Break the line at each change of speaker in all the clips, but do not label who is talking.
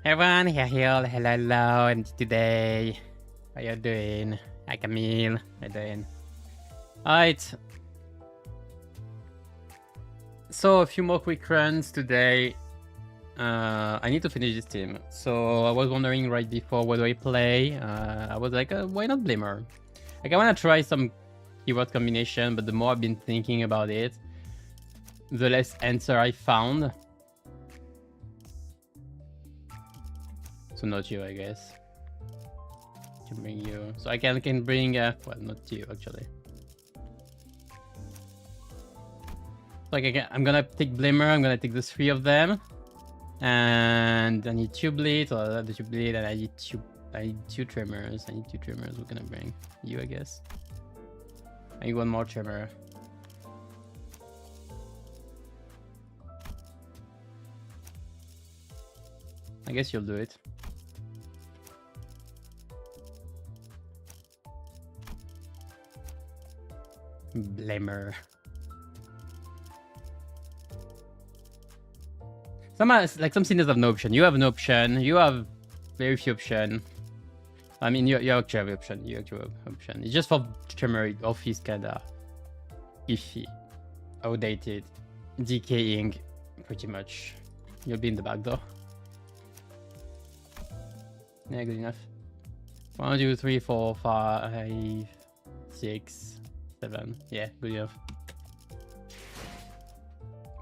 Everyone, hello, hello, and today, how you doing? Hi Camille, how you doing? Alright, so a few more quick runs today. I need to finish this team. So I was wondering right before, what do I play? I was like, why not Blimmer? Like I want to try some keyword combination, but the more I've been thinking about it, the less answer I found. So not you, I guess. Can bring you. So I can bring well, not you actually. So I'm gonna take Blimmer. I'm gonna take the 3 of them, and I need 2 bleed, or the 2 bleed, and I need two tremors. I need 2 tremors. We're gonna bring you, I guess. I need 1 more tremor. I guess you'll do it. Blimmer. Some scenes have no option. You have no option. You have very few option. I mean, you actually have option. You actually have option. It's just for tremor. Office kinda iffy, outdated, decaying, pretty much. You'll be in the back though. Yeah, good enough. 1, 2, 3, 4, 5, 6, 7. Yeah, good enough.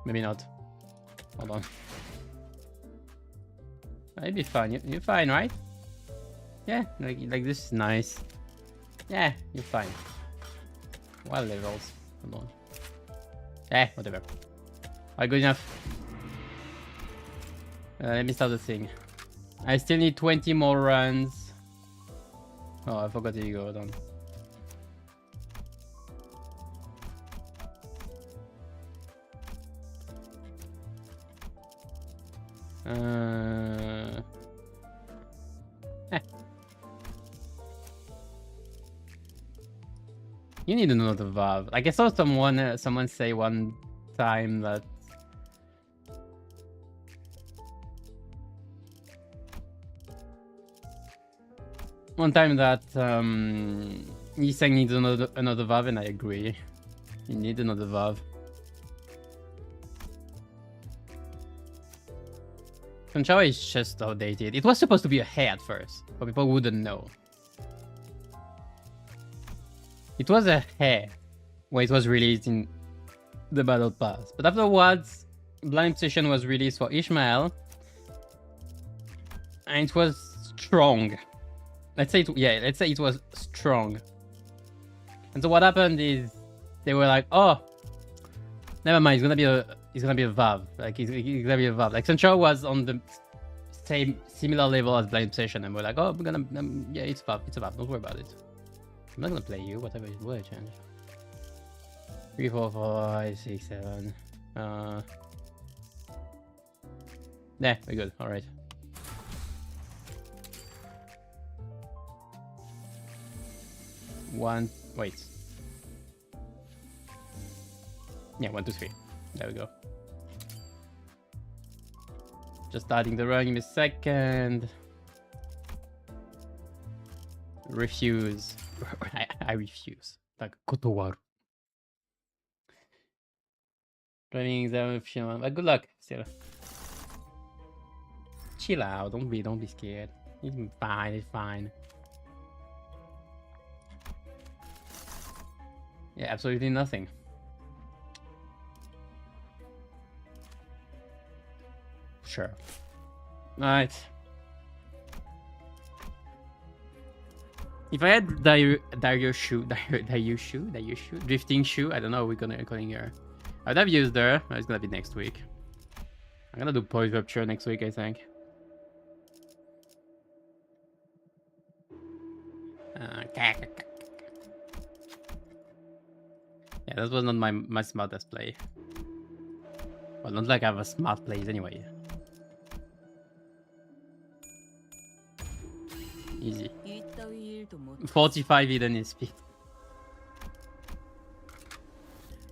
Maybe not. Hold on. It'd be fine. You're fine, right? Yeah, like this is nice. Yeah, you're fine. What levels? Hold on. Yeah, whatever. Alright, good enough. Let me start the thing. I still need 20 more runs. Oh, I forgot the ego. Hold on. You need another valve. Like I saw someone say one time that Yiseng needs another valve, and I agree. You need another valve. Conchawa is just outdated. It was supposed to be a hair at first, but people wouldn't know. It was a hair when it was released in the Battle Pass. But afterwards, Blind Session was released for Ishmael. And it was strong. Let's say it was strong. And so what happened is they were like, oh, never mind, it's gonna be a valve. Like it's gonna be a valve. Like Sancho was on the similar level as Blind Session, and we're like, oh, we're gonna yeah, it's a valve, don't worry about it. I'm not gonna play you, whatever it will change. 3, 4, 5, 6, 7. Yeah, we're good. Alright. Wait. Yeah, 1, 2, 3. There we go. Just starting the run, give me a second. Refuse. I refuse. Like Kotowaru. Driving exam, but good luck still. Chill out, don't be scared. It's fine, it's fine. Yeah, absolutely nothing. Sure. Alright. If I had Dario shoe, drifting shoe, I don't know how we're gonna calling her. I'd have used her. It's gonna be next week. I'm gonna do Poise Rupture next week, I think. Yeah, that was not my smartest play. Well, not like I have a smart plays anyway. Easy. 45 hidden in speed.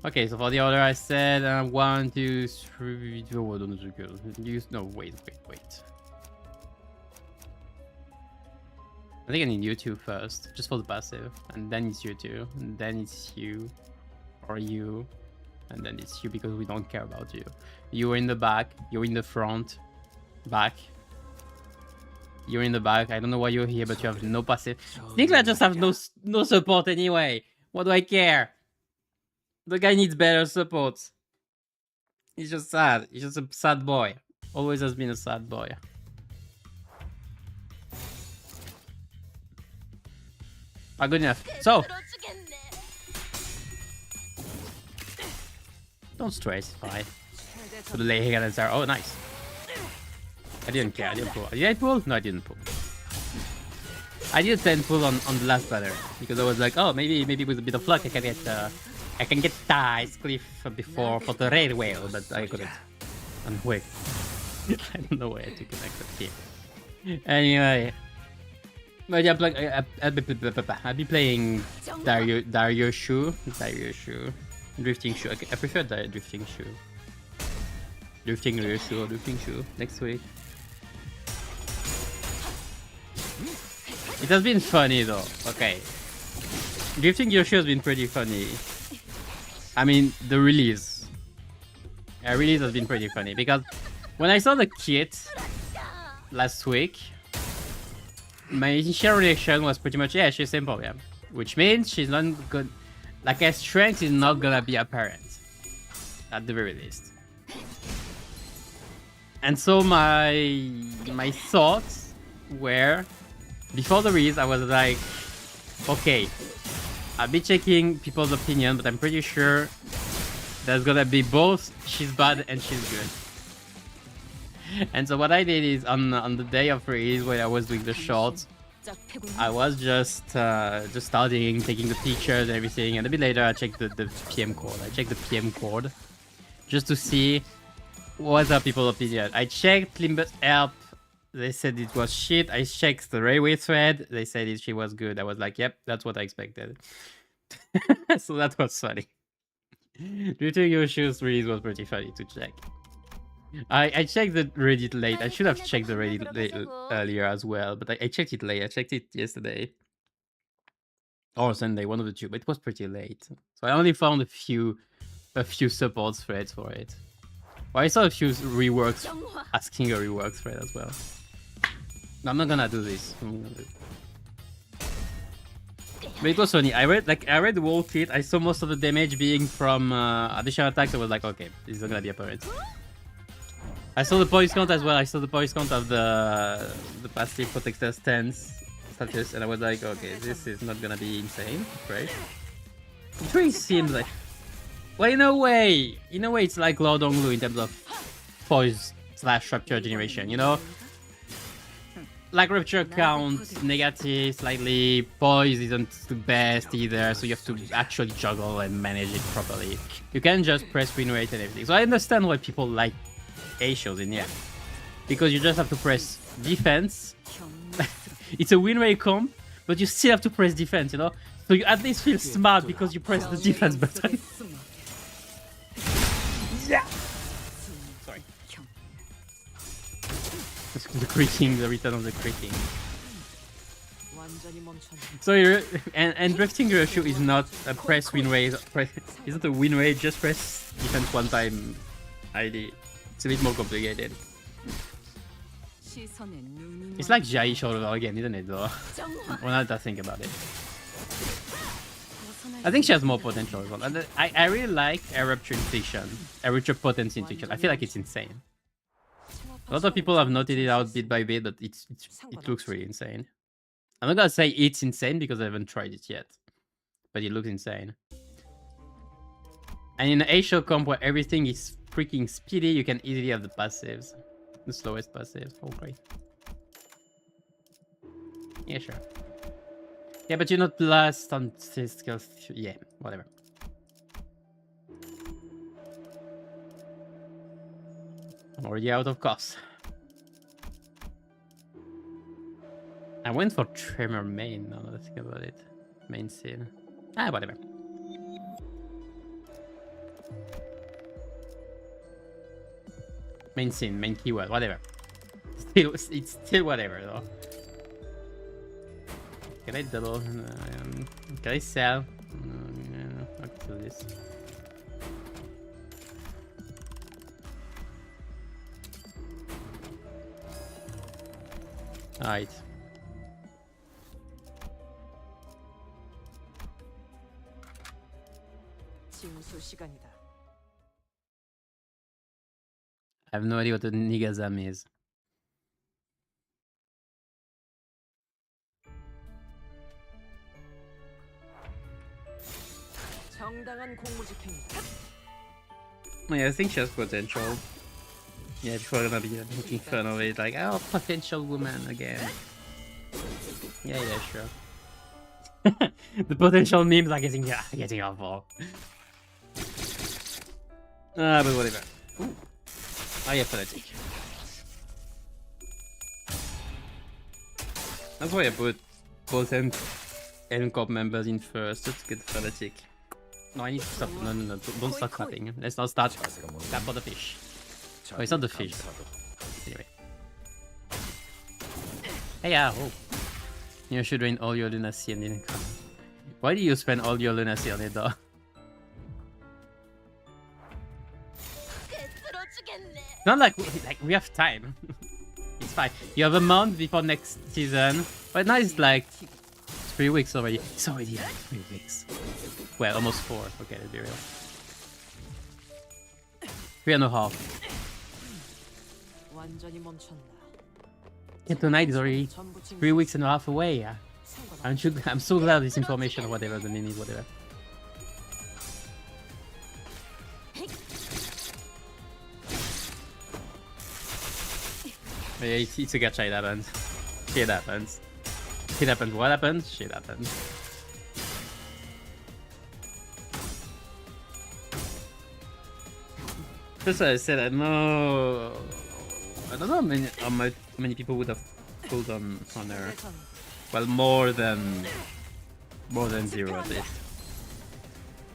Okay, so for the order I said 1, 2, 3. No, wait. I think I need you two first, just for the passive, and then it's you two, and then it's you, or you, and then it's you because we don't care about you. You're in the back, you're in the front, back. You're in the back. I don't know why you're here, but you have no passive. Sneakler just have no support anyway. What do I care? The guy needs better support. He's just sad. He's just a sad boy. Always has been a sad boy. Ah, good enough. So, don't stress. Fine. So the lay and start. Oh, nice. I didn't care. I didn't pull. Did I pull? No, I didn't pull. I did 10 pull on the last batter because I was like, oh, maybe with a bit of luck I can get Ice Cliff before for the red whale, but I couldn't. And wait, I don't know where to connect it here. Anyway, but yeah, I'll be playing Dario Shu, Drifting Shu. I prefer the Drifting Shu. Drifting Shu or Drifting Shu next week. It has been funny though. Okay, Drifting Yoshi has been pretty funny. I mean, the release has been pretty funny because when I saw the kit last week, my initial reaction was pretty much, yeah, she's simple, yeah, which means she's not good. Like her strength is not gonna be apparent at the very least. And so my thoughts were, before the release, I was like, okay, I'll be checking people's opinion, but I'm pretty sure there's gonna be both she's bad and she's good. And so what I did is on the day of release when I was doing the short, I was just starting taking the pictures and everything, and a bit later I checked the PM code. I checked the PM code just to see what are people's opinion. I checked Limbus Help. They said it was shit. I checked the railway thread. They said she was good. I was like, yep, that's what I expected. So that was funny. Drifting Yoshi's release was pretty funny to check. I checked the Reddit late. I should have checked the Reddit earlier as well, but I checked it late. I checked it yesterday or Sunday, one of the two, but it was pretty late. So I only found a few support threads for it. Well, I saw a few reworks, asking a rework thread as well. No, I'm not gonna do this. But it was funny. I read the whole kit. I saw most of the damage being from additional attacks. I was like, okay, this is not gonna be apparent. I saw the poise count as well. I saw the poise count of the passive protector status, and I was like, okay, this is not gonna be insane, right? It really seems like, well, in a way, it's like Lord Onglu in terms of poise / rupture generation. You know, like rupture count negative slightly. Poise isn't the best either, so you have to actually juggle and manage it properly. You can't just press win rate and everything. So I understand why people like A shows in here, because you just have to press defense. It's a win rate comp, but you still have to press defense, you know, so you at least feel smart because you press the defense button. Yeah. Sorry. The creaking, the return of the creaking. So and drifting ratio is not a press win rate. Isn't a win rate just press defense one time ID. It's a bit more complicated. It's like Jai shoulder again, isn't it though? When I think about it. I think she has more potential as well. And I really like her rupture infliction, her rupture potency infliction. I feel like it's insane. A lot of people have noted it out bit by bit, but it looks really insane. I'm not gonna say it's insane because I haven't tried it yet, but it looks insane. And in an A-show comp where everything is freaking speedy, you can easily have the passives. The slowest passives. Oh, great. Yeah, sure. Yeah, but you're not last on skills. Yeah, whatever. I'm already out of course. I went for Tremor main, now that I think about it. Main scene. Ah, whatever. Main scene, main keyword, whatever. It's still whatever though. Can I double? Can I sell? I can do this. Alright. I have no idea what the nigazam is. Yeah, I think she has potential. Yeah, people are gonna be making fun of it, like, oh, potential woman again. Yeah, sure. The potential memes are getting awful. But whatever. Ooh. I have fanatic. That's why I put both and corp members in first, just to get fanatic. No, I need to stop. No, don't start clapping. Let's not start. Clap for the fish. Oh, it's not the fish. Anyway. Hey, yeah. Oh. You should drain all your lunacy and didn't come. Why do you spend all your lunacy on it, though? Not like we have time. It's fine. You have a month before next season. But now it's like 3 weeks already. It's already like 3 weeks. Well, almost 4. Okay, let's be real. 3.5. Yeah, tonight is already 3 weeks and a half away. I'm so glad of this information or whatever the name is, whatever. Yeah, it's a gacha, it happens. Shit happens. Shit happens. What happens? Shit happens. That's why I said I know. I don't know how many people would have pulled on her. Well, more than 0 at least.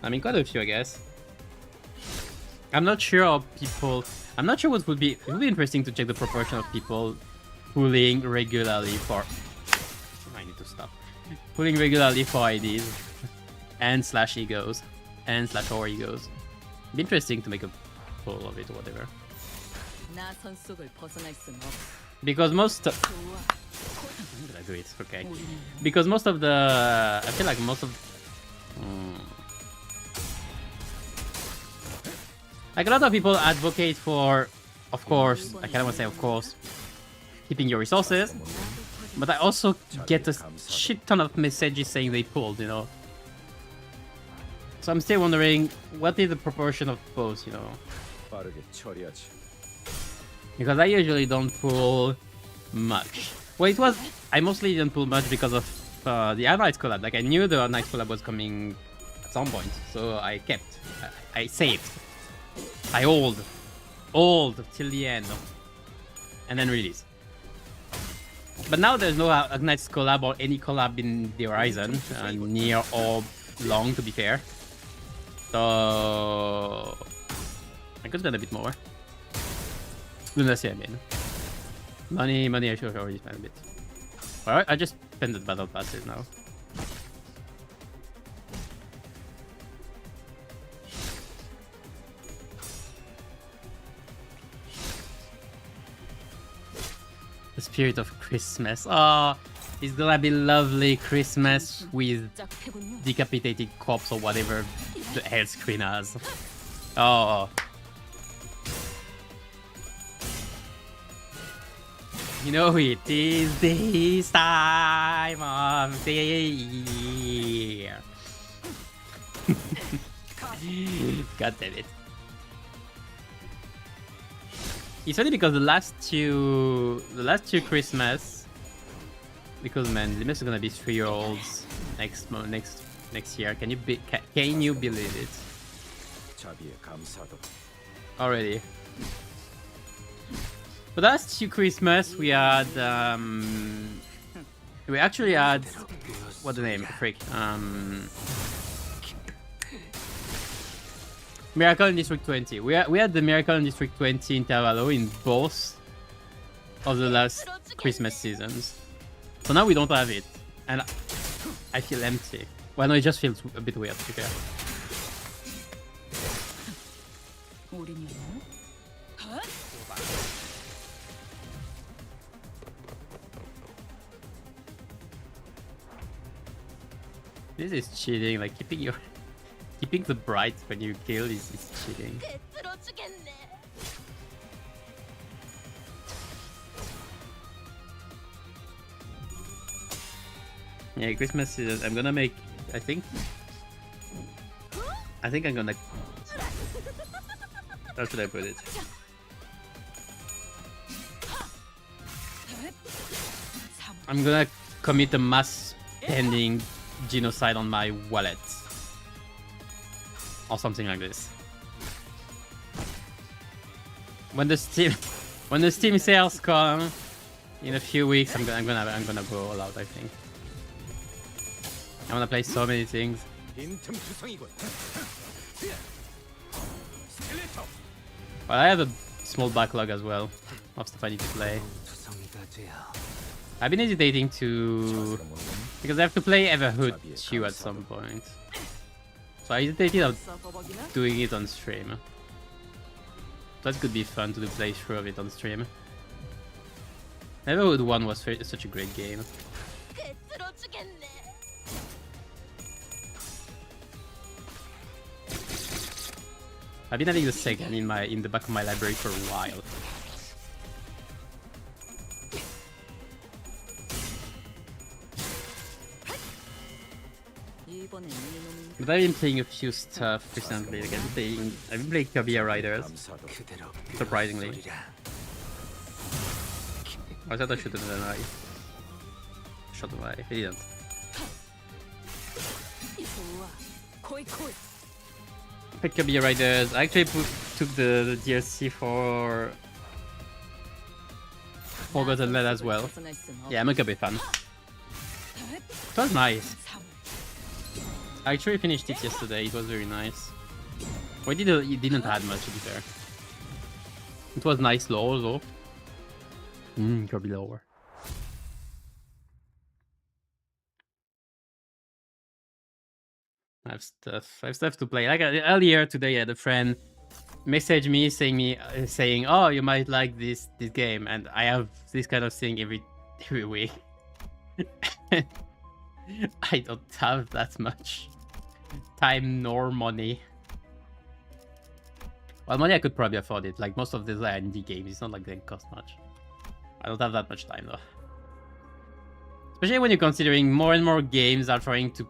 I mean, quite a few, I guess. I'm not sure how people. I'm not sure what would be. It would be interesting to check the proportion of people pulling regularly for. I need to stop. Pulling regularly for IDs and slash egos and slash our egos. It'd be interesting to make a poll of it or whatever. Because most. I'm gonna do it. Okay. Because most of the. I feel like most of. Like a lot of people advocate for, of course, I kind of want to say of course, keeping your resources, but I also get a shit ton of messages saying they pulled, you know. So I'm still wondering, what is the proportion of both, you know? Because I usually don't pull much. Well, I mostly didn't pull much because of the Allies collab. Like I knew the Allies collab was coming at some point, so I kept, I saved. I hold till the end, and then release. But now there's no Ignite's collab or any collab in the horizon, near or long, to be fair. So I could spend a bit more. Lunacy, I mean. Money, I should already spend a bit. Alright, I just spent the battle passes now. The spirit of Christmas. Oh, it's gonna be lovely Christmas with decapitated corpse or whatever the hell screen has. Oh. You know it is this time of the year. God damn it. It's funny because the last two Christmas, because man, Limbus is gonna be 3-year-olds next year. Can you believe it? Already. But the last two Christmas we had we actually had what's the name? Freak. Miracle in District 20. We had the Miracle in District 20 intervallo in both of the last Christmas seasons. So now we don't have it. And I feel empty. Well, no, it just feels a bit weird, to be fair. This is cheating, like keeping the bright when you kill is cheating. Yeah, Christmas season. I'm gonna make. I think I'm gonna. How should I put it? I'm gonna commit a mass pending genocide on my wallet. Or something like this. When the Steam sales come in a few weeks, I'm gonna go all out, I think. I wanna play so many things. But I have a small backlog as well of stuff I need to play. I've been hesitating to... because I have to play Everhood 2 at some point. So I hesitated on doing it on stream. That could be fun to do playthrough of it on stream. Everhood 1 was such a great game. I've been having the second in the back of my library for a while. But I've been playing a few stuff recently. Like I've been playing Kirby Riders. Surprisingly. I thought I should have done I shot him. I didn't. Picked Kirby Riders. I actually took the DLC for Forgotten Land as well. Yeah, I'm a Kirby fan. It was nice. I actually finished it yesterday. It was very nice. Well, it didn't add much to be fair. It was nice lore though. Kirby lore. I have stuff to play. Like earlier today, I had a friend message me saying, "Oh, you might like this game," and I have this kind of thing every week. I don't have that much time nor money. Well, money I could probably afford it. Like most of these are indie games. It's not like they cost much. I don't have that much time though. Especially when you're considering more and more games are trying to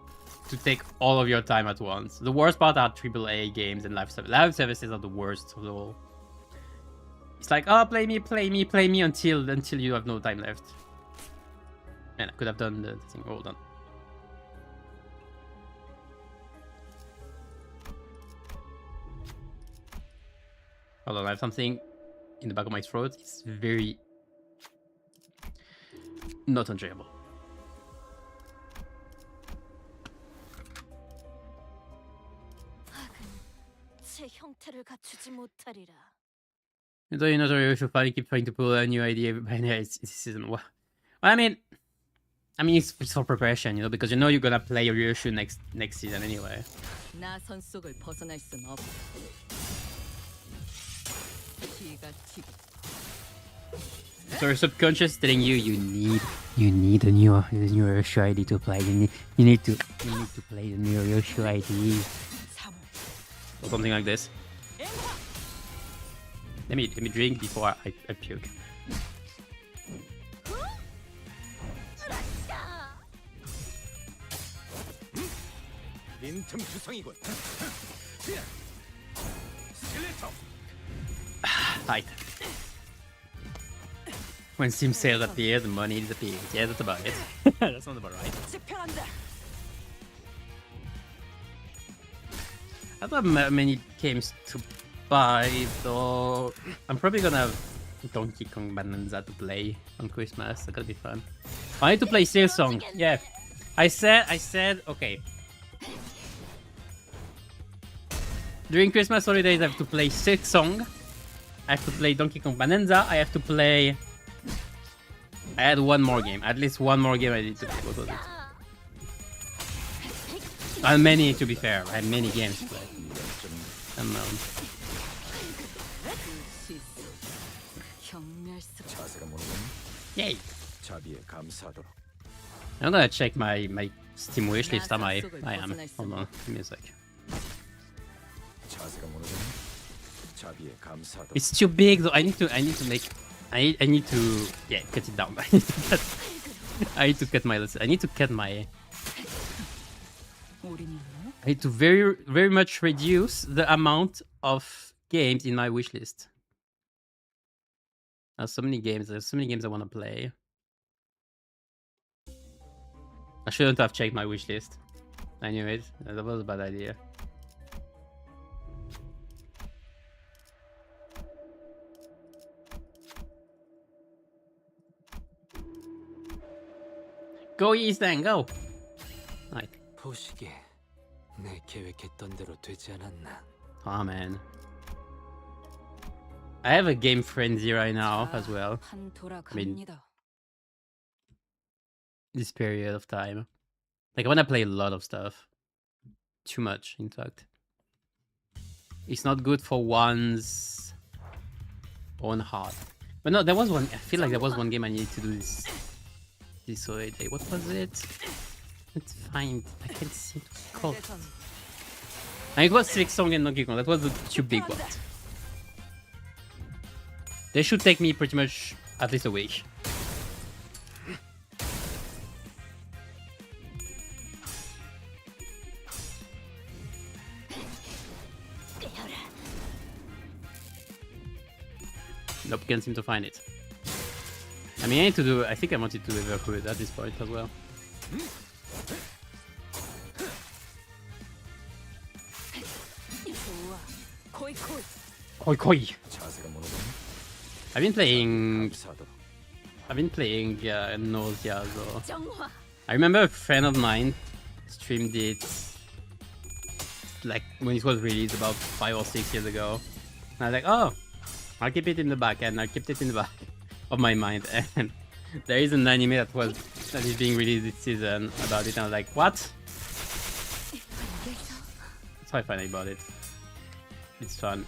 take all of your time at once. The worst part are AAA games and live services are the worst of all. It's like, oh, play me until you have no time left. Man, I could have done the thing. Hold on. Hold on, I have something in the back of my throat. It's very not enjoyable. Though you're not sure you should finally keep trying to pull a new idea every this season. Well, I mean it's for preparation, you know, because you know you're gonna play your Ryoshu next season anyway. So your subconscious telling you need a new Ryoshu ID to play. You need to play the new Ryoshu ID. Or something like this. Let me drink before I puke. Tight. When Steam sales appear, the money disappears. Yeah, that's about it. That sounds about right. I don't have many games to buy, though. I'm probably gonna have Donkey Kong Bonanza to play on Christmas. It's gonna be fun. I need to play Silksong. Yeah, I said, okay. During Christmas holidays, I have to play Silksong. I have to play Donkey Kong Bonanza. I have to play. I had one more game. At least one more game I need to play. What was it? Many, to be fair. I had many games to play. Yay! I'm gonna check my Steam wishlist. I am. Hold on, give me a sec. It's too big though. I need to make. I need to cut it down. I need to cut my list. I need to cut my. I need to very much reduce the amount of games in my wishlist. There's so many games. There's so many games I want to play. I shouldn't have checked my wishlist. I knew it. That was a bad idea. Go Easton, go! Right. Oh man. I have a game frenzy right now as well. I mean, this period of time. Like I wanna play a lot of stuff. Too much, in fact. It's not good for one's own heart. But no, there was one. I feel like there was one game I needed to do this other day. What was it? Let's find. I can't see what it's called. And it was Silksong and Donkey Kong. That was the two big ones. They should take me pretty much at least a week. Nope, can't seem to find it. I mean, I need to do. I think I wanted to evacuate at this point as well. Koi koi. I've been playing Nausea. So I remember a friend of mine streamed it like when it was released about 5 or 6 years ago. And I was like, oh, I'll keep it in the back, and I kept it in the back of my mind. And there is an anime that is being released this season about it, and I was like, what? That's how I finally bought it. It's fun.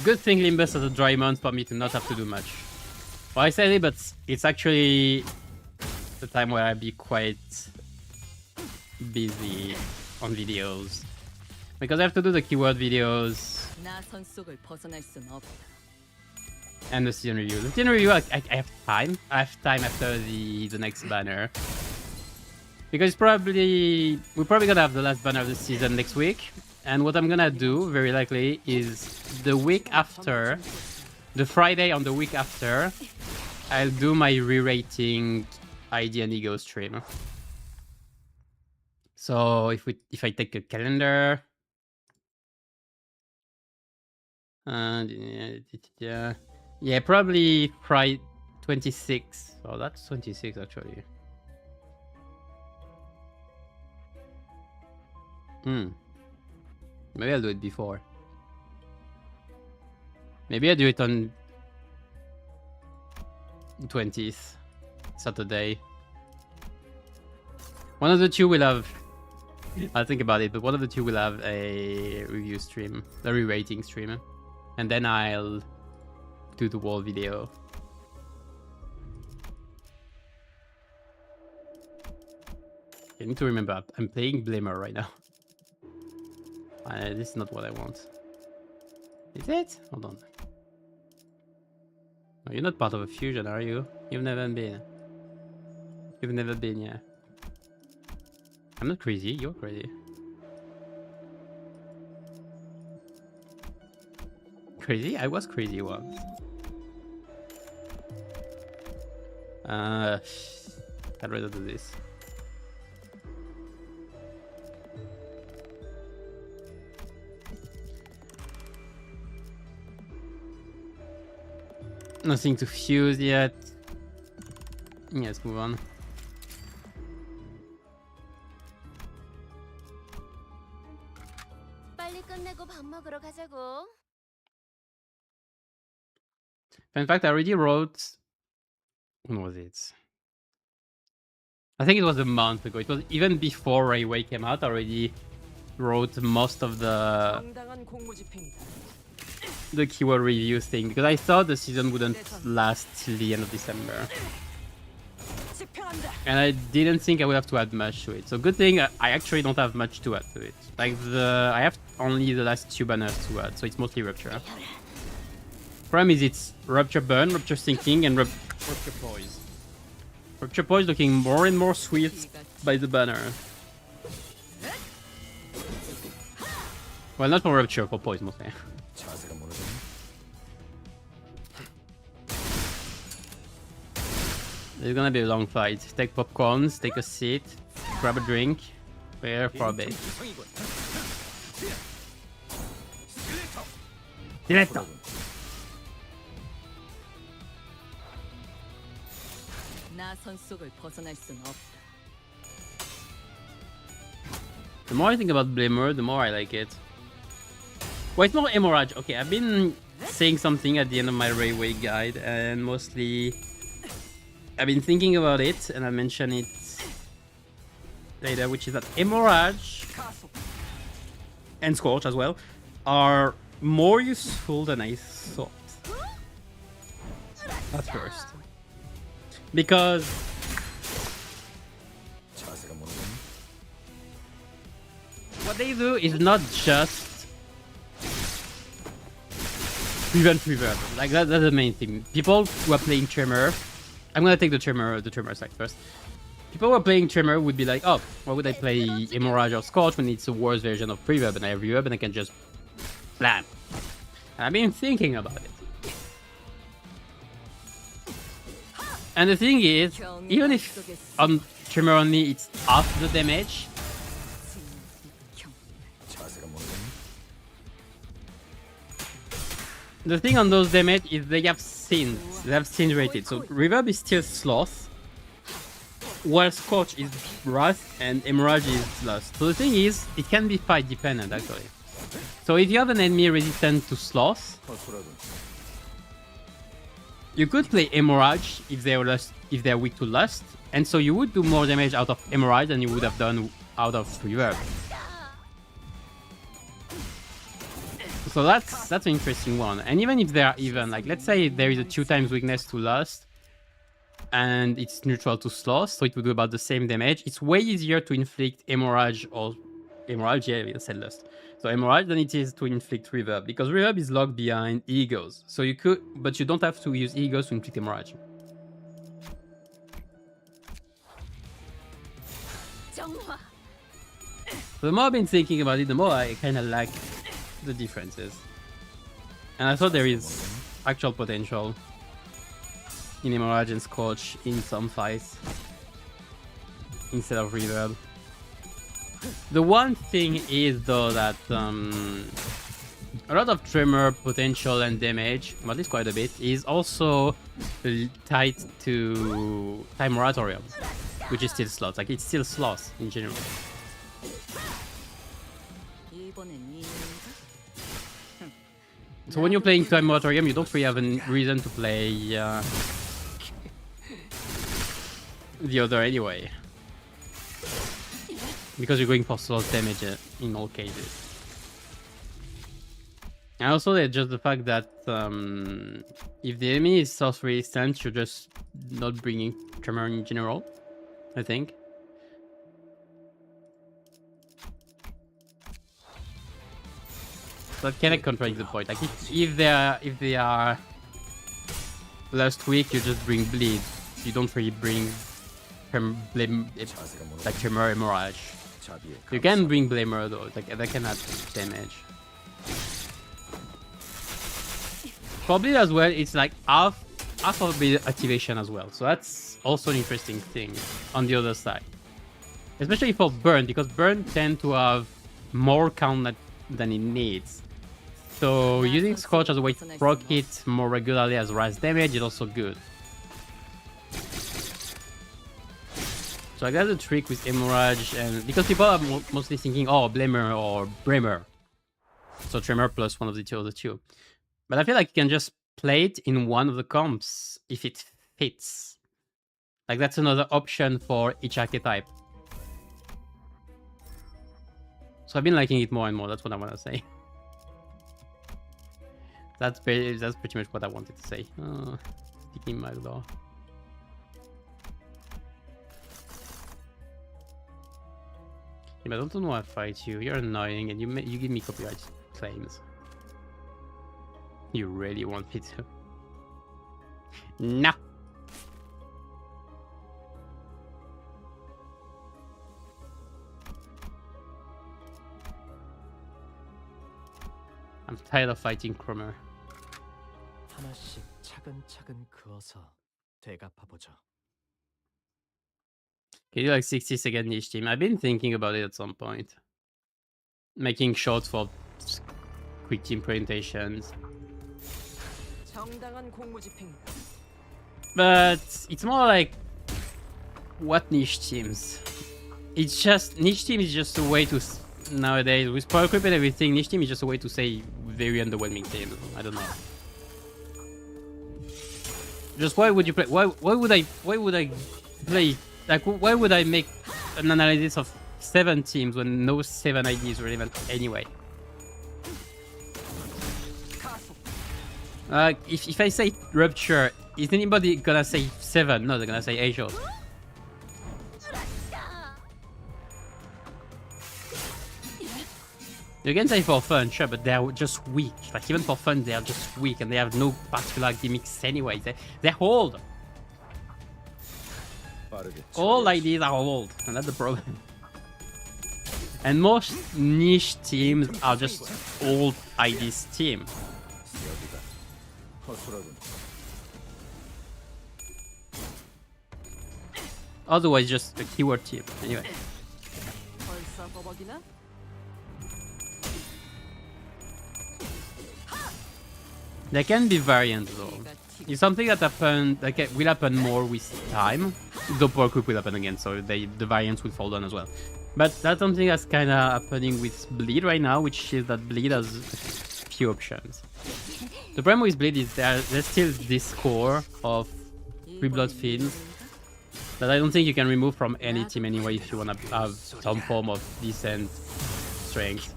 Good thing Limbus has a dry month for me to not have to do much. Well, I said it, but it's actually the time where I'll be quite busy on videos. Because I have to do the keyword videos and the season review. The season review, I have time. I have time after the next banner. Because we're probably gonna have the last banner of the season next week. And what I'm gonna do, very likely, is the week after, the Friday on the week after, I'll do my re-rating ID and Ego stream. So if I take a calendar, and yeah, probably Friday 26. Oh, that's 26 actually. Maybe I'll do it before. Maybe I'll do it on 20th, Saturday. One of the two will have... I'll think about it, but one of the two will have a review stream, a re-rating stream. And then I'll do the wall video. I need to remember, I'm playing Blamer right now. This is not what I want. Is it? Hold on. Oh, you're not part of a fusion, are you? You've never been. You've never been, yeah. I'm not crazy, you're crazy. Crazy? I was crazy once. I'd rather do this. Nothing to fuse yet. Yeah, let's move on.
빨리 끝내고 밥 먹으러 가자고.
In fact, I already wrote. When was it? I think it was a month ago. It was even before Railway came out. I already wrote most of the keyword review thing because I thought the season wouldn't last till the end of December. And I didn't think I would have to add much to it. So good thing I actually don't have much to add to it. Like I have only the last 2 banners to add, so it's mostly Rupture. Problem is it's Rupture Burn, Rupture Sinking, and Rupture Poise. Rupture Poise looking more and more sweet by the banner. Well, not for Rupture, for Poise mostly. It's gonna be a long fight. Take popcorns, take a seat, grab a drink, prepare for a bit. Diretto! The more I think about Blamer, the more I like it. Well, it's more Hemorrhage. Okay, I've been saying something at the end of my Railway guide, and mostly I've been thinking about it, and I mention it later, which is that Hemorrhage and Scorch as well are more useful than I thought at first. Because what they do is not just prevent reverb. Like that's the main thing. People who are playing Tremor, I'm gonna take the Tremor side first. People who are playing Tremor would be like, oh, why would I play Hemorrhage or Scorch when it's a worse version of Reverb and I have Reverb and I can just blam. And I've been thinking about it. And the thing is, even if on Tremor only it's half the damage, the thing on those damage is they have sins. They have sin rated. So Reverb is still Sloth, while Scorch is Wrath and Hemorrhage is Lust. So the thing is, it can be fight dependent actually. So if you have an enemy resistant to Sloth, you could play Hemorrhage if they're weak to Lust, and so you would do more damage out of Hemorrhage than you would have done out of Reverb. So that's an interesting one. And even if they are even, like let's say there is a 2x weakness to Lust, and it's neutral to Sloth, so it would do about the same damage. It's way easier to inflict Hemorrhage or Hemorrhage, yeah, I said Lust. So Hemorrhage than it is to inflict Reverb, because Reverb is locked behind Egos. So you could, but you don't have to use Egos to inflict Hemorrhage. So the more I've been thinking about it, the more I kind of like the differences. And I thought there is actual potential in Hemorrhage and Scorch in some fights instead of Reverb. The one thing is though that a lot of Tremor potential and damage, at least quite a bit, is also tied to Time Moratorium, which is still Sloth. Like it's still Sloth in general. So when you're playing Time Moratorium, you don't really have a reason to play the other anyway, because you're going for Sloth damage in all cases. And also there's just the fact that if the enemy is Sloth resistant, you're just not bringing Tremor in general, I think. So that kind of contradicts the point. Like if they are last week, you just bring Bleed. You don't really bring like Tremor Hemorrhage. You can bring Blamer though. Like that can add damage. Probably as well, it's like half of the activation as well. So that's also an interesting thing on the other side. Especially for Burn, because Burn tend to have more count than it needs. So using Scorch as a way to proc it more regularly as rise damage is also good. So I got the trick with Hemorrhage, and because people are mostly thinking, oh, Blamer or Bremer. So Tremor plus one of the two of the two. But I feel like you can just play it in one of the comps if it fits. Like that's another option for each archetype. So I've been liking it more and more. That's what I want to say. That's pretty much what I wanted to say. Oh, sticking my door. Yeah, but I don't want to fight you. You're annoying, and you give me copyright claims. You really want me to? No. I'm tired of fighting Cromer.
하나씩 차근차근 그어서 되갚아보죠.
Can you like 60-second niche team? I've been thinking about it at some point. Making shorts for quick team presentations.
정당한 공무집행이다.
But it's more like what niche teams? It's just niche team is just a way to nowadays with power creep and everything. Niche team is just a way to say very underwhelming team. I don't know. Just why would you play? Why would I play? Like why would I make an analysis of 7 teams when no 7 ID is relevant anyway? If I say rupture, is anybody gonna say 7? No, they're gonna say Asia. You can say for fun, sure, but they're just weak. Like even for fun, they are just weak, and they have no particular gimmicks anyway. They're old. All IDs are old, and that's the problem. And most niche teams are just old IDs team. Otherwise, just a keyword team. Anyway. There can be variants though. It's something that will happen more with time. The power creep will happen again, so the variants will fall down as well. But that's something that's kind of happening with Bleed right now, which is that Bleed has few options. The problem with Bleed is there's still this core of 3 Blood Fiends that I don't think you can remove from any team anyway if you want to have some form of decent strength.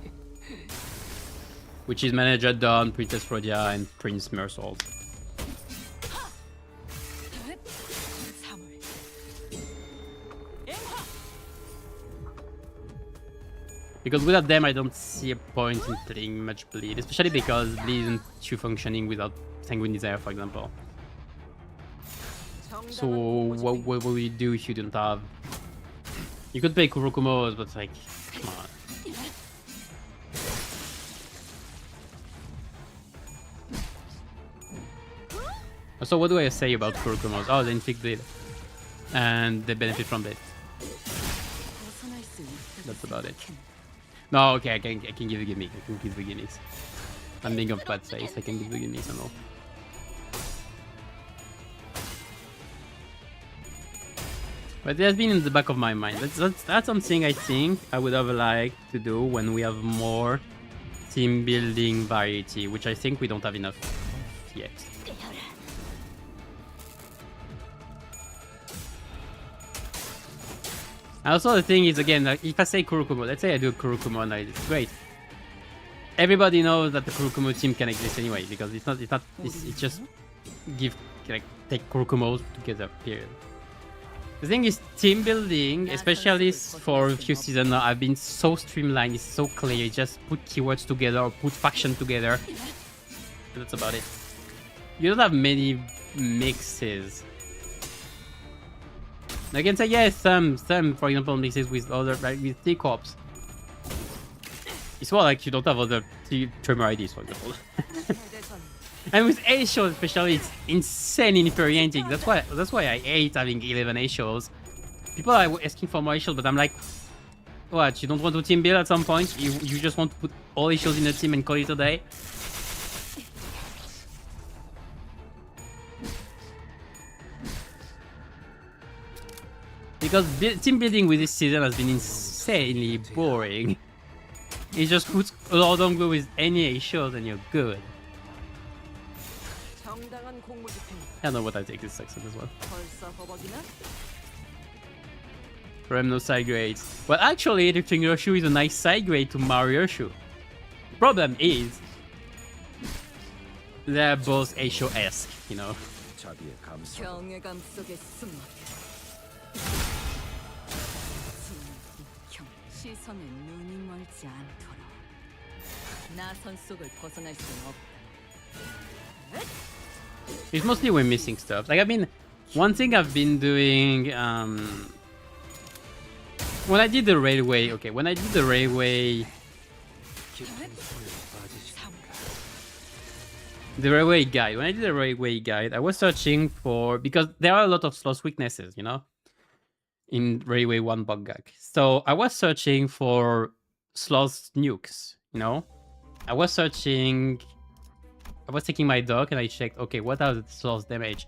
Which is Manager Dawn, Princess Rhodia, and Prince Mersault. Because without them, I don't see a point in playing much Bleed, especially because Bleed isn't too functioning without Sanguine Desire, for example. So what will you do if you don't have? You could play Kurokumos, but like, come on. So what do I say about Kurokumos? Oh, they inflict bleed, and they benefit from it. That's about it. No, okay, I can give the gimmick. I can give the gimmicks. I'm being of bad faith. I can give the gimmicks and all. But it has been in the back of my mind. That's something I think I would have liked to do when we have more team building variety, which I think we don't have enough yet. And also the thing is, again, like, if I say Kurokumo, let's say I do a Kurokumo and it's great. Everybody knows that the Kurokumo team can exist anyway, because it's just take Kurokumos together, period. The thing is, team building, especially for a few seasons now, I've been so streamlined, it's so clear, you just put keywords together or put faction together. And that's about it. You don't have many mixes. I can say yes, some for example mixes with other, like with T-Corps. It's more like you don't have other Tremor IDs, for example. And with A shows especially, it's insane infuriating. That's why I hate having 11 A shows. People are asking for more A shows, but I'm like, what? You don't want to team build at some point? You just want to put all A shows in a team and call it a day? Because team building with this season has been insanely boring. He just puts a lot on glue with any A shows and you're good.
정당한 공무 집행이다.
I don't know what I take this section as well.
벌써 허벅이나?
Rem no side grades. Well, actually, Electric Roshu is a nice side grade to Mario Roshu. Problem is, they're both A show-esque, you know.
자비의 감사.
경외감 속에 숨어. 형 시선에 눈이 멀지 않도록 나선 속을 벗어날 수는 없다.
It's mostly we're missing stuff. Like, I mean, one thing I've been doing, when I did the railway, okay, when I did the railway guide, when I did the railway guide, I was searching for, because there are a lot of sloth weaknesses, you know, in Railway 1 bug gag. So I was searching for sloth nukes, you know. I was taking my dog and I checked, okay, what are the sloth damage?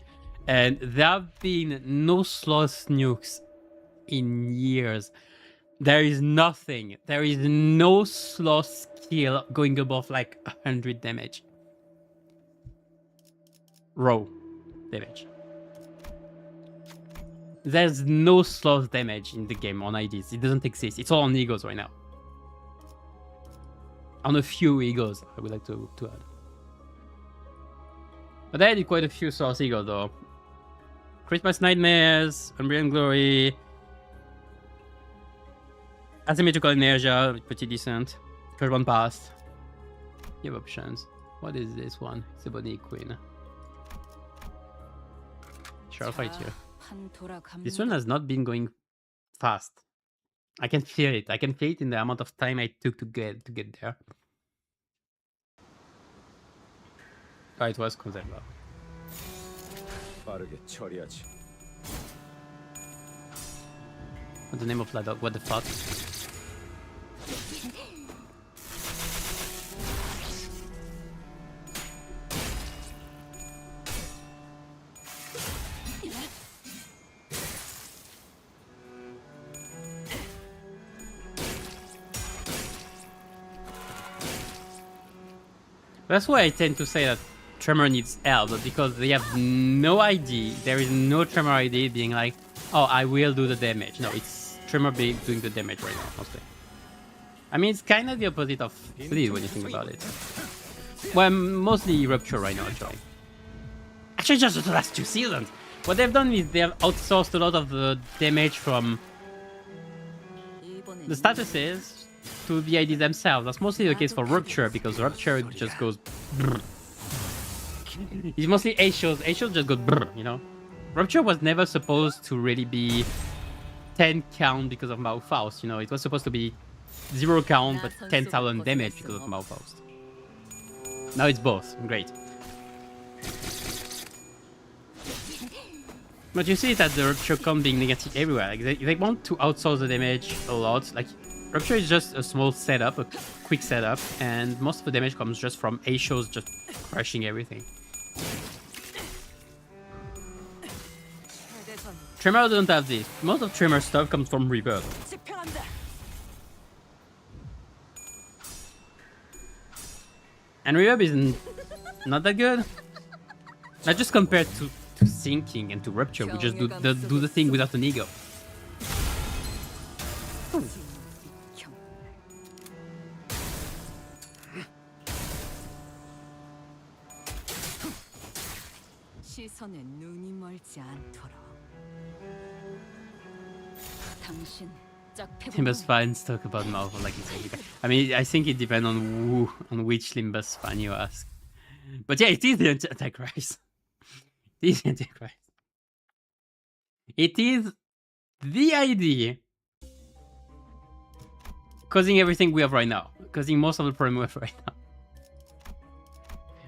And there have been no sloth nukes in years. There is nothing. There is no sloth skill going above like 100 damage. Raw damage. There's no sloth damage in the game on IDs. It doesn't exist. It's all on egos right now. On a few egos, I would like to add. But I did quite a few sloth egos though. Christmas Nightmares, Umbrian Glory, Asymmetrical Inertia, pretty decent. First one passed. You have options. What is this one? It's a Bonnie Queen. Sure, I'll fight you. This one has not been going fast. I can feel it. I can feel it in the amount of time I took to get there. Oh, it was Conserva.
빠르게 처리하지.
What's the name of that dog? What the fuck? That's why I tend to say that Tremor needs help, because they have no ID. There is no Tremor ID being like, oh, I will do the damage. No, it's Tremor doing the damage right now, mostly. I mean, it's kind of the opposite of Fleet when you think about it. Well, mostly Rupture right now, actually. Actually, just the last 2 seasons. What they've done is they have outsourced a lot of the damage from the statuses to the IDs themselves. That's mostly the case for Rupture, because Rupture just goes brrr. It's mostly A shows. A shows just go brrr, you know. Rupture was never supposed to really be 10 count because of Malfaust, you know. It was supposed to be 0 count but 10,000 damage because of Malfaust. Now it's both. Great. But you see that the Rupture count being negative everywhere. Like they want to outsource the damage a lot. Like Rupture is just a small setup, a quick setup, and most of the damage comes just from A shows just crushing everything. Tremor doesn't have this. Most of Tremor stuff comes from Reverb. And Reverb is not that good. Not just compared to Sinking and to Rupture, we just do the thing without an ego.
시선에 눈이 멀지 않도록. 당신
Limbus fans talk about Marvel like it's every guy. I mean, I think it depends on which Limbus fan you ask. But yeah, it is the Antichrist. It is the Antichrist. It is the idea causing everything we have right now. Causing most of the problem we have right now.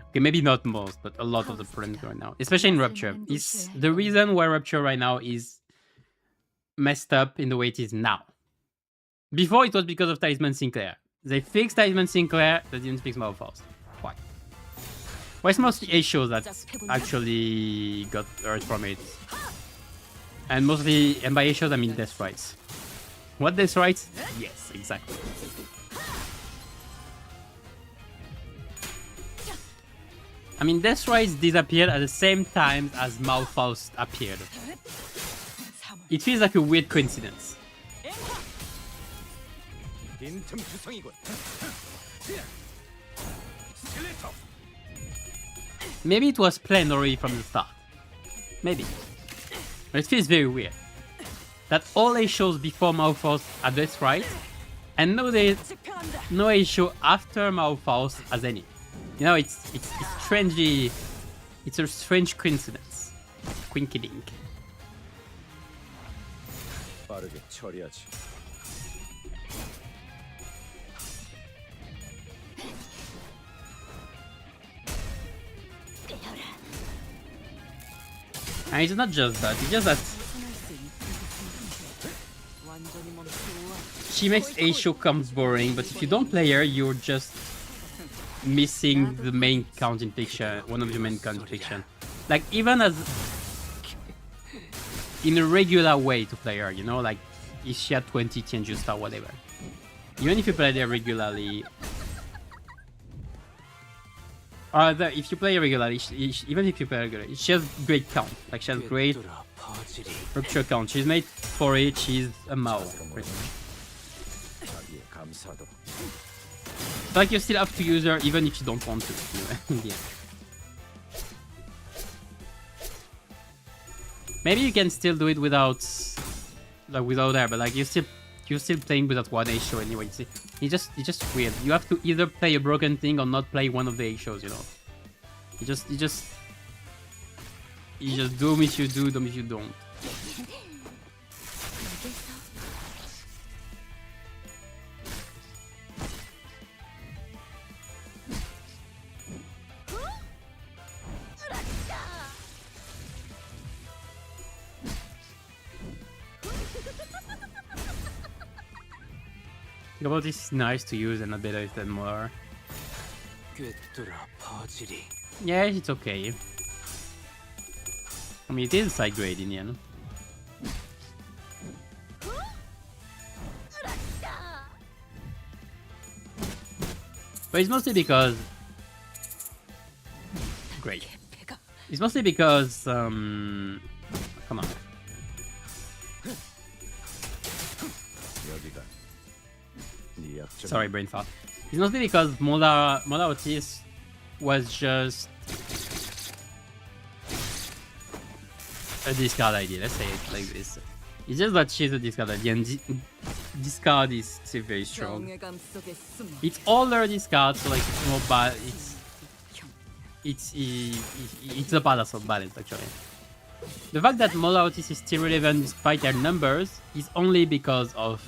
Okay, maybe not most, but a lot of the problems right now. Especially in Rupture. It's the reason why Rupture right now is messed up in the way it is now. Before, it was because of Talisman Sinclair. They fixed Talisman Sinclair, they didn't fix Malfaust. Why? Well, it's mostly A shows that actually got hurt from it. And mostly, and by A shows, I mean Death Rights. What Death Rights? Yes, exactly. I mean, Deathrise disappeared at the same time as Malfaust appeared. It feels like a weird coincidence.
빈틈 투성이군. 스켈레터.
Maybe it was planned already from the start. Maybe. But it feels very weird. That all A shows before Malfaust are Deathrise, and no A show after Malfaust as any. You know, it's strangely... It's a strange coincidence. Quinkydink.
빠르게 처리하지.
And it's not just that, it's just that she makes A show comes boring, but if you don't play her, you're just missing the main count in fiction, one of the main count in fiction. Like, even as in a regular way to play her, you know, like if she had 20 Tianju star, whatever. Even if you play her regularly, if you play her regularly, even if you play her regularly, she has great count. Like, she has great rupture count. She's made for it, she's a Mao.
자비의 감사도.
Like, you still have to use her even if you don't want to. Yeah. Maybe you can still do it without her, but like you're still playing with that one A show anyway. It's just weird. You have to either play a broken thing or not play one of the A shows, you know. You just dumb if you do, dumb if you don't. About this is nice to use and a better than more. Yeah, it's okay. I mean, it is side grade in the end. But it's mostly because... Great. It's mostly because... Come on.
여기가 네 약점.
Sorry, brain fart. It's mostly because Mola Otis was just a discard idea. Let's say it like this. It's just that she's a discard idea, and discard is still very strong. It's older discard, so like it's more bad. It's a badass of balance actually. The fact that Mola Otis is still relevant despite their numbers is only because of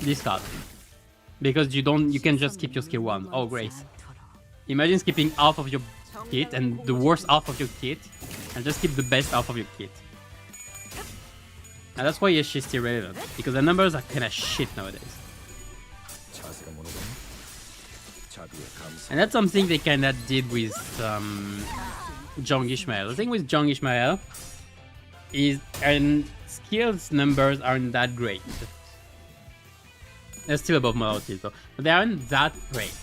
discard. Because you can just skip your skill 1. Oh great. Imagine skipping half of your kit and the worst half of your kit and just keep the best half of your kit. And that's why she's still relevant, because the numbers are kinda shit nowadays.
자세가 모노건. 자비의 감사.
And that's something they kinda did with Jong Ishmael. The thing with Jong Ishmael is skills numbers aren't that great. They're still above Malautis though, but they aren't that great.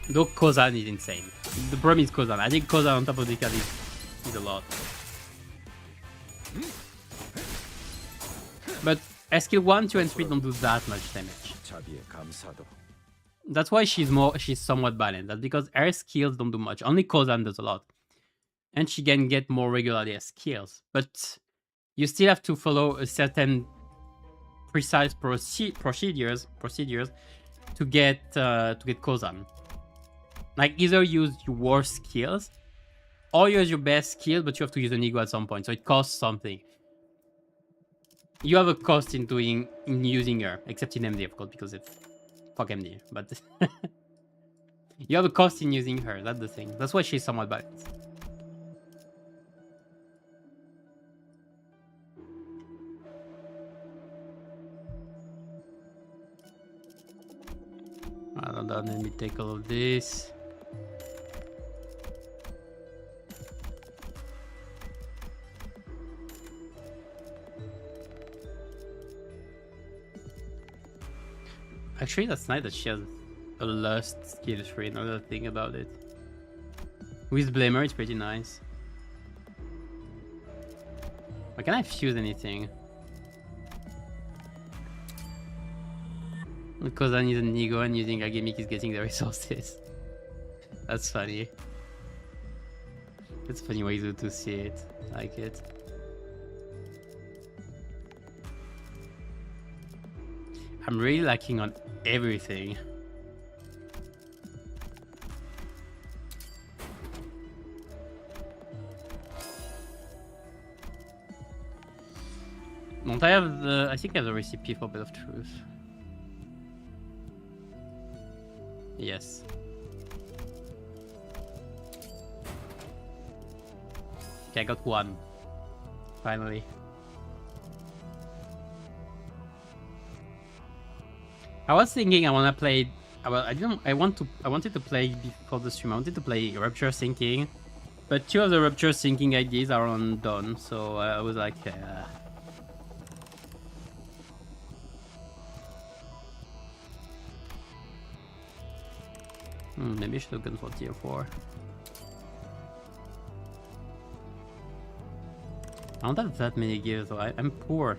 Though Kozan is insane. The problem is Kozan. I think Kozan on top of the card is a lot. But skill 1, 2, and 3 don't do that much damage.
자비의 감사도.
That's why she's somewhat balanced. That's because her skills don't do much. Only Kozan does a lot. And she can get more regularly as skills. But you still have to follow a certain precise procedures to get Kozan. Like, either use your worst skills or use your best skill, but you have to use an ego at some point, so it costs something. You have a cost in using her, except in MD, of course, because it's fuck MD. But you have a cost in using her. That's the thing. That's why she's somewhat balanced. Let me take all of this. Actually, that's nice that she has a lust skill tree. Another thing about it. With Blamer, it's pretty nice. But can I fuse anything? Because I need an ego and using a gimmick is getting the resources. That's funny. That's a funny way to see it. I like it. I'm really lacking on everything. Don't I have the... I think I have the recipe for Bed of Truth. Yes. Okay, I got one. Finally. I was thinking I wanna play... Well, I wanted to play before the stream. I wanted to play Rupture Syncing. But 2 of the Rupture Syncing ideas are undone, so I was like... maybe I should have gone for tier 4. I don't have that many gears though, I'm poor.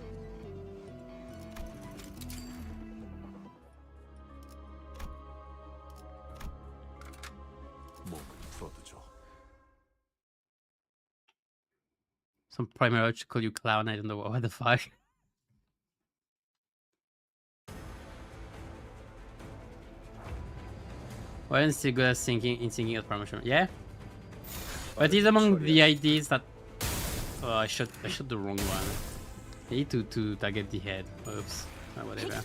Some primary to call you clown, I don't know what the fuck. Why isn't still good at thinking of promotion? Yeah? But it's among the ideas that... Oh, I shot the wrong one. I need to target the head. Oops. Oh, whatever.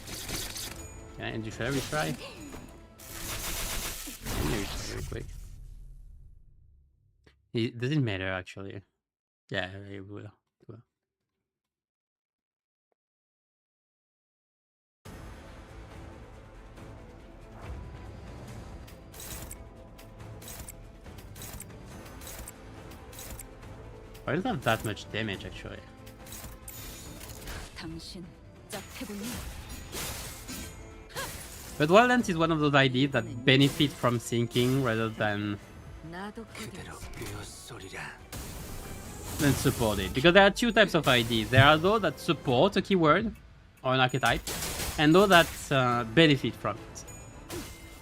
Yeah, and should I retry? Let me retry very quick. It doesn't matter actually. Yeah, it will. It will. I don't have that much damage actually. But Wildlands is one of those ideas that benefit from syncing rather than support it. Because there are 2 types of IDs. There are those that support a keyword or an archetype, and those that benefit from it.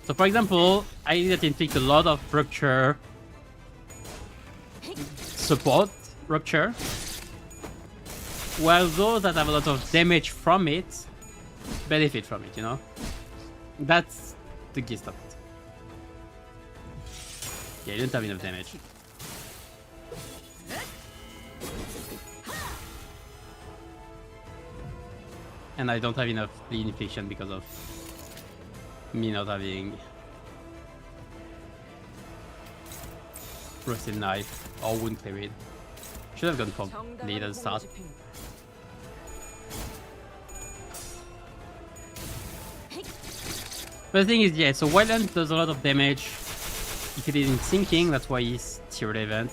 So for example, IDs that inflict a lot of rupture support rupture, while those that have a lot of damage from it benefit from it, you know? That's the gist of it. Yeah, you don't have enough damage. And I don't have enough bleed infliction because of me not having rusted knife or wound cleared. Should have gone for lead at the start. But the thing is, yeah, so Wildlands does a lot of damage if it isn't sinking, that's why it's tier 11.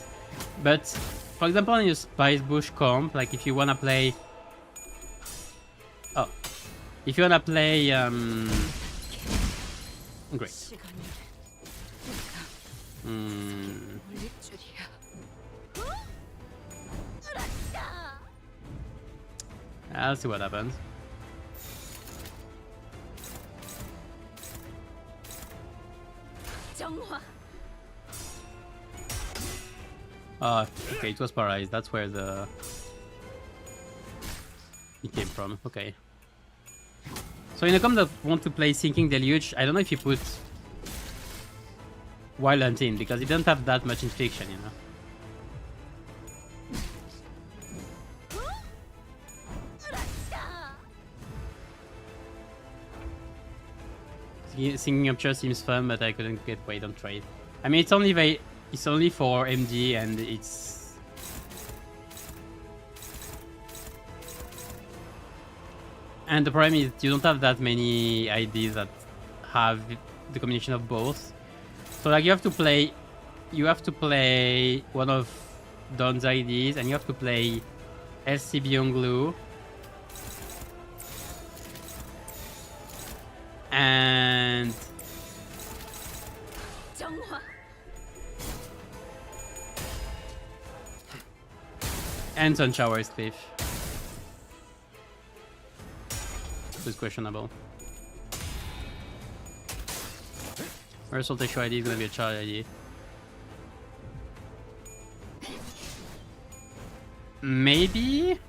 But for example, in your Spice Bush comp, like if you wanna play... Oh. If you wanna play... Great. I'll see what happens. Okay, it was paralyzed. That's where it came from. Okay. So in a comp that want to play Sinking Deluge, I don't know if you put Wildlands in because it doesn't have that much infliction, you know. Singing Upture seems fun, but I couldn't get weight on trade. I mean, it's only for MD, and it's... And the problem is you don't have that many IDs that have the combination of both. So like you have to play one of Don's IDs, and you have to play LCB on glue. And And Sun Shower is Cliff. It's questionable. Mersault issue ID is gonna be a charge ID. Maybe?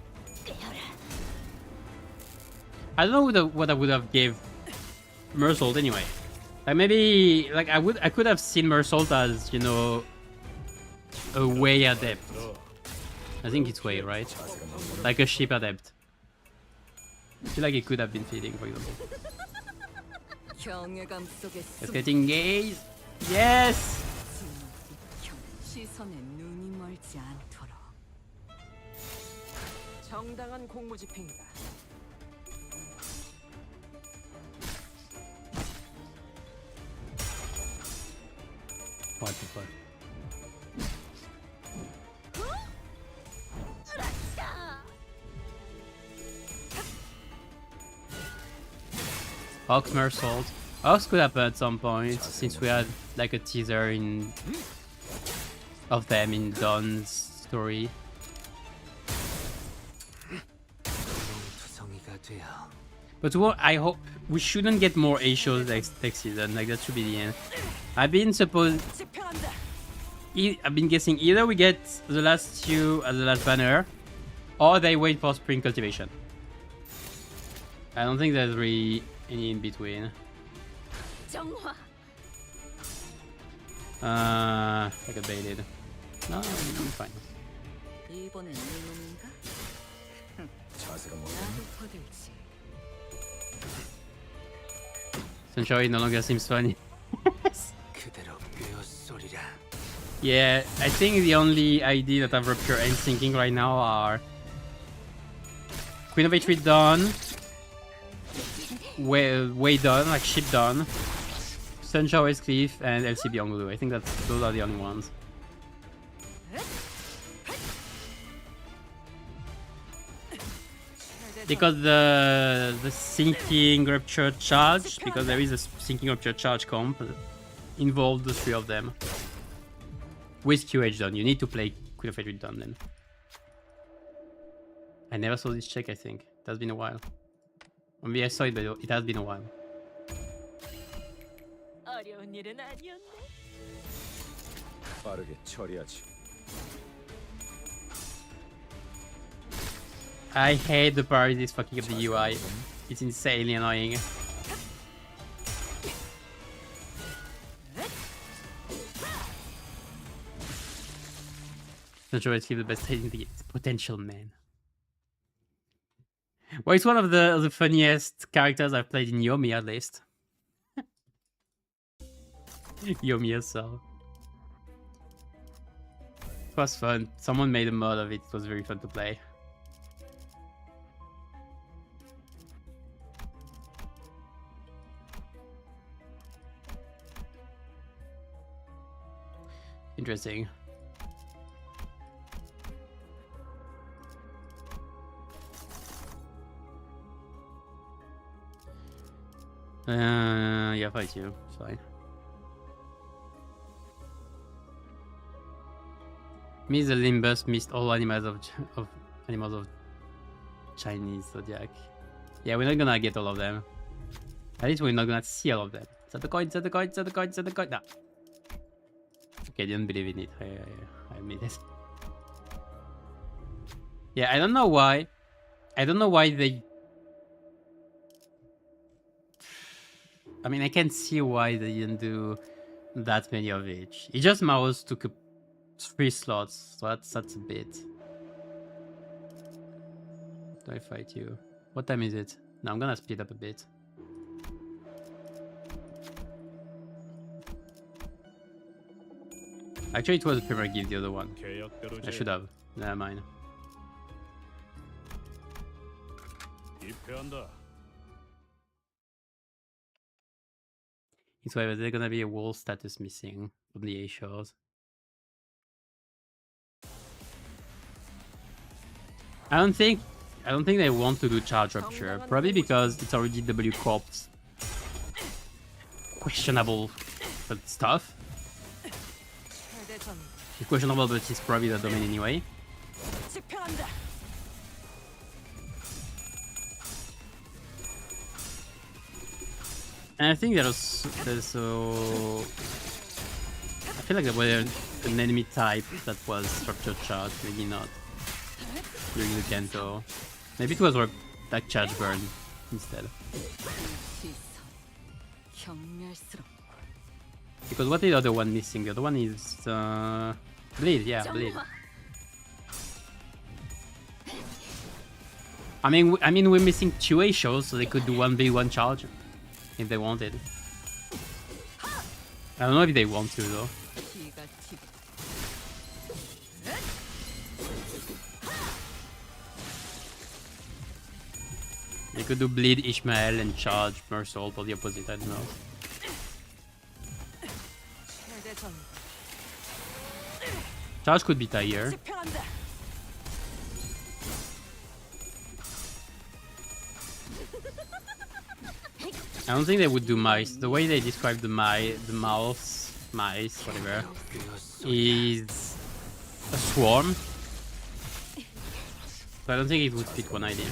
I don't know what I would have gave Mersault anyway. Like maybe like I could have seen Mersault as, you know, a way adept. I think it's way, right? Like a ship adept. I feel like it could have been feeding, for example.
경외감 속에
Let's get engaged. Yes!
시선에 눈이 멀지 않도록.
정당한 공무 집행이다.
What the fuck? Ox Mersault. Ox could happen at some point since we had like a teaser of them in Dawn's story. But what I hope we shouldn't get more A shows next season. Like that should be the end. I've been guessing either we get the last two as the last banner, or they wait for spring cultivation. I don't think there's really any in between. I got baited. No, I'm fine.
이번엔 네 놈인가?
자세가 모노.
나도 퍼들지.
Sunshine no longer seems funny.
그대로 꿰어소리라.
Yeah, I think the only ID that have Rupture and Sinking right now are Queen of H3 done, way done, like ship done, Sunshine West Cliff, and LCB on Glue. I think those are the only ones. Because the Sinking Rupture charge, because there is a Sinking Rupture charge comp, involved the three of them. With QH done, you need to play Queen of H3 done then. I never saw this check, I think. It has been a while. Maybe I saw it, but it has been a while.
어려운 일은 아니었네.
빠르게 처리하지.
I hate the parodies fucking up the UI. It's insanely annoying. Not sure it's the best in the potential man. Well, it's one of the funniest characters I've played in Yomi at least. Yomi herself. It was fun. Someone made a mod of it. It was very fun to play. Interesting. Yeah, fight you. It's fine. Me, the Limbus missed all animals of Chinese zodiac. Yeah, we're not gonna get all of them. At least we're not gonna see all of them. Set the coin, set the coin, set the coin, set the coin. No. Okay, I didn't believe in it. I admit it. Yeah, I don't know why. I don't know why they... I mean, I can see why they didn't do that many of each. It just Mouse took 3 slots, so that's a bit. Do I fight you? What time is it? No, I'm gonna speed up a bit. Actually, it was a premier gift, the other one. I should have. Never mind. It's why there's gonna be a wall status missing from the A shows. I don't think they want to do charge rupture, probably because it's already W Corp's questionable stuff. It's questionable, but it's probably the domain anyway.
집행한다.
And I think there's so I feel like there was an enemy type that was structure charge, maybe not during the Kanto. Maybe it was like charge burn instead.
시선 경멸스러워.
Because what is the other one missing? The other one is bleed, yeah, bleed. I mean we're missing 2 A shows, so they could do 1v1 charge if they wanted. I don't know if they want to though.
기가 튀고
They could do bleed Ishmael and charge Mersault for the opposite, I don't know.
최대전
Charge could be Tiger.
집행한다.
I don't think they would do mice. The way they describe the mouse, mice, whatever, is a swarm. So I don't think it would fit one idea.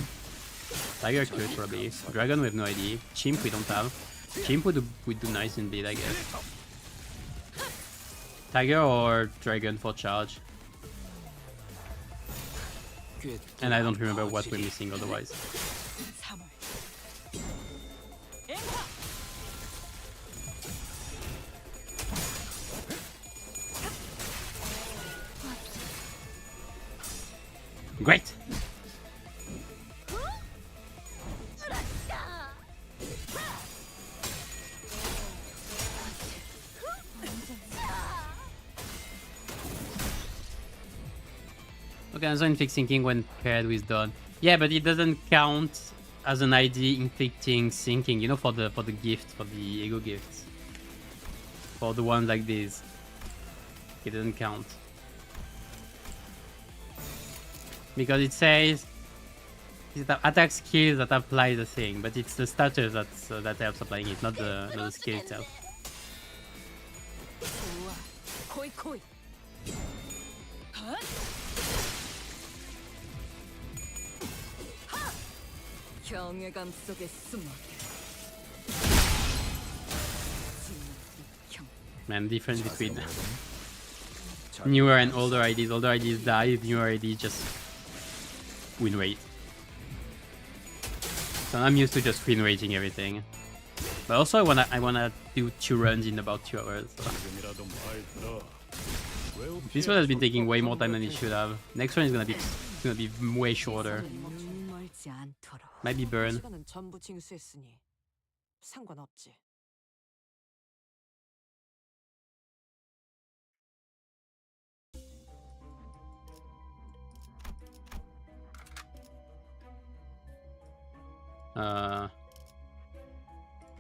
Tiger could probably. Dragon we have no idea. Chimp we don't have. Chimp would do nice in bleed, I guess. Tiger or Dragon for charge. And I don't remember what we're missing otherwise.
3월
Great! Okay, I'm so inflicting king when paired with Dawn. Yeah, but it doesn't count as an ID inflicting sinking, you know, for the gift, for the ego gifts. For the ones like this. It doesn't count. Because it says it's the attack skill that apply the thing, but it's the status that helps applying it, not the skill itself.
좋아 코이코이 경외감 속에 숨어
Man, difference between newer and older IDs. Older IDs die, newer IDs just win rate. So I'm used to just win rating everything. But also I wanna do 2 runs in about 2 hours. So. This one has been taking way more time than it should have. Next one is gonna be way shorter.
눈이 멀지 않도록
Might be burn.
시간은 전부 징수했으니 상관없지.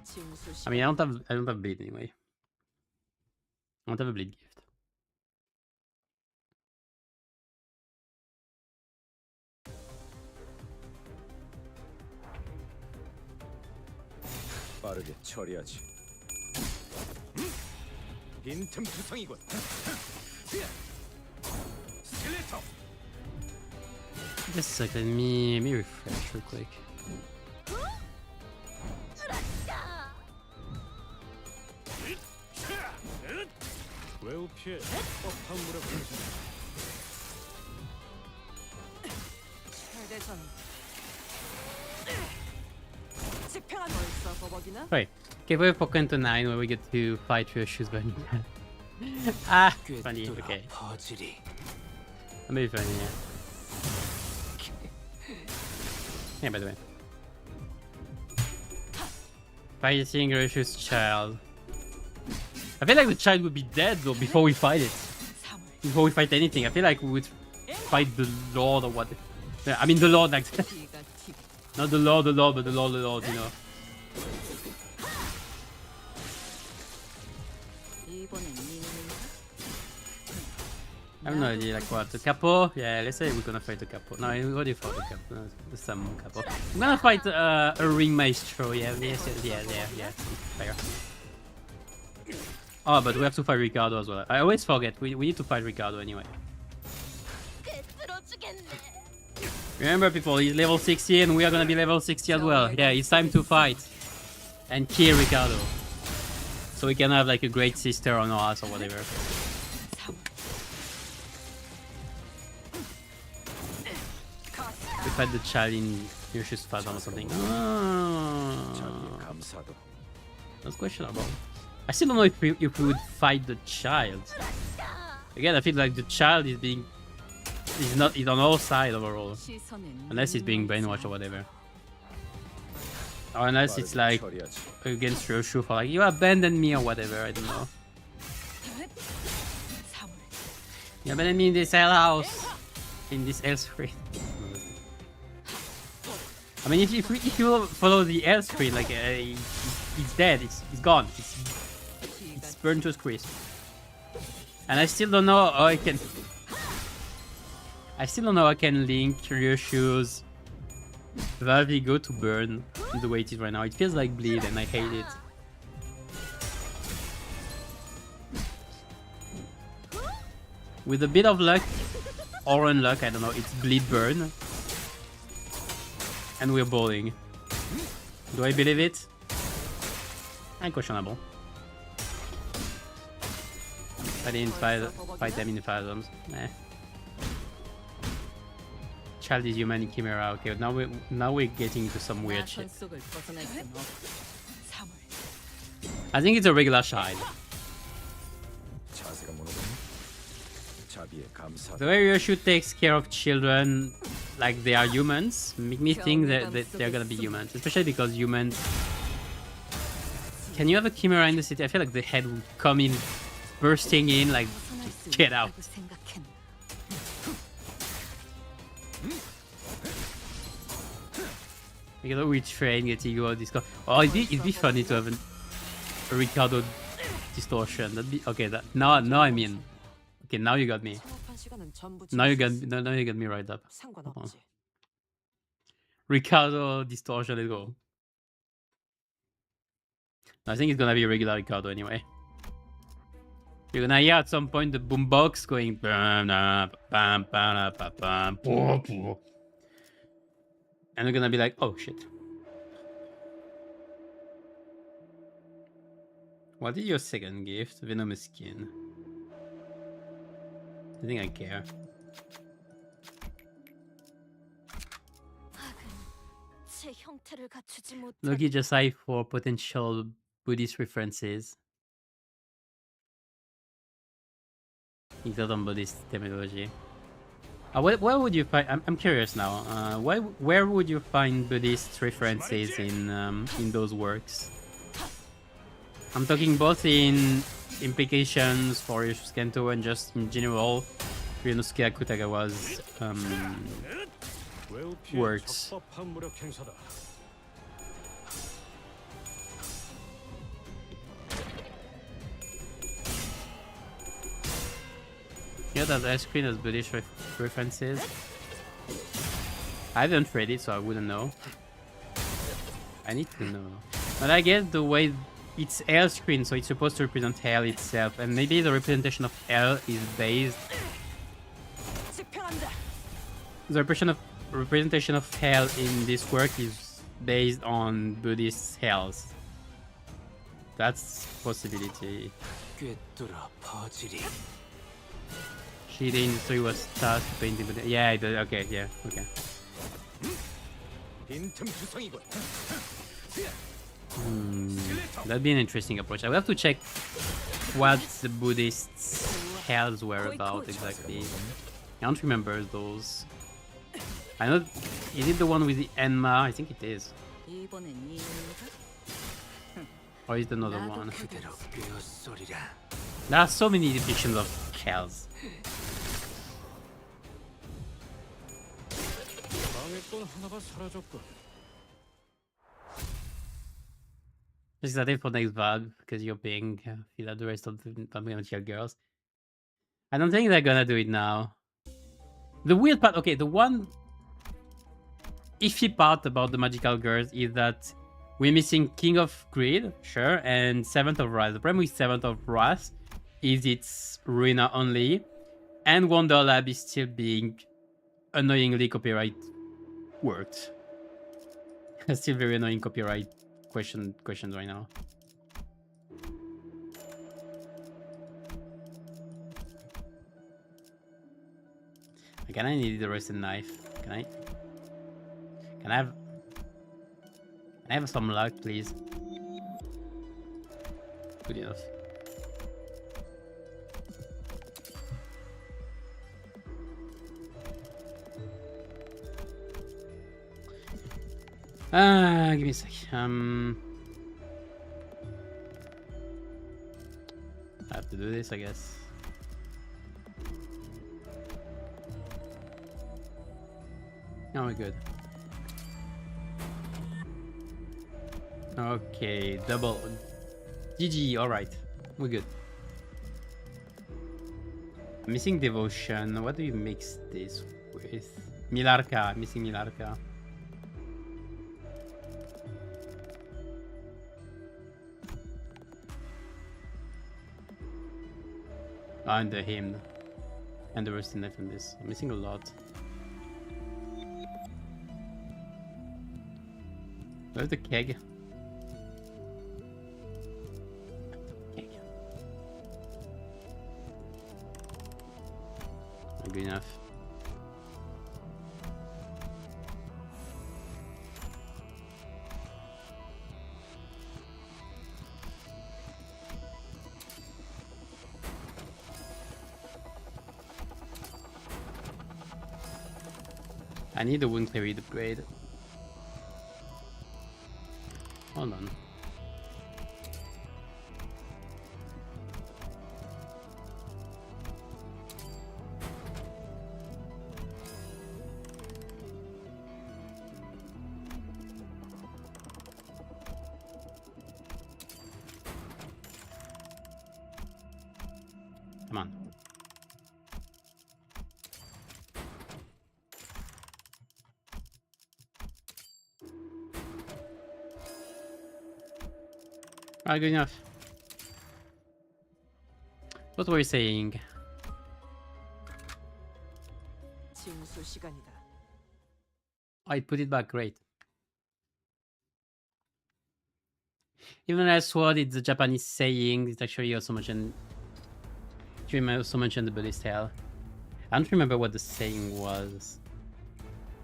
징수
I mean, I don't have bleed anyway. I don't have a bleed gift.
빠르게 처리하지. 빈틈 투성이군. 스켈레터.
Just a sec, let me refresh real quick.
왜 피해? 법한 무력
최대전 집행한 벌써 버벅이나?
Wait, okay, we're Pokken to 9 where we get to fight through shoes burning. Ah, funny, okay.
퍼즐이.
That may be funny, yeah. Yeah, by the way. Fighting Rishu's child. I feel like the child would be dead though before we fight it.
3월
Before we fight anything. I feel like we would fight the Lord or what. Yeah, I mean the Lord, like
기가 튀고
not the Lord, but the Lord, you know.
이번엔 네 놈인가?
I have no idea, like what? The capo? Yeah, let's say we're gonna fight the capo. No, we already fought the capo. No, some capo. I'm gonna fight a ring maestro. Yeah, yeah. Fair. Oh, but we have to fight Ricardo as well. I always forget. We need to fight Ricardo anyway.
그 들어주겠네.
Remember, people, he's level 60 and we are gonna be level 60 as well. Yeah, it's time to fight and kill Ricardo, so we can have like a great sister on our ass or whatever. We fight the child in Yoshi's Phasm or something. Oh,
감사도.
that's questionable. I still don't know if we would fight the child. Again, I feel like the child is on all sides overall,
시선은
unless he's being brainwashed or whatever, or unless it's like
처리하지.
against Ryoshu for like you abandoned me or whatever. I don't know. You abandoned me in this hell house, in this hell screen. I mean, if you follow the hell screen, like it's dead, it's gone, it's burned to a crisp. And I still don't know how I can. I still don't know how I can link Ryoshu's Valve Ego to burn the way it is right now. It feels like bleed and I hate it. With a bit of luck or unluck, I don't know, it's bleed burn. And we're bowling. Do I believe it? Unquestionable. I didn't fight them in the Phasms. Eh. Child is human in Chimera. Okay, now we're getting into some weird shit. I think it's a regular child.
자세가 무너졌네. 자비에 감사도.
The way Ryoshu takes care of children like they are humans make me think that they're gonna be humans, especially because humans. Can you have a Chimera in the city? I feel like the head would come in, bursting in, like get out. Because we train, get ego, disco. Oh, it'd be funny to have a Ricardo distortion. That'd be okay. That now I'm in. Okay, now you got me.
사업한 시간은 전부
Now you
징수했으니
got me right up.
상관없지.
Ricardo distortion, let's go. I think it's gonna be a regular Ricardo anyway. You're gonna hear at some point the boombox going bam, bam, bam, bam, bam, bam, and we're gonna be like, oh shit. What is your second gift? Venomous skin. I think I care.
제 형태를 갖추지 못한
Lucky just eye for potential Buddhist references. He's not on Buddhist terminology. Where would you find? I'm curious now. Where would you find Buddhist references in those works? I'm talking both in implications for Yoshi's Kento and just in general Ryunosuke Akutagawa's works.
적법한 무력 행사다.
Yeah, that ice cream has Buddhist references. I haven't read it, so I wouldn't know. I need to know. But I guess the way it's hell screen, so it's supposed to represent hell itself, and maybe the representation of hell is based.
집행한다.
The representation of hell in this work is based on Buddhist hells. That's possibility.
꿰뚫어 퍼지리.
She the industry was tasked to painting, but yeah, okay, yeah, okay.
빈틈 투성이군.
That'd be an interesting approach. I will have to check what the Buddhists' hells were about exactly. I don't remember those. I know. Is it the one with the Enma? I think it is.
이번엔 이인가?
Or is it another one?
그대로 꿰어소리라.
There are so many depictions of hells.
망했던 하나가 사라졌군.
This is a tip for next VOD because you're paying feel like the rest of the Vampire girls. I don't think they're gonna do it now. The weird part, okay, the one iffy part about the magical girls is that we're missing King of Greed, sure, and Seventh of Wrath. The problem with Seventh of Wrath is it's Ruina only, and Wonder Lab is still being annoyingly copyright worked. Still very annoying copyright questions right now. Can I need the rusted knife? Can I have some luck, please? Good enough. Give me a sec. I have to do this, I guess. Now we're good. Okay, double. GG, alright. We're good. Missing devotion. What do you mix this with? Milarka. Missing Milarka. Oh, and the hymn. And the rusty knife in this. I'm missing a lot. Where's the keg? Not good enough. I need the wound clear upgrade. Hold on. Come on. Alright, good enough. What were you saying?
징수 시간이다.
I put it back, great. Even though I swore it's a Japanese saying, it's actually also mentioned. I also mentioned the Buddhist tale. I don't remember what the saying was.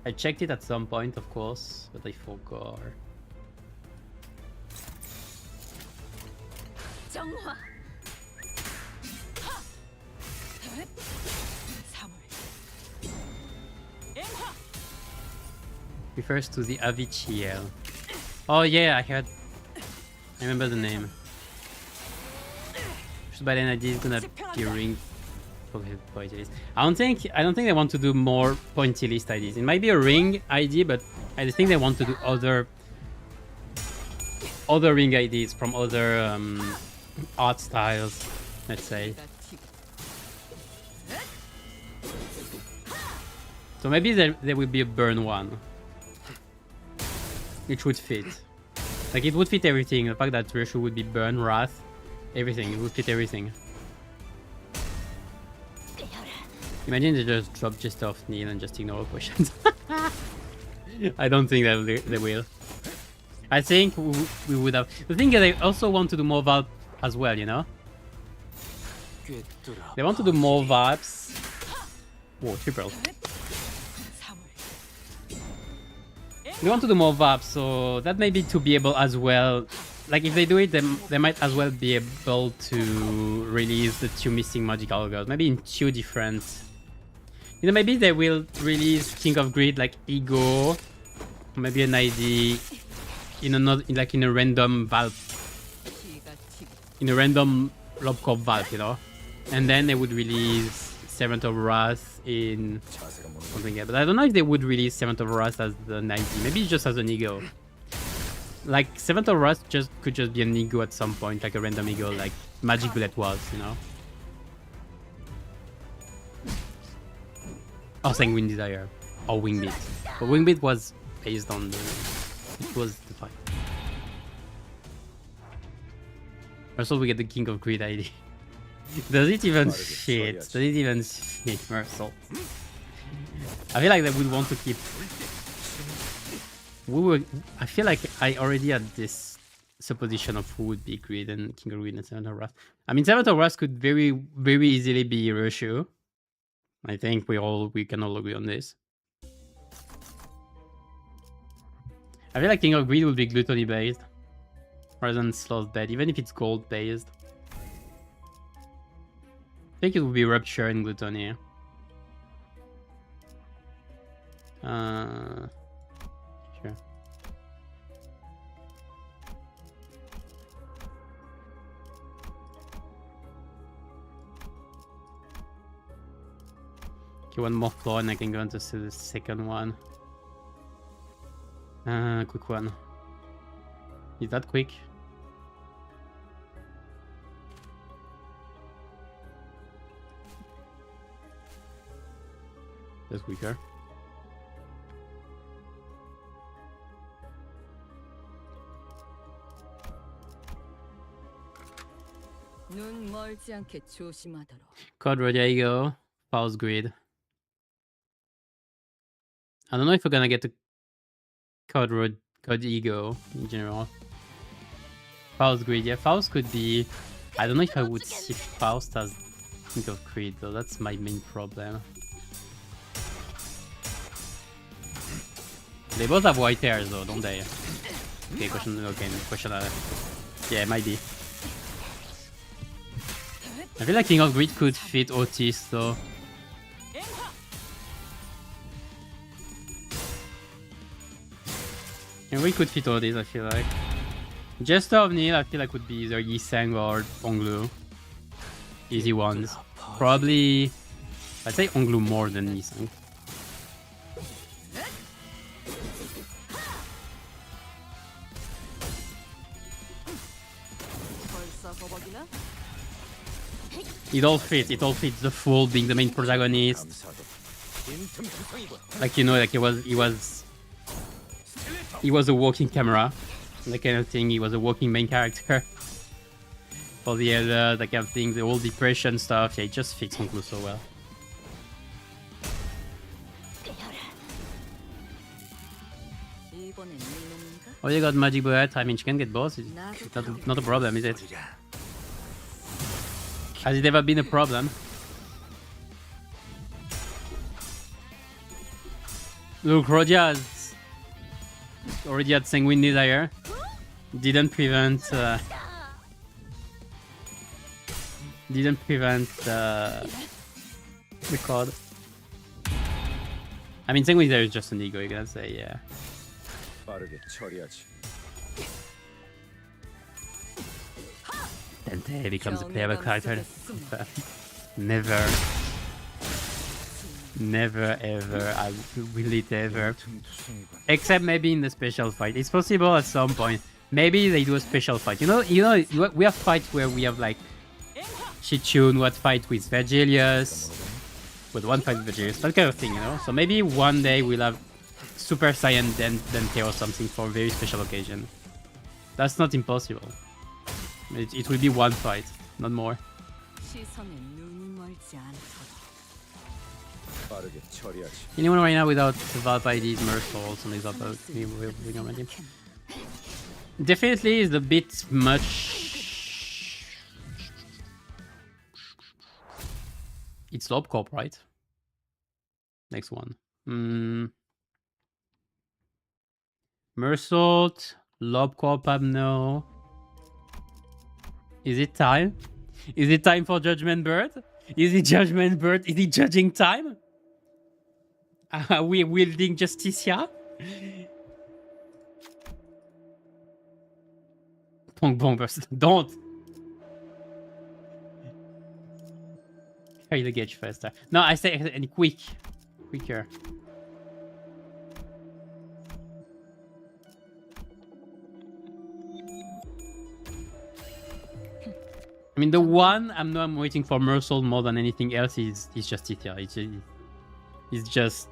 I checked it at some point, of course, but I forgot.
정화.
Refers to the Avicii. Oh yeah, I heard. I remember the name. So by then I did gonna be a ring. Pointy list. I don't think they want to do more pointy list IDs. It might be a ring ID, but I just think they want to do other ring IDs from other art styles, let's say. So maybe there will be a burn one, which would fit. Like it would fit everything. The fact that Reshu would be burn, wrath, everything. It would fit everything. Imagine they just drop just off Neil and just ignore questions. I don't think they will. I think we would have. The thing is, they also want to do more VALP as well, you know? They want to do more VALPs. Whoa, triple. They want to do more VALPs, so that may be to be able as well. Like if they do it, then they might as well be able to release the 2 missing magical girls. Maybe in 2 different. You know, maybe they will release King of Greed like Ego, maybe an ID in another, like in a random VALP, in a random Lobcorp VALP, you know, and then they would release Servant of Wrath in something else. But I don't know if they would release Servant of Wrath as the 90. Maybe just as an Ego. Like Servant of Wrath could just be an Ego at some point, like a random Ego, like Magic Bullet was, you know. Oh, Sanguine Desire or Wingbeat, but Wingbeat was based on the. It was the fight. Also, we get the King of Greed ID. Does it even fit? Does it even fit, Mercel? I feel like they would want to keep I feel like I already had this supposition of who would be Grid and King of Grid and Seventh of Wrath. I mean, Seventh of Wrath could very easily be Roshu. I think we can all agree on this. I feel like King of Greed would be Gluttony based rather than Sloth based, even if it's gold based. I think it would be Rupture and Gluttony. Sure. Okay, one more floor and I can go into the second one. Quick one. Is that quick? That's quicker.
눈 멀지 않게 조심하도록.
Code Rodrigo, Faust Grid. I don't know if we're gonna get to Code Ego in general. Faust Grid, yeah, Faust could be. I don't know if I would see Faust as King of Creed though. That's my main problem. They both have white hairs though, don't they? Okay, question. Yeah, it might be. I feel like King of Greed could fit Otis though. And we could fit Otis, I feel like. Jester of Neil, I feel like would be either Yisang or Onglu. Easy ones. Probably, I'd say Onglu more than Yisang. It all fits. The Fool being the main protagonist. Like, you know, like he was a walking camera. That kind of thing. He was a walking main character. For the other, that kind of thing, the whole depression stuff. Yeah, it just fits Onglu so well. Oh, you got Magic Bullet. I mean, she can get both. It's not a problem, is it? Has it ever been a problem? Look, Rodia already had Sanguine Desire. Didn't prevent the card. I mean, Sanguine Desire is just an ego, you gotta say, yeah. Dante becomes a playable character. Never ever. I will it ever. Except maybe in the special fight. It's possible at some point. Maybe they do a special fight. You know, we have fights where we have like Shichun, what fight with Vergilius, with one fight with Vergilius, that kind of thing, you know. So maybe one day we'll have Super Saiyan Dante or something for a very special occasion. That's not impossible. It will be one fight, not more. Anyone right now without Valve IDs, Merfolk, something like that? Definitely is a bit much. It's Lob Corp, right? Next one. Merfolk, Lob Corp, no. Is it time? Is it time for Judgment Bird? Is it Judgment Bird? Is it judging time? Are we wielding Justicia? Pong Bombers. Don't! Carry the gauge faster. No, I say any quicker. I mean, the one I'm waiting for Merfolk more than anything else is Justicia. It's just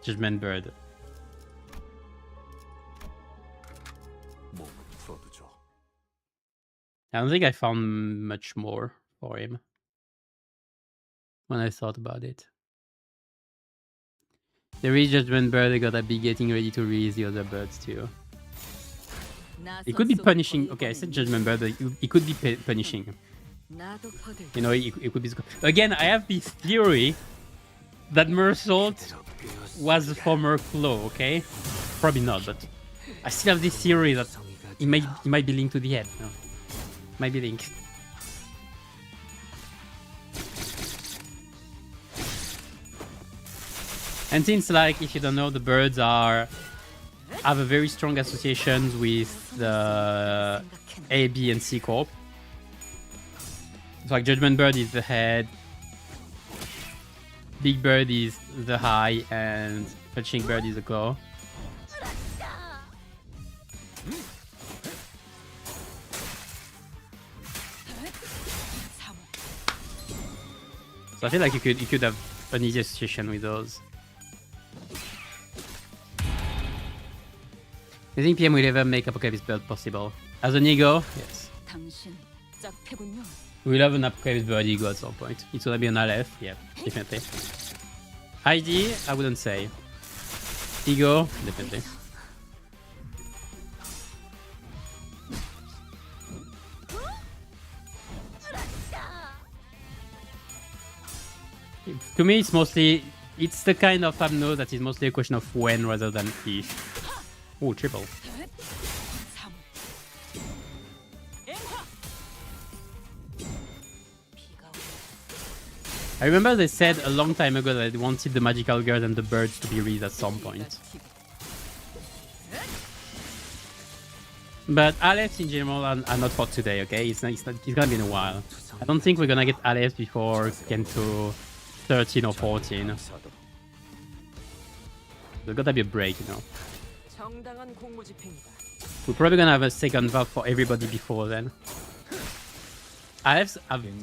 Judgment Bird. I don't think I found much more for him when I thought about it. There is Judgment Bird. They gotta be getting ready to release the other birds too. It could be punishing. Okay, I said Judgment Bird, but it could be punishing. You know, it could be. Again, I have this theory that Mersault was a former claw. Okay, probably not, but I still have this theory that it might be linked to the head. No, might be linked. And since, like, if you don't know, the birds have a very strong associations with the A, B, and C Corp. So like Judgment Bird is the head, Big Bird is the high, and Punching Bird is the claw. So I feel like you could have an easy association with those. I think PM will ever make Apocalypse Bird possible. As an ego, yes. We'll have an Apocalypse Bird ego at some point. It's gonna be an LF, yeah, definitely. ID, I wouldn't say. Ego, definitely. To me, it's the kind of Amno that is mostly a question of when rather than if. Oh, triple. I remember they said a long time ago that they wanted the magical girl and the birds to be released at some point. But Aleph in general are not for today, okay? It's gonna be in a while. I don't think we're gonna get Aleph before Kento 13 or 14. There's gotta be a break, you know. We're probably gonna have a second valve for everybody before then. Alephs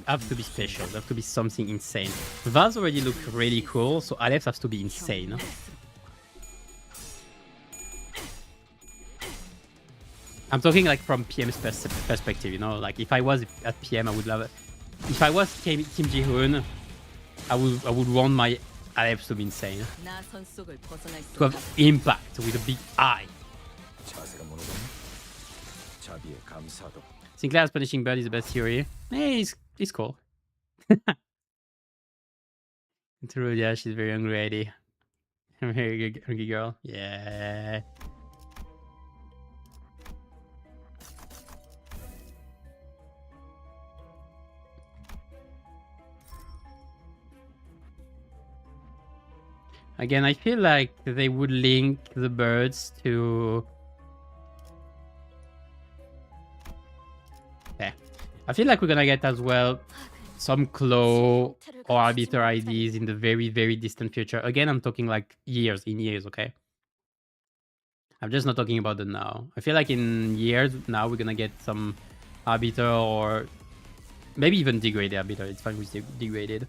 have to be special. They have to be something insane. Valves already look really cool, so Alephs have to be insane. I'm talking like from PM's perspective, you know. Like if I was at PM, I would love it. If I was Kim Ji-hoon, I would want my Alephs to be insane. To have impact with a big eye. Sinclair's Punishing Bird is the best theory. Hey, he's cool. True, yeah, she's very hungry lady. Very good hungry girl. Yeah. Again, I feel like they would link the birds to... Okay. I feel like we're gonna get as well some claw or arbiter IDs in the very, very distant future. Again, I'm talking like years, okay? I'm just not talking about the now. I feel like in years now we're gonna get some arbiter or maybe even degraded arbiter. It's fine with degraded.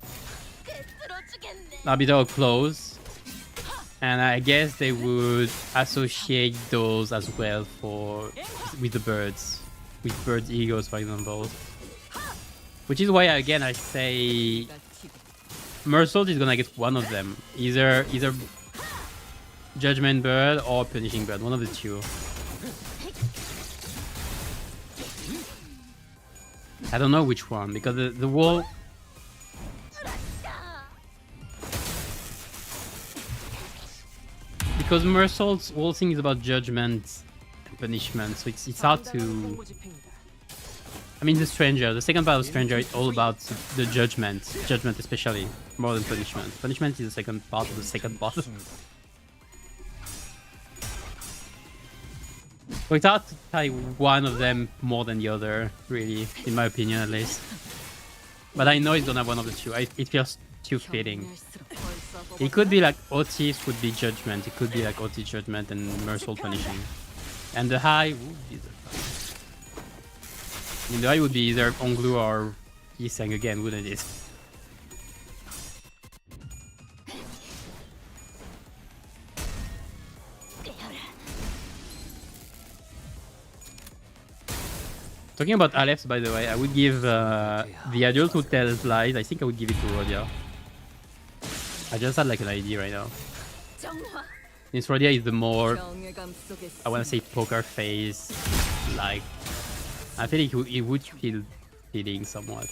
Arbiter or claws. And I guess they would associate those as well with the birds. With bird egos, for example. Which is why, again, I say Mersault is gonna get one of them. Either Judgment Bird or Punishing Bird. One of the two. I don't know which one, because the wall... Because Mersault's whole thing is about judgment and punishment, so it's hard to... I mean, the second part of Stranger is all about the judgment especially, more than punishment. Punishment is the second part of the second part. So it's hard to tie one of them more than the other, really, in my opinion at least. But I know it's gonna have one of the two. It feels too fitting. It could be like Otis would be Judgment. It could be like Otis Judgment and Mersault Punishing. And the high would be the high would be either Onglu or Yiseng again, wouldn't it? Talking about Alephs, by the way, I would give the adult who tells lies, I think I would give it to Rodia. I just had like an idea right now.
정화.
This Rodia is the more,
정의감 속에
I want to say, poker face. Like, I feel like it would feel feeling somewhat.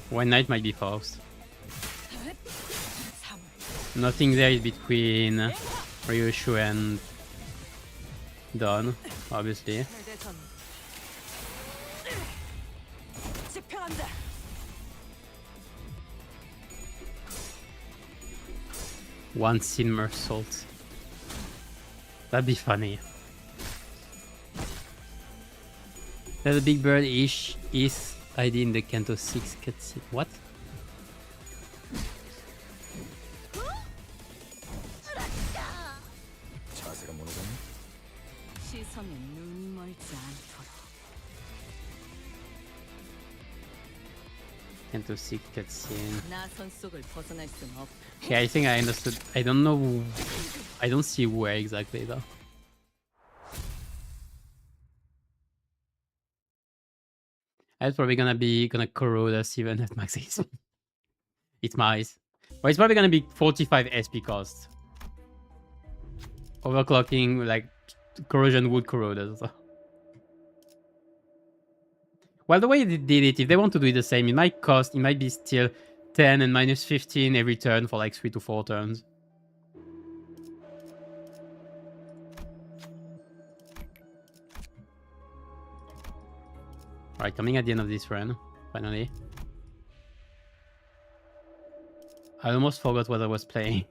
One night might be forced. Nothing there is between Ryushu and Don, obviously.
대대전. 집행한다.
One somersault. That'd be funny. There's a big bird ish is ID in the Kanto 6 cutscene. What?
시선에 눈 멀지 않도록.
Kanto 6 cutscene.
나선 속을 벗어날 순 없.
Okay, I think I understood. I don't know. I don't see where exactly though. That's probably gonna corrode us even at max HP. It's nice. But it's probably gonna be 45 SP cost. Overclocking, like, corrosion would corrode us. So. Well, the way they did it, if they want to do it the same, it might be still 10 and minus 15 every turn for like 3 to 4 turns. Alright, coming at the end of this run, finally. I almost forgot what I was playing.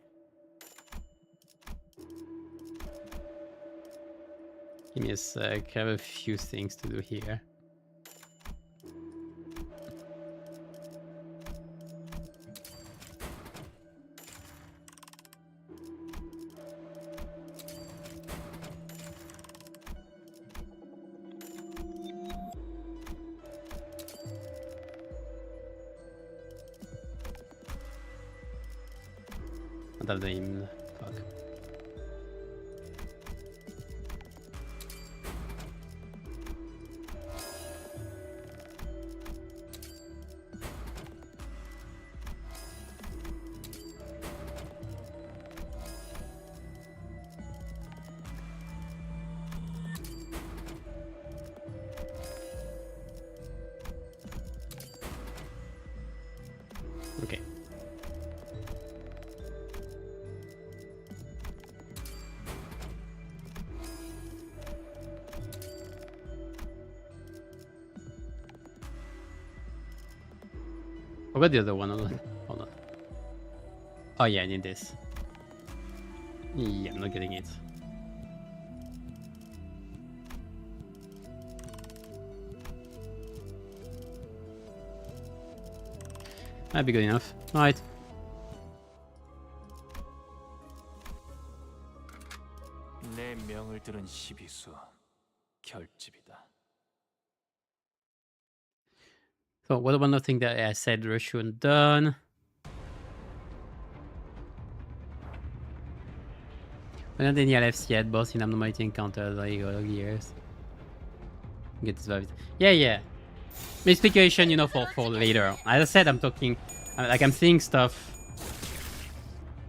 Give me a sec, I have a few things to do here. I don't have the name. Fuck. Okay. Forgot the other one. Hold on. Oh yeah, I need this. Yeah, I'm not getting it. That'd be good enough. Alright.
내 명을 들은 시비수 결집이다.
So what one other thing that I said Rushu and done. We're not any LFs yet, boss in Abnormality encounters like years. Get this vibe. Yeah. Explication, you know, for later. As I said, I'm talking like I'm seeing stuff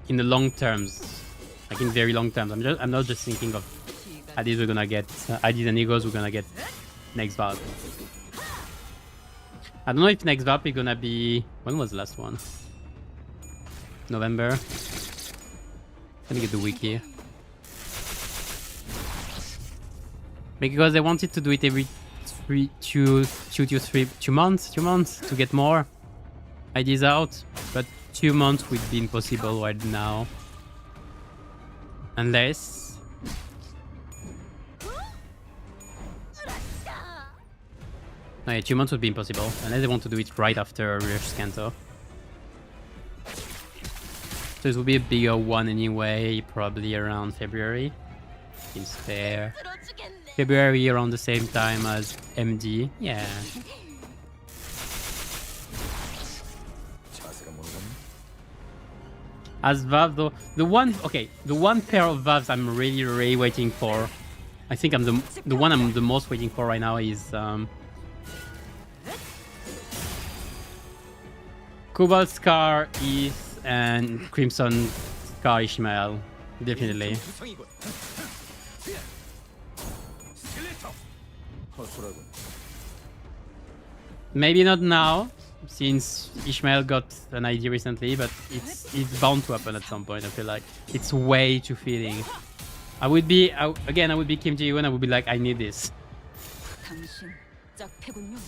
in the long terms. Like in very long terms. I'm not just thinking of IDs we're gonna get IDs and egos we're gonna get next VAP. I don't know if next VAP is gonna be, when was the last one? November. Let me get the wiki. Because they wanted to do it every 2 months to get more IDs out, but 2 months would be impossible right now. Unless no, yeah, 2 months would be impossible unless they want to do it right after Rush Kanto. So it will be a bigger one anyway, probably around February. Seems fair. February around the same time as MD. Yeah. As Valve though, the one pair of Valves I'm really waiting for. I think I'm the one I'm the most waiting for right now is Cobalt Scar is and Crimson Scar Ishmael. Definitely.
구성이군. 스켈레터. 허술하군.
Maybe not now, since Ishmael got an ID recently, but it's bound to happen at some point. I feel like it's way too fitting. I would be Kim Ji-yoon and I would be like, I need this.
당신 짝패군요.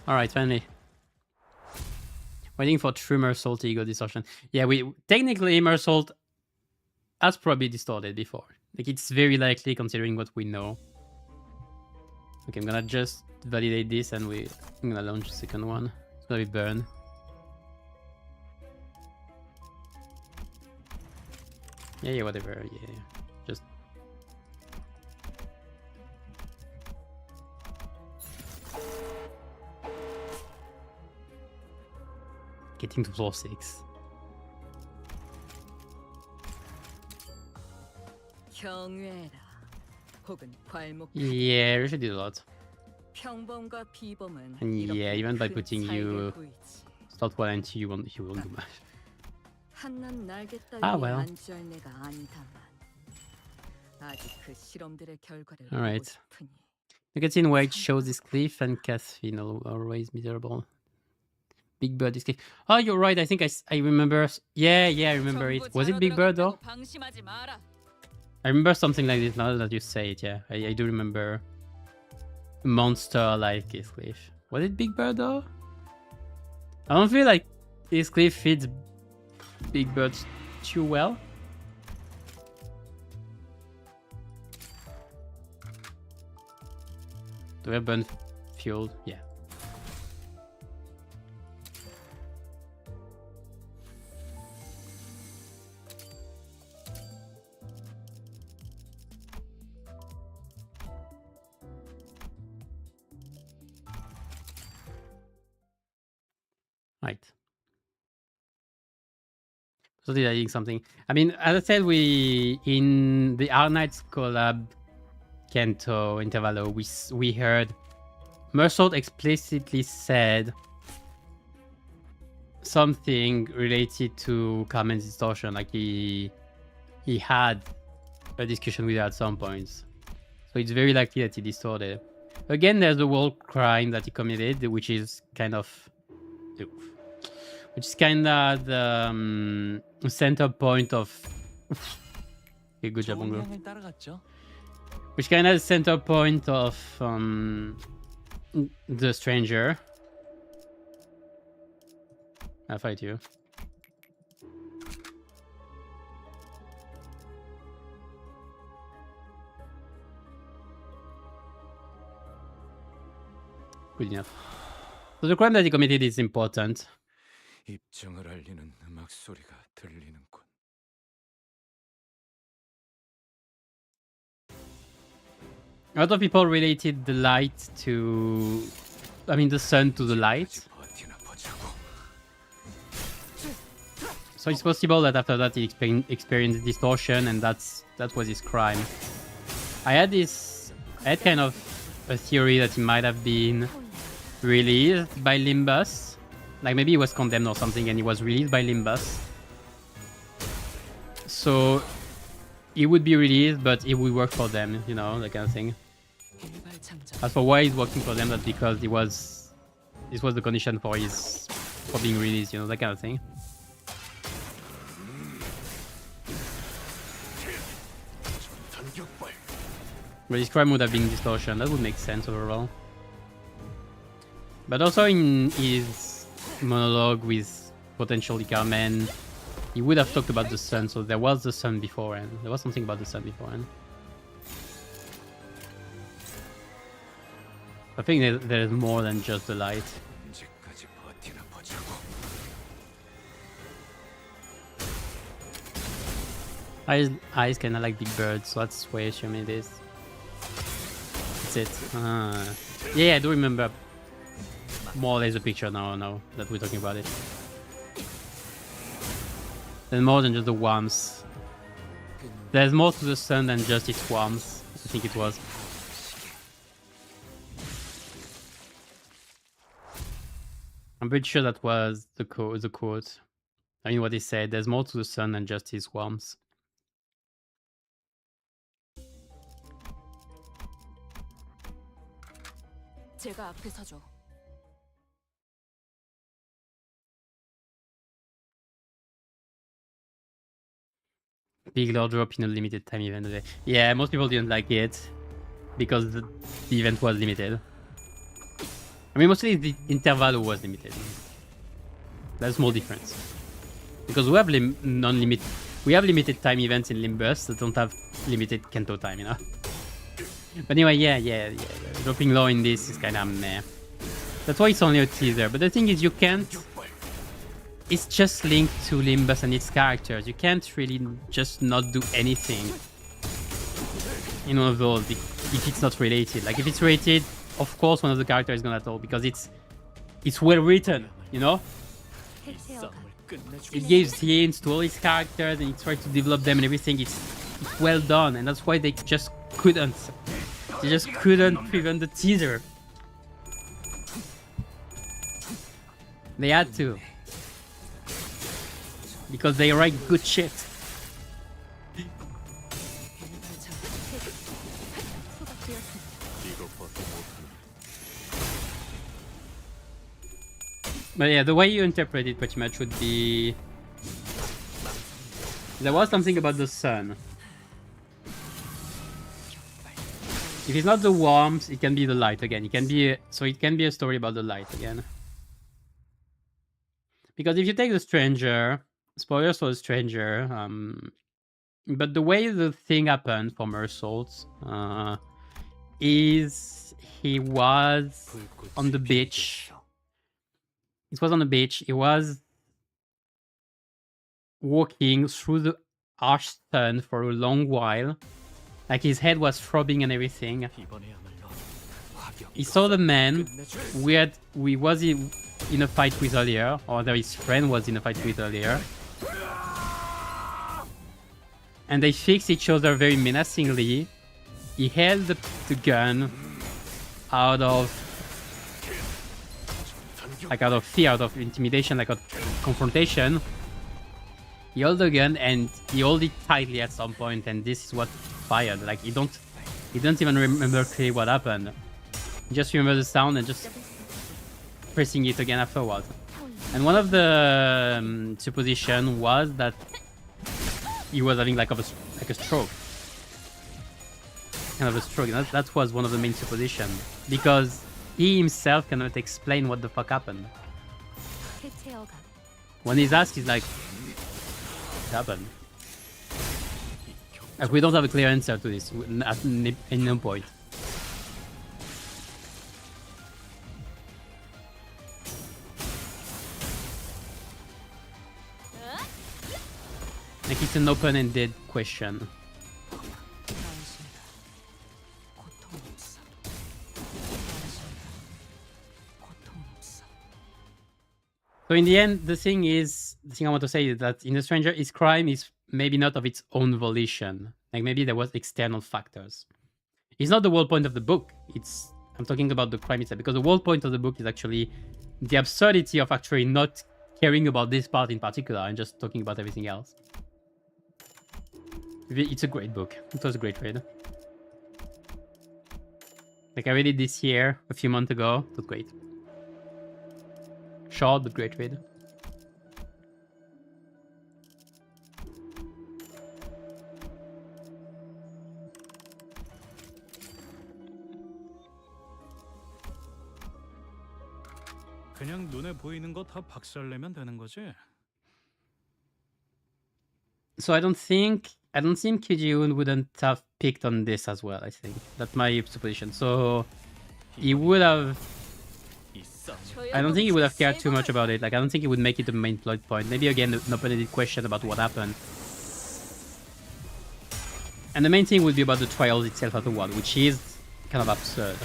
Alright, finally. Waiting for true Mersault Ego distortion. Yeah, technically Mersault has probably distorted before. Like, it's very likely considering what we know. Okay, I'm gonna just validate this and I'm gonna launch the second one. It's gonna be burn. Yeah, whatever. Yeah, just. Getting to floor 6.
경외라. 혹은 괄목.
Yeah, we should do a lot.
평범과 비범은
And yeah, even by
큰
putting
차이를
you
보이지.
start one and two, you won't do much.
한낱 날개
Ah,
떨기에
well.
안주할 내가 아니다만 아직 그 실험들의 결과를 보고
Alright.
싶으니.
You can see in where it shows this cliff and Cathphine always miserable. Big Bird is cliff. Oh, you're right. I think I remember. Yeah, I remember it. Was it Big Bird though?
방심하지 마라.
I remember something like this now that you say it. Yeah, I do remember monster like this cliff. Was it Big Bird though? I don't feel like this cliff fits Big Bird too well. Do we have burn fuel? Yeah. Right. So deciding something. I mean, as I said, in the R Knights collab Kento Intervallo, we heard Mersault explicitly said something related to Carmen's distortion, like he had a discussion with her at some points. So it's very likely that he distorted. Again, there's the war crime that he committed, which is kind of the center point of. Okay, good job, Bongo.
방향을 따라갔죠.
Which kind of center point of the stranger. I'll fight you. Good enough. So the crime that he committed is important.
입증을 알리는 음악 소리가 들리는군.
A lot of people related the light to, I mean, the sun to the light.
버티나 보자고.
So it's possible that after that he experienced distortion, and that was his crime. I had kind of a theory that he might have been released by Limbus. Like maybe he was condemned or something and he was released by Limbus. So he would be released, but it would work for them, you know, that kind of thing. As for why he's working for them, that's because this was the condition for being released, you know, that kind of thing. But his crime would have been distortion. That would make sense overall. But also in his monologue with potentially Carmen, he would have talked about the sun. So there was the sun beforehand. There was something about the sun beforehand. I think there's more than just the light.
언제까지 버티나 보자고.
Eyes kind of like big birds, so that's why she made this. That's it. Yeah, I do remember more or less the picture now that we're talking about it. There's more than just the warmth. There's more to the sun than just its warmth, I think it was. I'm pretty sure that was the quote. I mean, what he said. There's more to the sun than just his warmth.
제가 앞에 서죠.
Big lore drop in a limited time event. Yeah, most people didn't like it because the event was limited. I mean, mostly the interval was limited. That's a small difference. Because we have limited time events in Limbus that don't have limited Kento time, you know. But anyway, yeah. Dropping low in this is kind of meh. That's why it's only a teaser. But the thing is, you can't. It's just linked to Limbus and its characters. You can't really just not do anything in one of those if it's not related. Like if it's related, of course one of the characters is gonna talk because it's well written, you know. It gives hints to all its characters and it tries to develop them and everything. It's well done, and that's why they just couldn't. They just couldn't prevent the teaser. They had to. Because they write good shit. But yeah, the way you interpret it pretty much would be... There was something about the sun. If it's not the warmth, it can be the light again. It can be a story about the light again. Because if you take the stranger, spoilers for the stranger, but the way the thing happened for Mersault is he was on the beach. It was on the beach. He was walking through the harsh sun for a long while. Like his head was throbbing and everything. He saw the man we was in a fight with earlier, or that his friend was in a fight with earlier. And they fixed each other very menacingly. He held the gun out of fear, out of intimidation, like a confrontation. He held the gun and he held it tightly at some point, and this is what fired. Like he don't even remember clearly what happened. He just remember the sound and just pressing it again afterwards. And one of the supposition was that he was having like a stroke. Kind of a stroke. And that was one of the main supposition. Because he himself cannot explain what the fuck happened. When he's asked, he's like, what happened? Like, we don't have a clear answer to this at no point. Like, it's an open-ended question. So in the end, the thing I want to say is that in The Stranger, his crime is maybe not of its own volition. Like maybe there was external factors. It's not the whole point of the book. I'm talking about the crime itself, because the whole point of the book is actually the absurdity of actually not caring about this part in particular and just talking about everything else. It's a great book. It was a great read. Like I read it this year, a few months ago. It was great. Short but great read.
그냥 눈에 보이는 거 다 박살내면 되는 거지.
So I don't think Ki-Ji-hoon wouldn't have picked on this as well. I think that's my supposition. So he would have. I don't think he would have cared too much about it. Like I don't think he would make it a main plot point. Maybe again an open-ended question about what happened. And the main thing would be about the trials itself afterward, which is kind of absurd.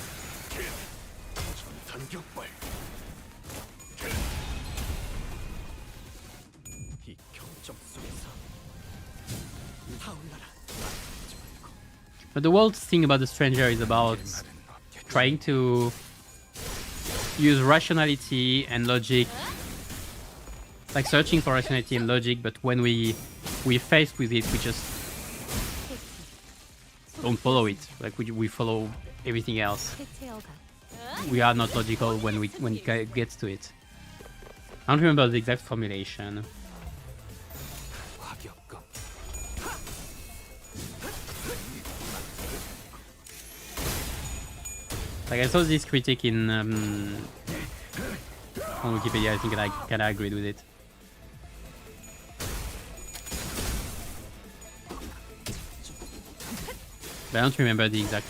But the whole thing about The Stranger is about trying to use rationality and logic, like searching for rationality and logic, but when we faced with it, we just don't follow it. Like we follow everything else. We are not logical when it gets to it. I don't remember the exact formulation. Like I saw this critic in on Wikipedia. I think I kinda agreed with it. But I don't remember the exact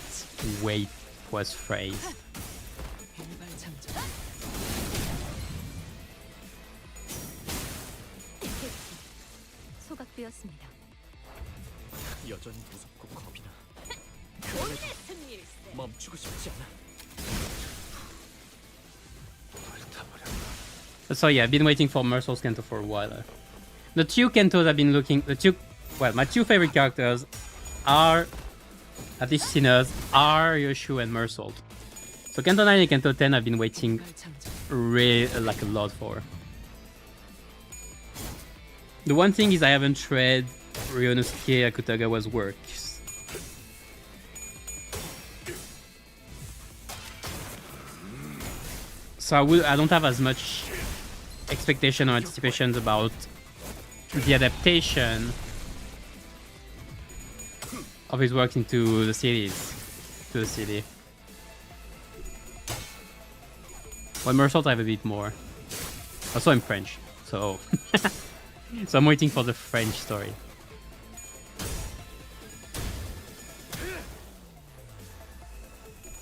way it was phrased.
소각되었습니다.
여전히 무섭고 겁이 나. 멈추고 싶지 않아.
So yeah, I've been waiting for Mersol's Kanto for a while. The two Kantos I've been looking... my two favorite characters are, at least sinners, are Yoshu and Mersol. So Kanto 9 and Kanto 10 I've been waiting really like a lot for. The one thing is I haven't read Ryonosuke Akutagawa's works. So I don't have as much expectation or anticipations about the adaptation of his work into the series, to the city. Well, Mersol I have a bit more. Also in French, so so I'm waiting for the French story.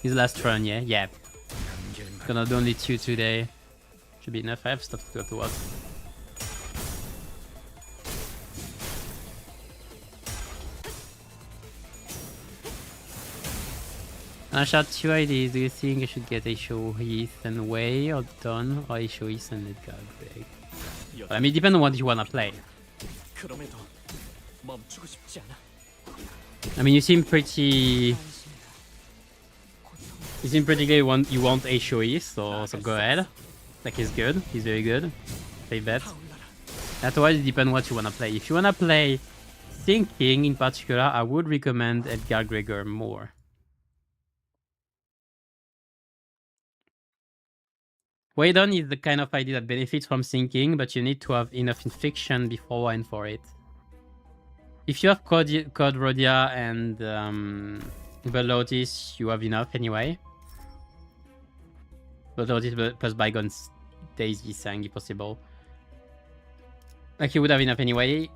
His last run, yeah? Yeah. Gonna do only 2 today. Should be enough. I have stuff to do afterwards. I shot 2 ideas. Do you think I should get Aisho, Heath, and Wei, or Don, or Aisho, Heath, and Edgar Greg? Well, I mean, it depends on what you wanna play.
그럼에도 멈추고 싶지 않아.
I mean, you seem pretty... You seem pretty good. You want Aisho, Heath, so go ahead. Like, he's good. He's very good. Play bet. Otherwise, it depends what you wanna play. If you wanna play Thinking in particular, I would recommend Edgar Gregor more. Way Done is the kind of idea that benefits from Thinking, but you need to have enough in fiction beforehand for it. If you have Code Rodia and Blood Lotus, you have enough anyway. Blood Lotus plus Bygones Days Sang if possible. Like you would have enough anyway.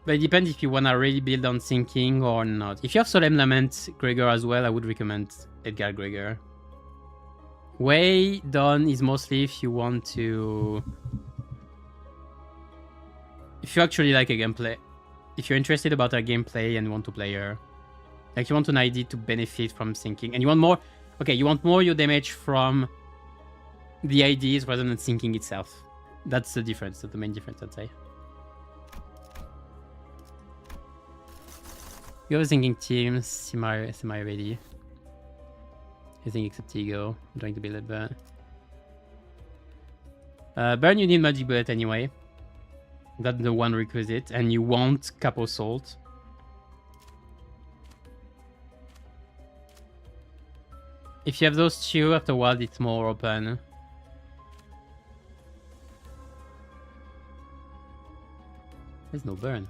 But it depends if you wanna really build on Thinking or not. If you have Solemn Lament Gregor as well, I would recommend Edgar Gregor. Way Done is mostly if you want to... If you actually like a gameplay. If you're interested about a gameplay and want to play her. Like you want an ID to benefit from Thinking. And you want more... Okay, you want more your damage from the IDs rather than Thinking itself. That's the difference. That's the main difference, I'd say. You have a Thinking team, semi-ready. Everything except Ego. I'm trying to build it, but... Burn, you need Magic Bullet anyway. That's the one requisite. And you want Capo Salt. If you have those two, afterwards it's more open. There's no burn.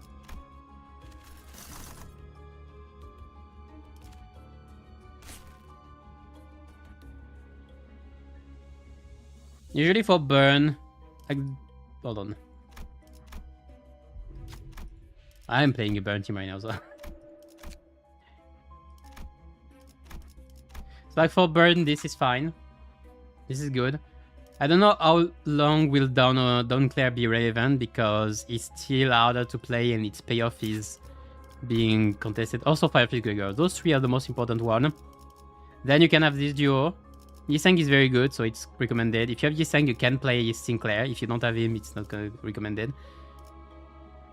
Usually for burn, hold on. I am playing a burn team right now, so. So like for burn, this is fine. This is good. I don't know how long will Down Claire be relevant because it's still harder to play and its payoff is being contested. Also Firefish Gregor. Those three are the most important one. Then you can have this duo. Yisang is very good, so it's recommended. If you have Yisang, you can play Sinclair. If you don't have him, it's not recommended.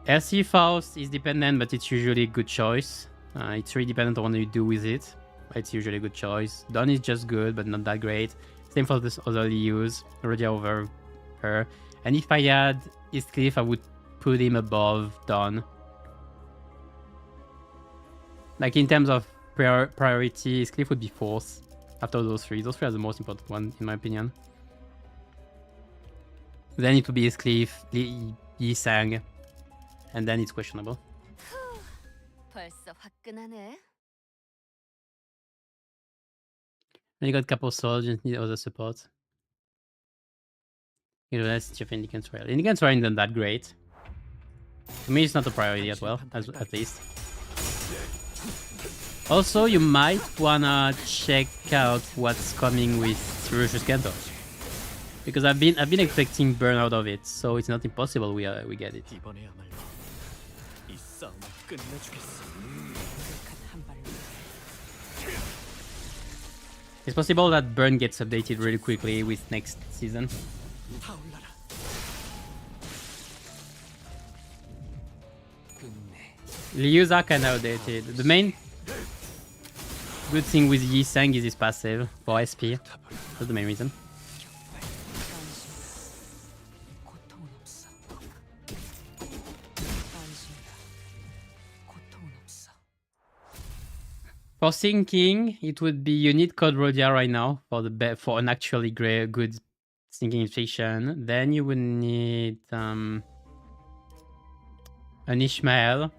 LC Faust is dependent, but it's usually a good choice. It's really dependent on what you do with it. It's usually a good choice. Dawn is just good, but not that great. Same for this other Lius, already over her. And if I had Heathcliff, I would put him above Dawn. Like in terms of priority, Heathcliff would be fourth after those three. Those three are the most important one, in my opinion. Then it would be Heathcliff, Yi Sang, and then it's questionable.
벌써 화끈하네.
And you got couple souls, just need other support. You know, that's Jeff Indican's Royal. Indican's Royal isn't that great. To me, it's not a priority as well, at least. Also, you might wanna check out what's coming with Russia's Kanto. Because I've been expecting burn out of it, so it's not impossible we get it.
이번에야말로 이 싸움을 끝내주겠어.
It's possible that burn gets updated really quickly with next season.
타올라라.
Liu's are kind of outdated. The main good thing with Yi Sang is his passive for SP. That's the main reason.
고통은 없어. 안심이다. 고통은 없어.
For sinking, it would be you need Code Rodia right now for an actually great good sinking infliction. Then you would need an Ishmael.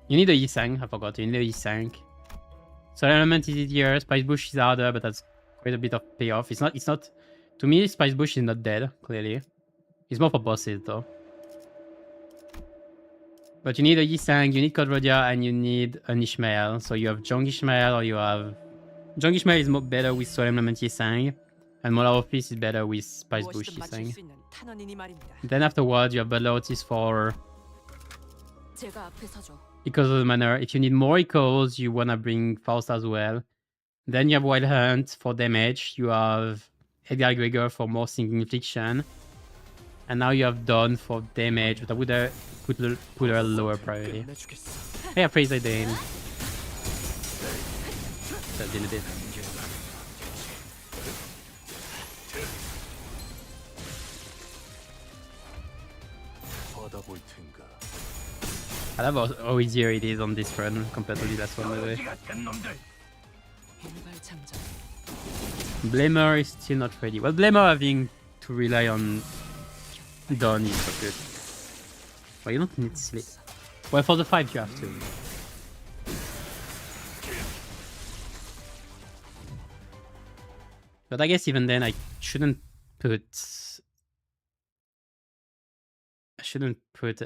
You need a Yi Sang. I forgot. You need a Yi Sang. Solar Element is easier. Spice Bush is harder, but that's quite a bit of payoff. It's not. To me, Spice Bush is not dead. Clearly, it's more for bosses though. But you need a Yi Sang, you need Code Rodia, and you need an Ishmael. So you have Jong Ishmael, or you have... Jong Ishmael is more better with Solemn Lament Yi Sang, and Molar Office is better with Spice Bush Yi Sang. Then afterwards, you have Butler Otis for...
제가 앞에 서죠.
Echoes of the Manor. If you need more Echoes, you wanna bring Faust as well. Then you have Wild Hunt for damage. You have Edgar Gregor for more sinking infliction. And now you have Dawn for damage, but I would put her lower priority.
끝내주겠어.
Hey, Fraser Dane. That did a bit. I love how easier it is on this run compared to the last one, by the way.
일발장전.
Blamer is still not ready. Well, Blamer having to rely on Dawn is so good. Well, you don't need sleep. Well, for the fight you have to. But I guess even then I shouldn't put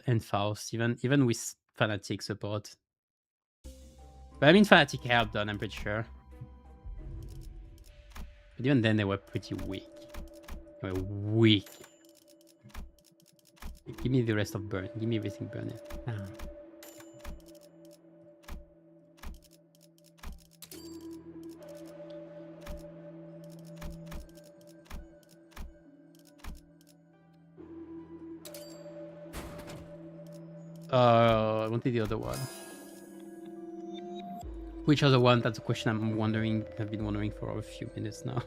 Enfaust even with Fanatic support. But I mean Fanatic helped Dawn, I'm pretty sure. But even then they were pretty weak. They were weak. Give me the rest of burn. Give me everything burn. I wanted the other one. Which other one? That's a question I've been wondering for a few minutes now.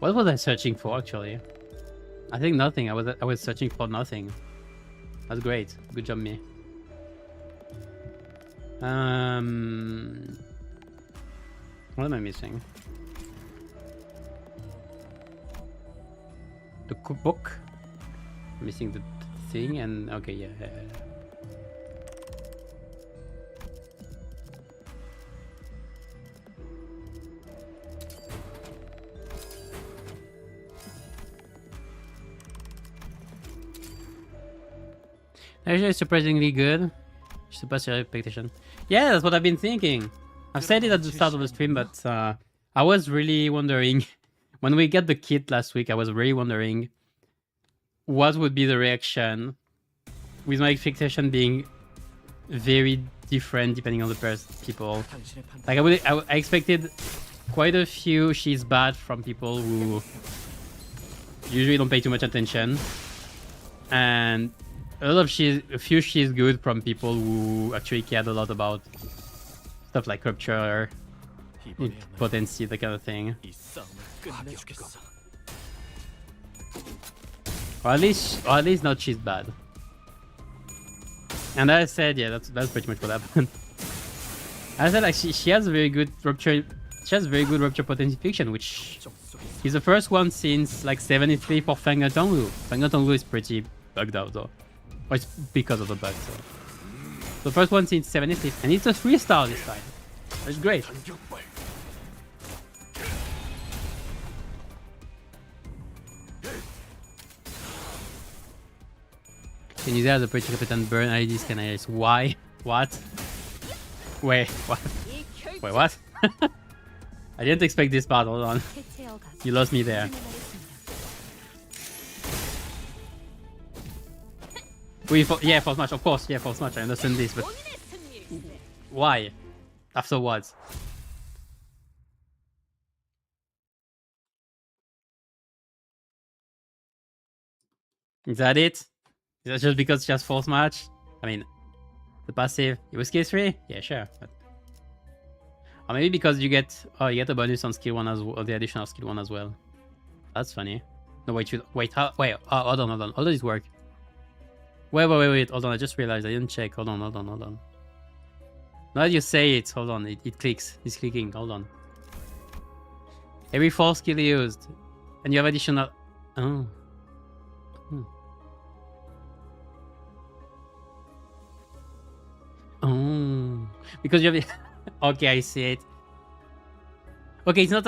What was I searching for actually? I think nothing. I was searching for nothing. That's great. Good job, me. What am I missing? The cookbook. Missing the thing and okay, yeah. Actually, surprisingly good. Surpassed your expectation. Yeah, that's what I've been thinking. I've said it at the start of the stream, but I was really wondering when we got the kit last week. I was really wondering what would be the reaction, with my expectation being very different depending on the people. Like I expected quite a few she's bad from people who usually don't pay too much attention, and a few she's good from people who actually cared a lot about stuff like rupture,
이번에야말로
potency, that kind of thing.
이 싸움을 끝내주겠어.
Or at least not she's bad. And I said, yeah, that's pretty much what happened. I said like she has very good rupture. She has very good rupture potency fiction, which is the first one since like 73 for Fanga Tonglu. Fanga Tonglu is pretty bugged out though. Or it's because of the bug, so. The first one since 73, and it's a 3-star this time. That's great. Can you say the pretty competent burn IDs can I ask why? What? Wait, what? Wait, what? I didn't expect this part, hold on. You lost me there. Yeah, false match, of course, yeah, false match, I understand this, but... Why? After what? Is that it? Is that just because she has false match? I mean, the passive, it was skill 3? Yeah, sure. But... Or maybe because you get a bonus on skill 1 as well, or the additional skill 1 as well. That's funny. No, wait, hold on, how does this work? Wait, hold on, I just realized I didn't check. Hold on. Now that you say it, hold on, it clicks. It's clicking, hold on. Every 4 skill used, and you have additional... Oh. Oh, because you have... Okay, I see it. Okay, it's not...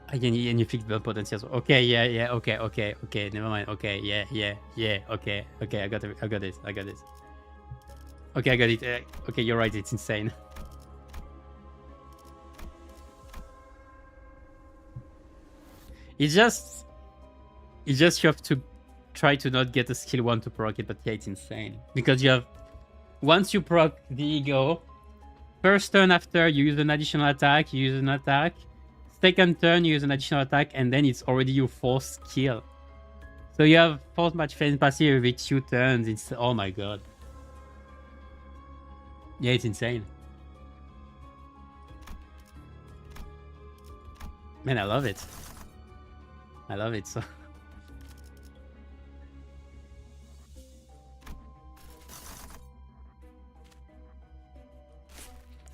Again, and you fix the potency as well. Okay, yeah, okay, never mind. Okay, yeah, okay, I got this. Okay, I got it. Okay, you're right, it's insane. It's just you have to try to not get a skill 1 to proc it, but yeah, it's insane. Because you have... Once you proc the ego, first turn after you use an additional attack, you use an attack. Second turn you use an additional attack, and then it's already your 4th skill. So you have 4th match phase passive every 2 turns. It's... Oh my god. Yeah, it's insane. Man, I love it. So...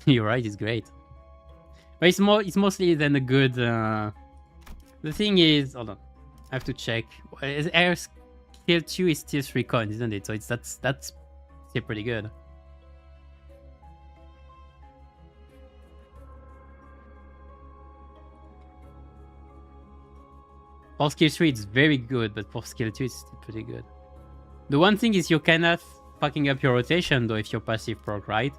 You're right, it's great. But it's mostly then a good... The thing is... Hold on. I have to check. Air skill 2 is still 3 coins, isn't it? So that's still pretty good. For skill 3 it's very good, but for skill 2 it's still pretty good. The one thing is you're kind of fucking up your rotation though if you're passive proc, right?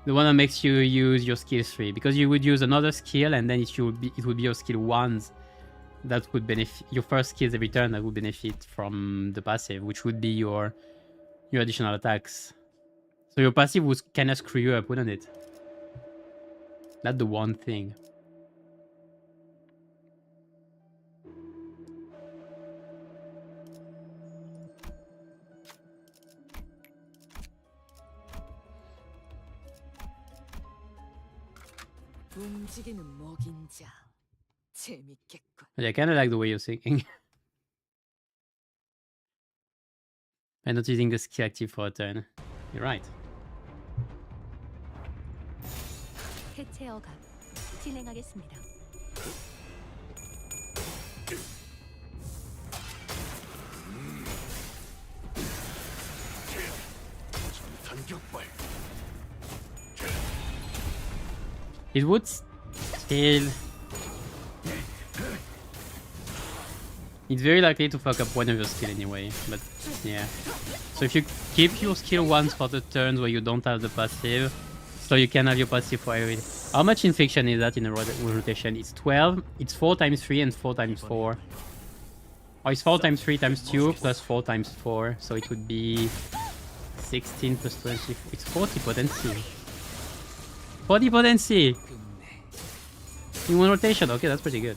The one that makes you use your skill 3, because you would use another skill and then it would be your skill 1s that would benefit your first skills every turn that would benefit from the passive, which would be your additional attacks. So your passive would kind of screw you up, wouldn't it? That's the one thing.
움직이는 먹인 자 재밌겠군.
Yeah, I kind of like the way you're thinking. And not using the skill active for a turn. You're right.
해체어가 진행하겠습니다.
단격발.
It would still... It's very likely to fuck up one of your skill anyway, but yeah. So if you keep your skill 1s for the turns where you don't have the passive, so you can have your passive for every... How much infliction is that in a rotation? It's 12, it's 4 times 3 and 4 times 4. Or it's 4 times 3 times 2 plus 4 times 4, so it would be 16 plus 20, it's 40 potency. 40 potency! In one rotation, okay, that's pretty good.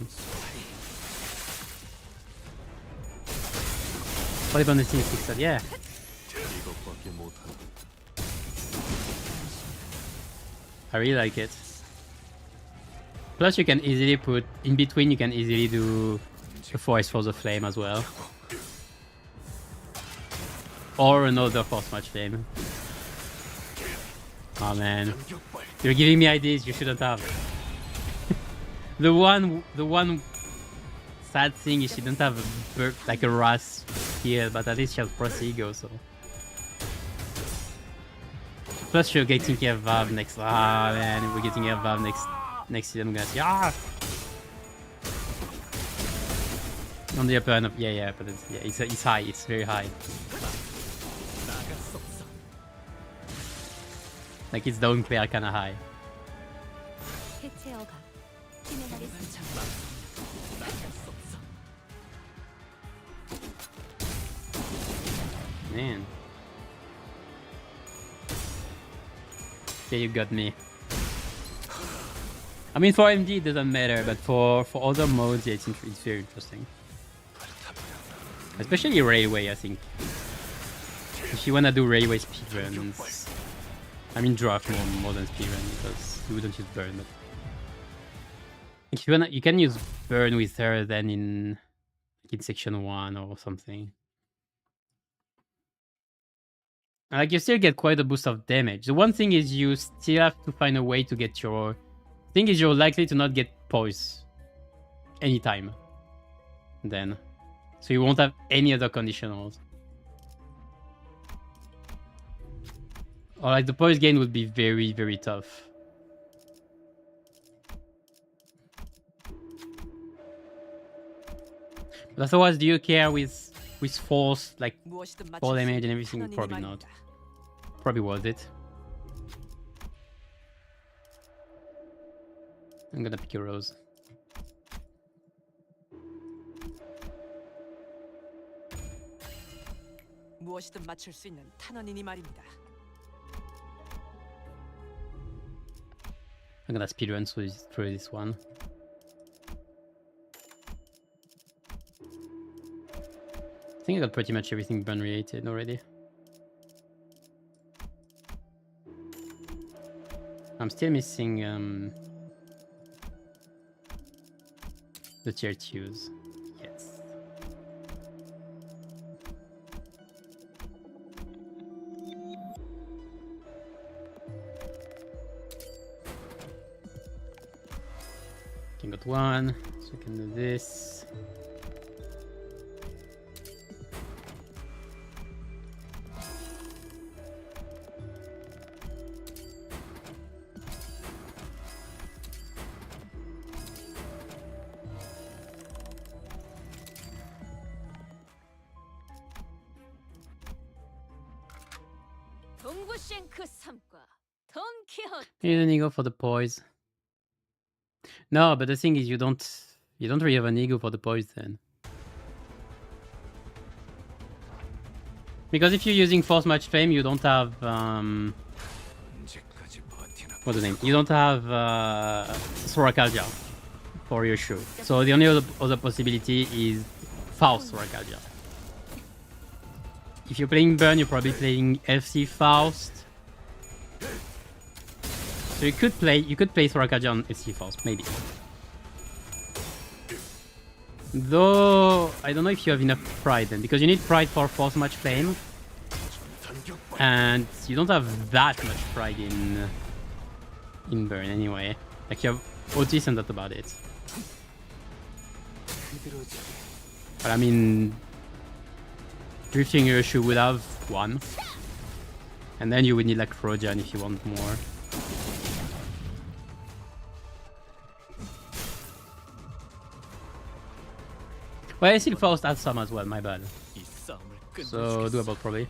volleyball team 6, yeah.
이것밖에 못한다.
I really like it. Plus, you can easily put in between. You can easily do the force for the flame as well, or another force match flame. Oh man, you're giving me ideas you shouldn't have. the one sad thing is she doesn't have like a Ras here, but at least she has Plus Ego, so. Plus you're getting a Vav next. Ah man, we're getting a Vav next season. I'm gonna see. On the upper end of, yeah, but it's high. It's very high. Like it's down clear kind of high.
해체어가 진행하겠습니다.
Man. Yeah, you got me. I mean, for MD it doesn't matter, but for other modes, yeah, it's very interesting. Especially railway, I think. If you wanna do railway speedruns, I mean draft more than speedrun because you wouldn't use burn. But if you can use burn with her then in section 1 or something. Like you still get quite a boost of damage. The one thing is you still have to find a way to get your. Thing is you're likely to not get poise anytime. Then, so you won't have any other conditionals. Or like the poise gain would be very, very tough. But otherwise, do you care with force, like fall damage and everything? Probably not. Probably worth it. I'm gonna pick a rose.
무엇이든 맞출 수 있는 탄원이니 말입니다.
I'm gonna speedrun through this one. I think I got pretty much everything burn related already. I'm still missing the tier 2s. Yes. Okay, got one, so I can do this. You don't ego for the poise. No, but the thing is, you don't really have an ego for the poise then. Because if you're using force match flame, you don't have what's the name? You don't have Sorakaja for your shoe. So the only other possibility is Faust Sorakaja. If you're playing burn, you're probably playing FC Faust. So you could play Sorakaja on FC Faust, maybe. Though I don't know if you have enough pride then, because you need pride for force match flame, and you don't have that much pride in burn anyway. Like you have Otis and that's about it. But I mean, drifting your shoe would have one, and then you would need like Trojan if you want more. Well, I still Faust has some as well, my bad. So doable probably.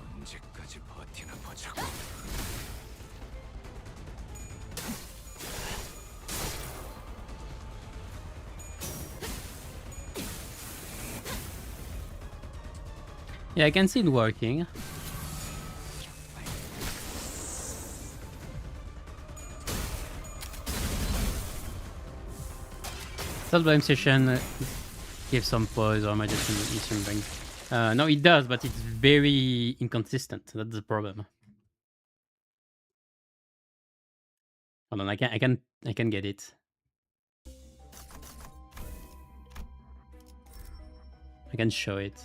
Yeah, I can see it working. Self-blame session. Give some pause, or am I just mission bring? No, it does, but it's very inconsistent. That's the problem. Hold on, I can get it. I can show it.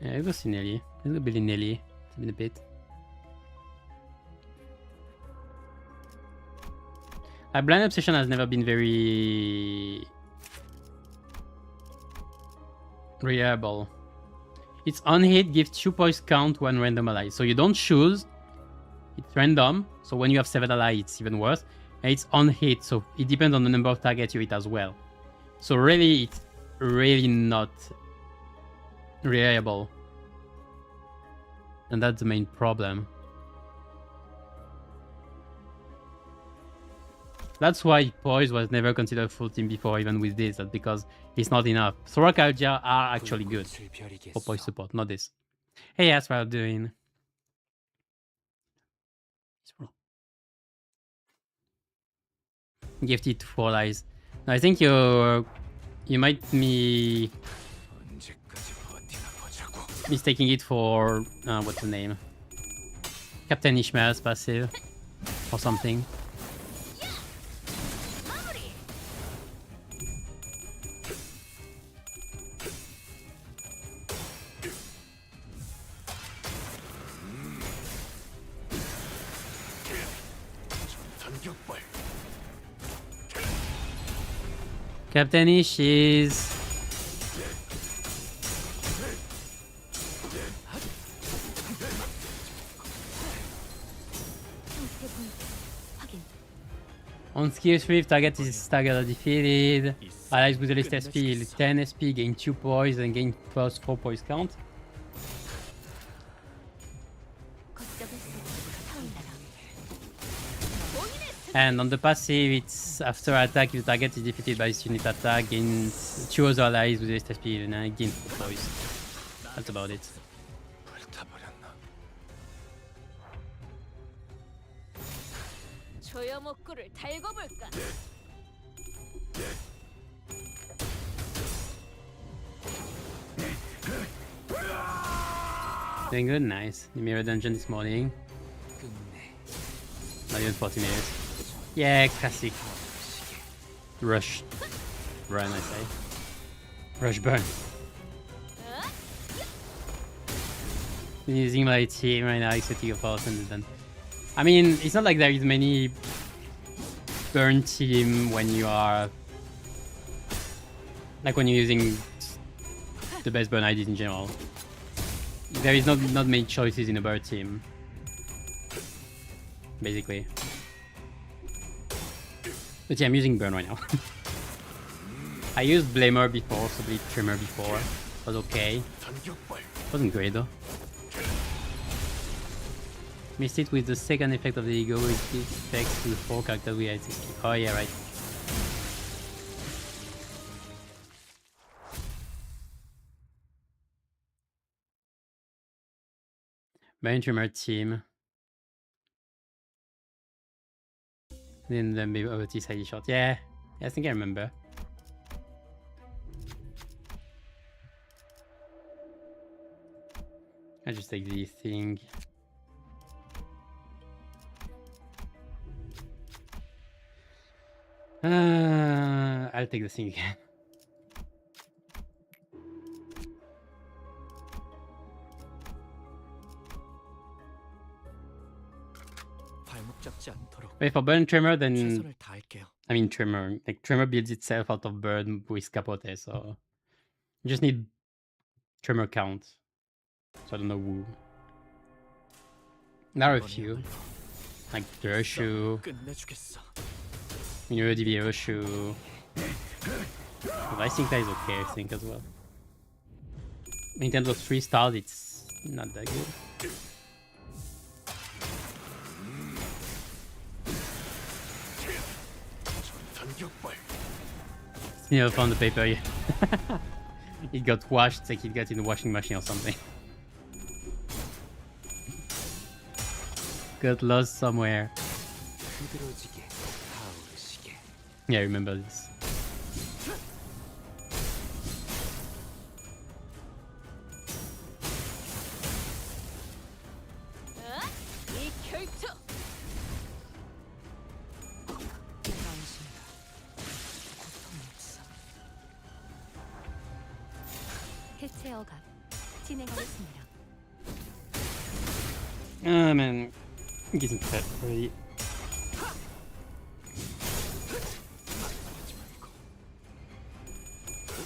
Yeah, let's go see Nelly. Let's go Billy Nelly. It's been a bit. Blind Obsession has never been very reliable. Its on hit gives 2 points count when random allies. So you don't choose. It's random. So when you have 7 allies, it's even worse. And it's on hit, so it depends on the number of targets you hit as well. So really, it's really not reliable. And that's the main problem. That's why Poise was never considered full team before, even with this. That's because it's not enough. Soraka and Algia are actually good for Poise support, not this. Hey, that's what I'm doing. Gifted 4 lies. No, I think you might be mistaking it for what's the name? Captain Ishmael's passive or something. Captain Ish is on skill 3, if target is staggered or defeated. Allies with the least SP, 10 SP, gain 2 poise and gain plus 4 poise count. And on the passive, it's after attack, if the target is defeated by its unit attack, gains 2 other allies with the least SP and gain 4 poise. That's about it. Doing good, nice. The mirror dungeon this morning. Not even 40 minutes. Yeah, classic. Rush. Run, I say. Rush burn. I'm using my team right now, except for and then. I mean, it's not like there is many burn team when you are like when you're using the best burn IDs in general. There is not many choices in a burn team, basically. But yeah, I'm using burn right now. I used Blamer before, so Bleed Trimmer before. It was okay. Wasn't great though. Missed it with the second effect of the ego, which effects to 4 characters we had to skip. Oh yeah, right. Burn Trimmer team. Then maybe OT side shot. Yeah, I think I remember. I just take the thing. I'll take the thing again. Wait, for burn trimmer, then I mean trimmer. Like trimmer builds itself out of burn with capote, so you just need trimmer count. So I don't know who. There are a few. Like the Urshu. Minero DV Urshu. I think that is okay, I think as well. In terms of 3 stars, it's not that good. Never found the paper yet. It got washed, it's like it got in the washing machine or something. got lost somewhere.
흐드러지게 타오르시게.
Yeah, I remember this.
이 결투.
당신이라 고통이 없어.
해체 억압 진행하겠습니다.
Man, I'm getting fat already.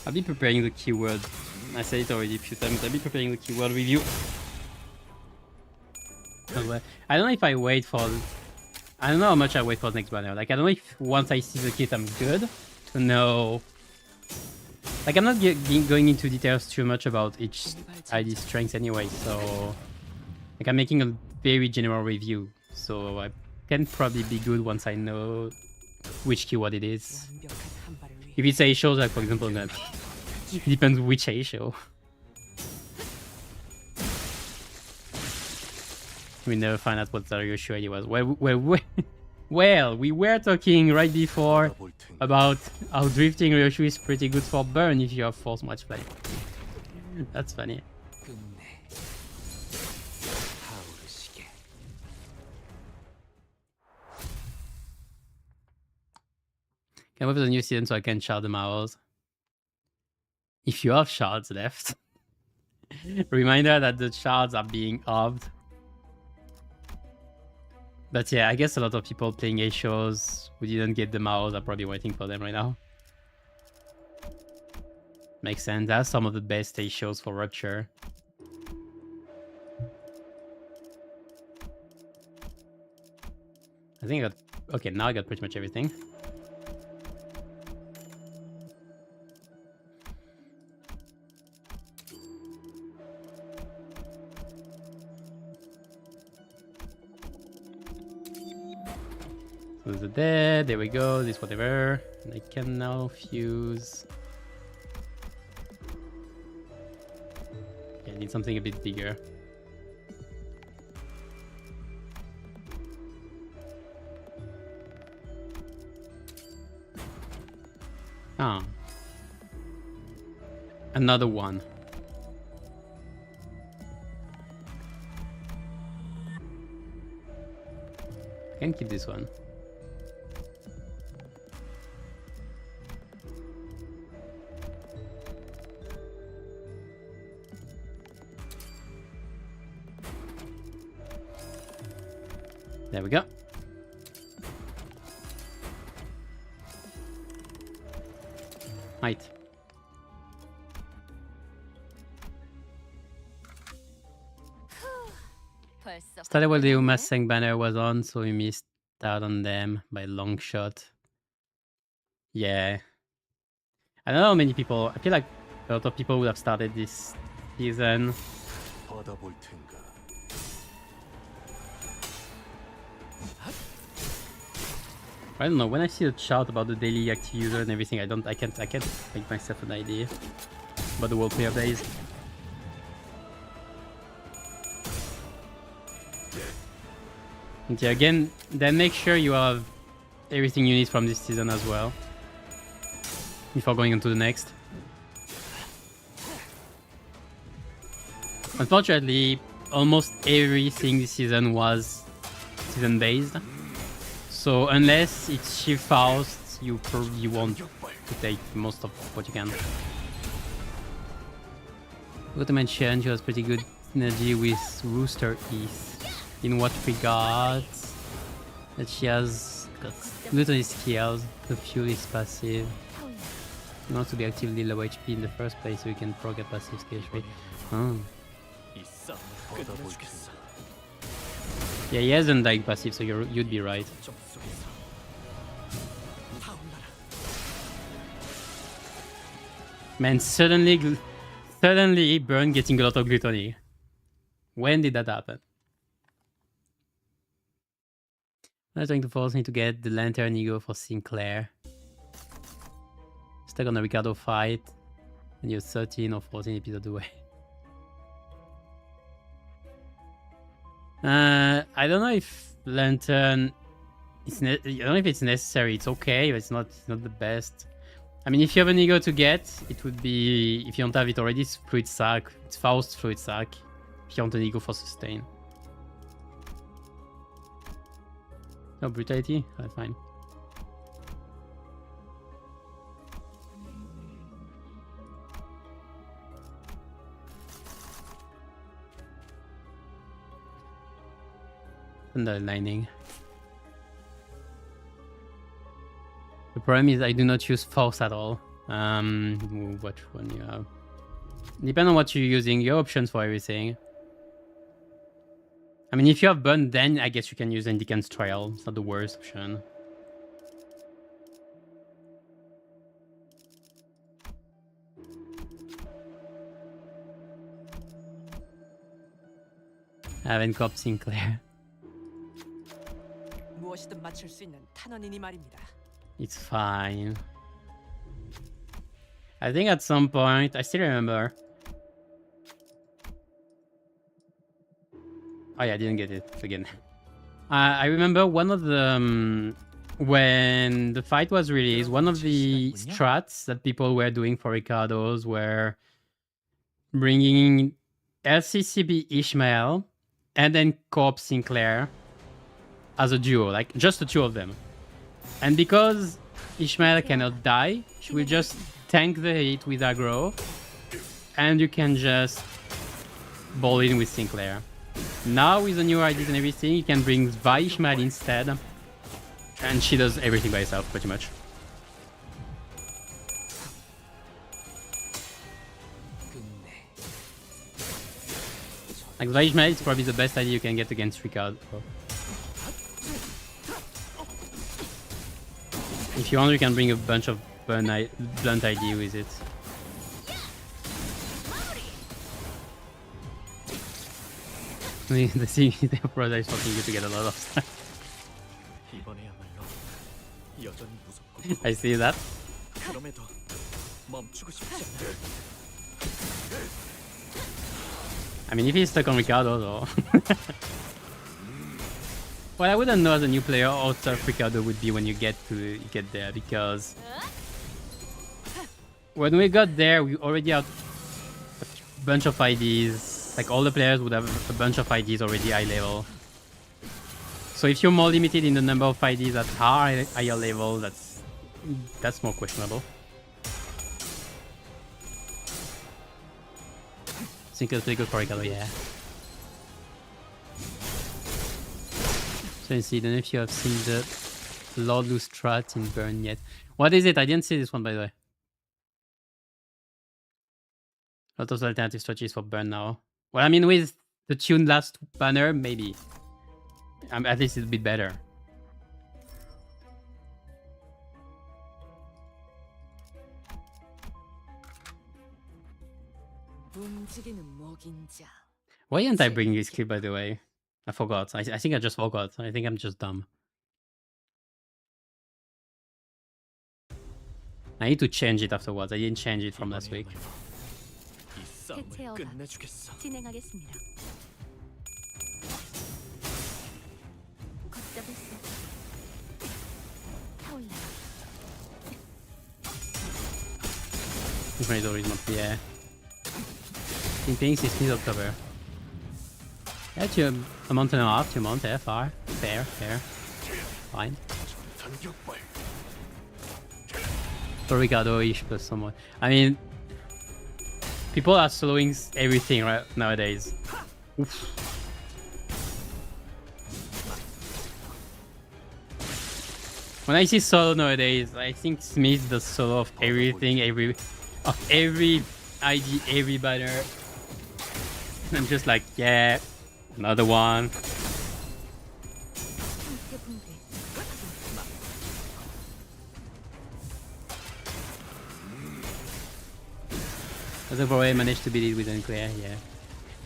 I'll be preparing the keyword. I said it already a few times. I'll be preparing the keyword review. I don't know if I wait for. I don't know how much I wait for the next banner. Like, I don't know if once I see the kit, I'm good to know. Like, I'm not going into details too much about each ID strength anyway, so. Like, I'm making a very general review, so I can probably be good once I know which keyword it is.
완벽한 한 발을 위해
If it's A shows, like for example, it depends which A show. We never find out what Zaryoshi ID was. Well, we were talking right before
볼 텐가.
about how drifting Ryoshu is pretty good for burn if you have force match play. That's funny.
끝내. 타오르시게.
Can wait for the new season so I can shard the Maos. If you have shards left. Reminder that the shards are being obbed. But yeah, I guess a lot of people playing A shows who didn't get the Maos are probably waiting for them right now. Makes sense. That's some of the best A shows for Rupture. I think I got... Okay, now I got pretty much everything. So there's a dead, there we go, this whatever. And I can now fuse. Okay, I need something a bit bigger. Ah. Another one. I can keep this one. There we go. Right.
벌써
Started while the Umaseng banner was on, so we missed out on them by long shot. Yeah. I don't know how many people. I feel like a lot of people would have started this season.
받아볼 텐가.
I don't know. When I see a chart about the daily active user and everything, I can't make myself an idea about the world player days. And yeah, again, then make sure you have everything you need from this season as well before going on to the next. Unfortunately, almost everything this season was season based. So unless it's Shift Faust, you probably want to take most of what you can. Got to mention she has pretty good synergy with Rooster East. In what regard? That she has got gluttony skills, the fuel is passive. You want to be actively low HP in the first place so you can pro get passive skill HP. Oh.
있어. 받아볼 텐가.
Yeah, he hasn't died passive, so you'd be right. Man, suddenly Burn getting a lot of gluttony. When did that happen? I'm trying to force me to get the Lantern Ego for Sinclair. Stuck on the Ricardo fight, and you're 13 or 14 episodes away. I don't know if Lantern. I don't know if it's necessary. It's okay, but it's not the best. I mean, if you have an ego to get, it would be, if you don't have it already, it's Fluid Sac. It's Faust Fluid Sac. If you want an ego for sustain. No brutality? That's fine. Underlining. The problem is I do not use force at all. Which one you have? Depending on what you're using, your options for everything. I mean, if you have burn, then I guess you can use Indicant's Trail. It's not the worst option. I haven't copped Sinclair.
무엇이든 맞출 수 있는 탄원이니 말입니다.
It's fine. I think at some point, I still remember. Oh yeah, I didn't get it again. I remember one of the when the fight was released, one of the strats that people were doing for Ricardo's were bringing LCCB Ishmael and then Corp Sinclair as a duo, like just the two of them. And because Ishmael cannot die, she will just tank the hit with aggro, and you can just ball in with Sinclair. Now with the new IDs and everything, you can bring Vi Ishmael instead, and she does everything by herself pretty much. Like Vi Ishmael is probably the best idea you can get against Ricardo. If you want, you can bring a bunch of blunt ID with it. The thing is, the brother is fucking good to get a lot of stuff.
이번에야말로 여전히 무섭고
I see that.
그럼에도 멈추고 싶지 않아.
I mean, if he's stuck on Ricardo, though. Well, I wouldn't know as a new player how tough Ricardo would be when you get there, because when we got there, we already had a bunch of IDs. Like all the players would have a bunch of IDs already high level. So if you're more limited in the number of IDs that are higher level, that's more questionable. I think it's pretty good for Ricardo, yeah. So let's see, I don't know if you have seen the Lord Lose strat in Burn yet. What is it? I didn't see this one, by the way. Lot of alternative strategies for Burn now. Well, I mean, with the tuned last banner, maybe. At least it'll be better. Why didn't I bring this clip, by the way? I forgot. I think I just forgot. I think I'm just dumb. I need to change it afterwards. I didn't change it from last week.
이 싸움을 끝내주겠어.
진행하겠습니다. 걷잡을 수 없어. 타올라.
Tornado is not yeah. In things 16th October. That's a month and a half, 2 months, yeah, fair. Fine. For Ricardo-ish plus someone. I mean, people are slowing everything right nowadays. Oof. When I see solo nowadays, I think Smith does solo of everything, every ID, every banner. I'm just like, yeah, another one. As overall, I managed to beat it with Unclear, yeah.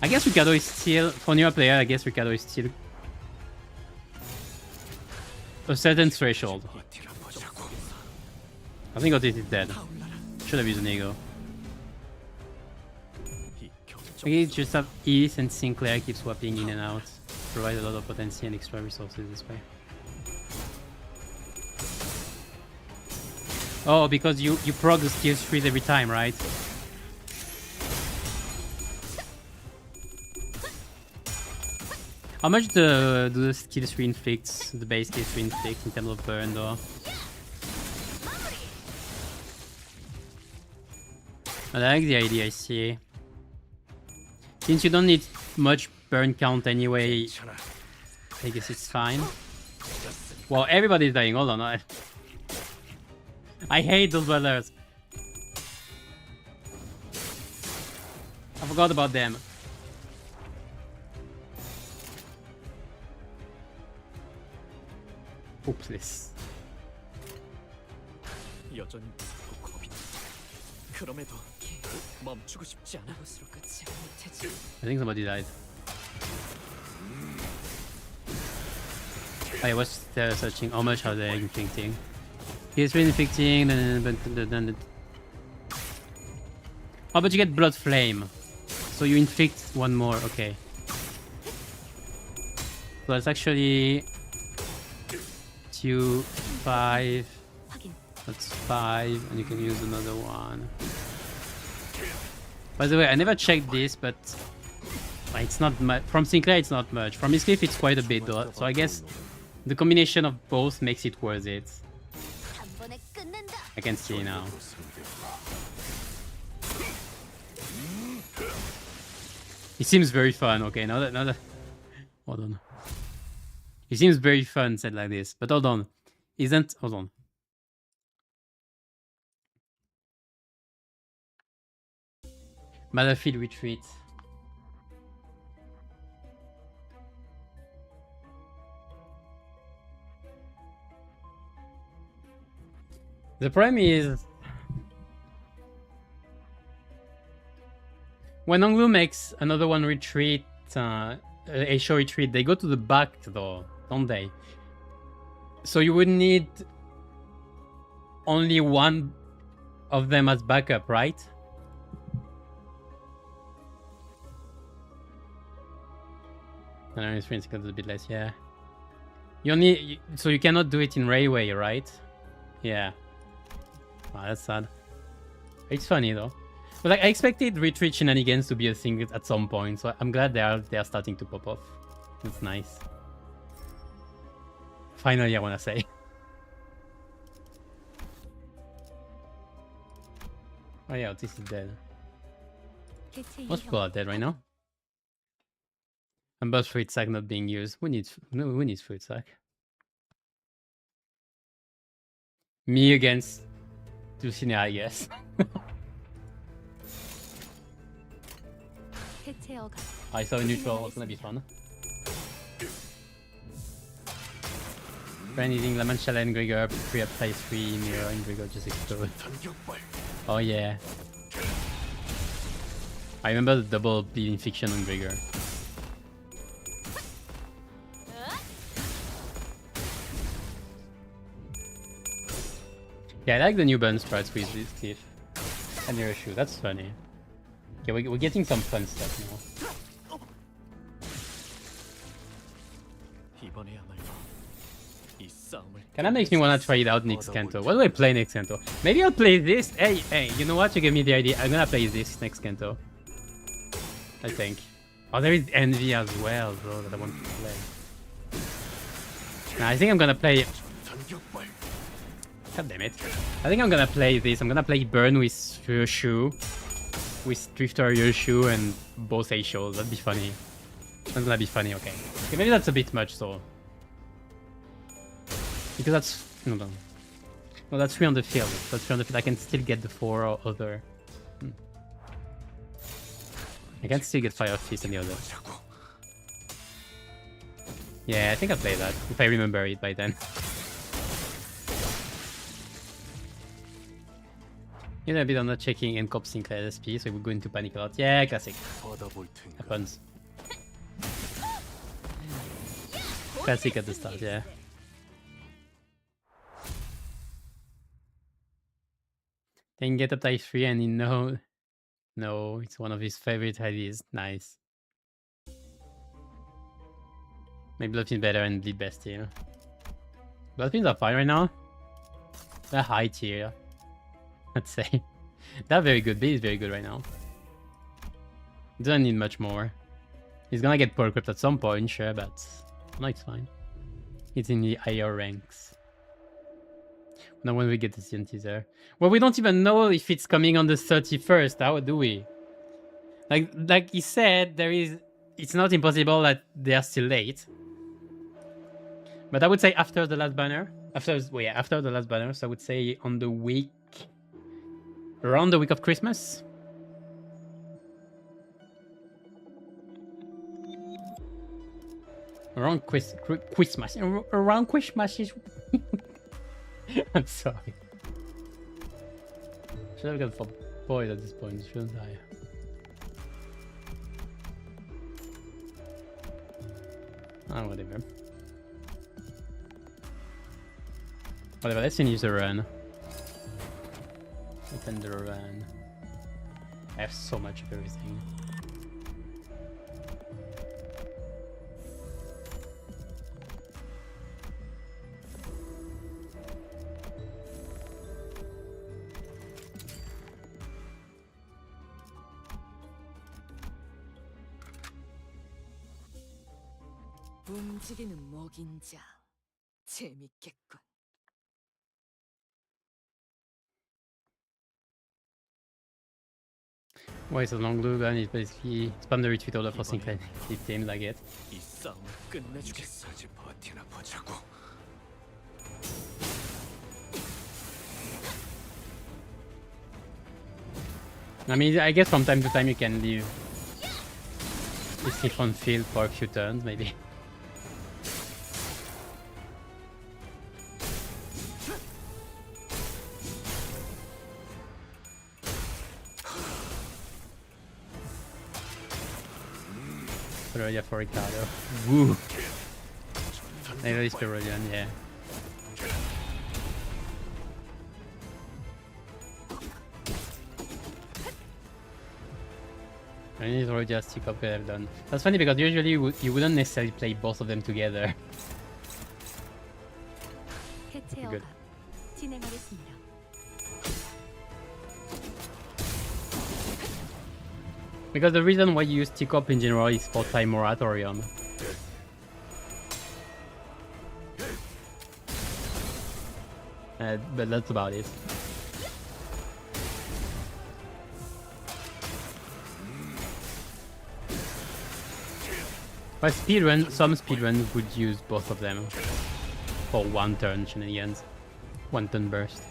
I guess Ricardo is still, for newer player, I guess Ricardo is still a certain threshold. I think Otis is dead. Should have used an ego. Okay, just have East and Sinclair keep swapping in and out. provide a lot of potency and extra resources this way. Oh, because you prog the skill trees every time, right? How much do the skill tree inflicts, the base skill tree inflict in terms of burn though? I like the idea, I see. Since you don't need much burn count anyway, I guess it's fine. Well, everybody's dying. Hold on. I hate those dwellers. I forgot about them. Hopeless.
여전히 무섭고 겁이 나. 그럼에도 멈추고 싶지 않아.
이것으로 끝이 아닐 테지.
I think somebody died. I was searching how much are they inflicting. He's inflicting. How about you get blood flame? So you inflict one more. Okay. So that's actually 2, 5.
확인.
That's 5, and you can use another one. By the way, I never checked this, but it's not much. From Sinclair, it's not much. From Miscliff, it's quite a bit, though. So I guess the combination of both makes it worth it.
한 번에 끝낸다.
I can see now. It seems very fun. Okay, now that hold on. It seems very fun said like this, but hold on. Hold on. Battlefield retreat. The problem is when Anglu makes another one retreat, a show retreat, they go to the back though, don't they? So you would need only one of them as backup, right? I don't know, experience got a bit less, yeah. So you cannot do it in Railway, right? Yeah. Oh, that's sad. It's funny though. But like, I expected retreat shenanigans to be a thing at some point, so I'm glad they are starting to pop off. It's nice. Finally, I wanna say. Oh yeah, this is dead. Most people are dead right now. And both fruit sack not being used. Who needs fruit sack? Me against Dulcinea, I guess.
해체어가.
I saw a neutral, it's gonna be fun. Friend using La Mancha and Grigor, pre-up play 3, mirror and Grigor just explode. Oh yeah. I remember the double bleeding fiction on Grigor. Yeah, I like the new burn sprites with this cliff. And your shoe, that's funny. Okay, we're getting some fun stuff now.
이번에야말로 이 싸움을
Kinda makes me wanna try it out next Kanto. What do I play next Kanto? Maybe I'll play this. Hey, you know what? You gave me the idea. I'm gonna play this next Kanto. I think. Oh, there is Envy as well, bro, that I want to play. Nah, I think I'm gonna play... God damn it. I think I'm gonna play this. I'm gonna play Burn with Shu. With Drifter Yoshu and both A-Shows. That'd be funny. That's gonna be funny, okay. Okay, maybe that's a bit much, though. Because that's... No, that's 3 on the field. That's 3 on the field. I can still get the 4 other... I can still get Fire Fist and the other. Yeah, I think I'll play that. If I remember it by then. You know, a bit on not checking and cop Sinclair SP, so we go into panic a lot. Yeah, classic. Happens. Classic at the start, yeah. Then get up type 3 and you know... No, it's one of his favorite ideas. Nice. Maybe Bloodfiend better and Bleed best tier. Bloodfiends are fine right now. They're high tier, I'd say. They're very good. Bleed is very good right now. Doesn't need much more. He's gonna get power equipped at some point, sure, but no, it's fine. It's in the higher ranks. Now when we get the CNTs there. Well, we don't even know if it's coming on the 31st. How do we? Like he said, it's not impossible that they are still late. But I would say after the last banner. After the last banner. So I would say on the week... Around the week of Christmas. Around Christmas. Around Christmas is... I'm sorry. Should have gone for Boyd at this point, shouldn't I? Oh, whatever. Whatever, let's finish the run. Open the run. I have so much of everything.
움직이는 먹인 자 재밌겠군.
Why is a long loop and it's basically spam the retweet order for sync teams, I get.
이 싸움을 끝내주겠어. 버티나 보자고.
I mean, I guess from time to time you can leave the siphon field for a few turns, maybe. Perolia for Ricardo. Woo! I know this Perolian, yeah. I need already a stick up I've done. That's funny because usually you wouldn't necessarily play both of them together. Good.
진행하겠습니다.
Because the reason why you use stick up in general is for time moratorium. But that's about it. But some speedruns would use both of them for one turn shenanigans, one turn burst.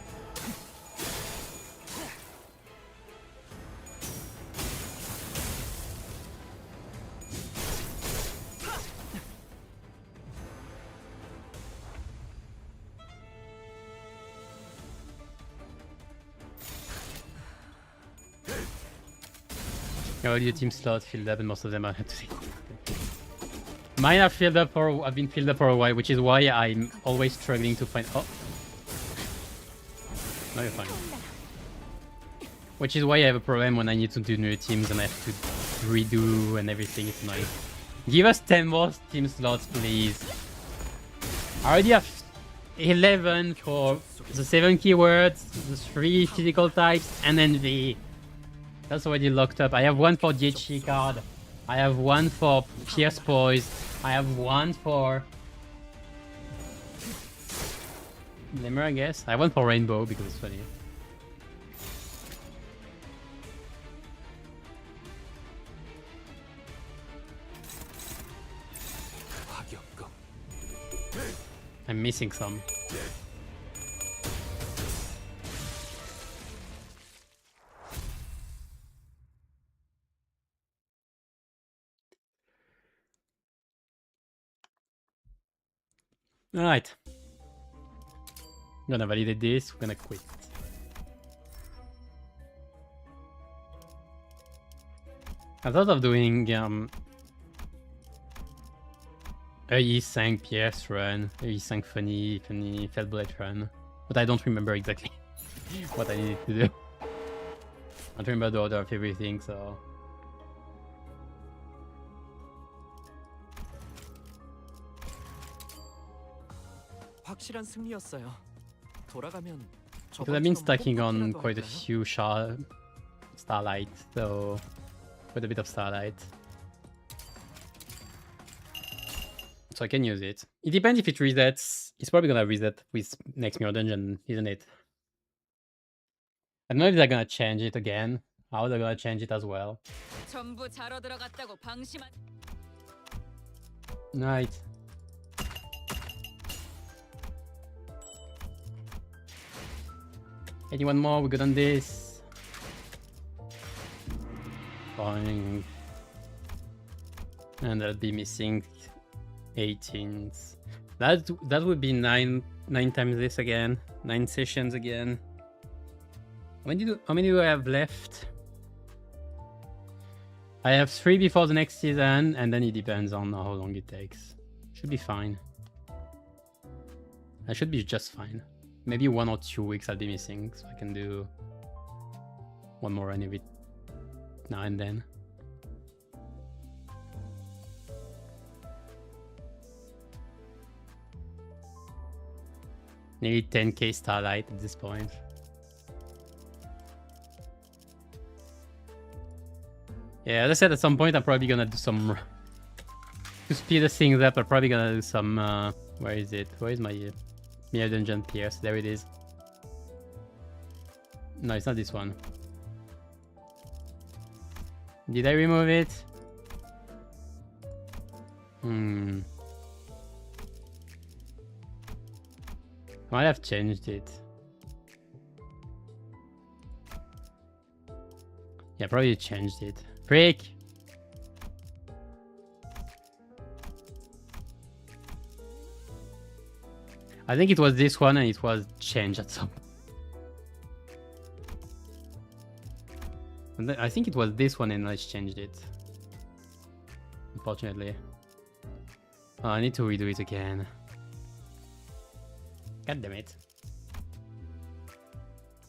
All your team slots filled up and most of them are to Mine are filled up have been filled up for a while, which is why I'm always struggling to find... Oh! No, you're fine. Which is why I have a problem when I need to do new teams and I have to redo and everything. It's annoying. Give us 10 more team slots, please. I already have 11 for the 7 keywords, the 3 physical types, and then the... That's already locked up. I have one for DHC card. I have one for Pierce Poise. I have one for Glimmer, I guess. I have one for Rainbow because it's funny. I'm missing some. Alright. I'm gonna validate this, we're gonna quit. I thought of doing a E5 PS run, a E5 funny Felt Bullet run, but I don't remember exactly what I needed to do. I don't remember the order of everything, so...
확실한 승리였어요. 돌아가면
Because I've been
저번처럼
stacking on
홈파티라도
quite a
할까요?
few starlight, so quite a bit of starlight. So I can use it. It depends if it resets. It's probably gonna reset with next mirror dungeon, isn't it? I don't know if they're gonna change it again. How they're gonna change it as well.
전부 자러 들어갔다고 방심한.
Right. Anyone more? We're good on this. Fine. And I'll be missing 18s. That would be nine times this again. 9 sessions again. How many do I have left? I have 3 before the next season, and then it depends on how long it takes. Should be fine. I should be just fine. Maybe 1 or 2 weeks I'll be missing, so I can do one more run every now and then. Nearly 10k starlight at this point. Yeah, as I said, at some point I'm probably gonna do some... To speed the things up, I'm probably gonna do some... where is it? Where is my Mirror Dungeon Pierce? There it is. No, it's not this one. Did I remove it? I might have changed it. Yeah, probably changed it. Freak! I think it was this one and it was changed at some point. And I think it was this one and I changed it. Unfortunately. Oh, I need to redo it again. God damn it.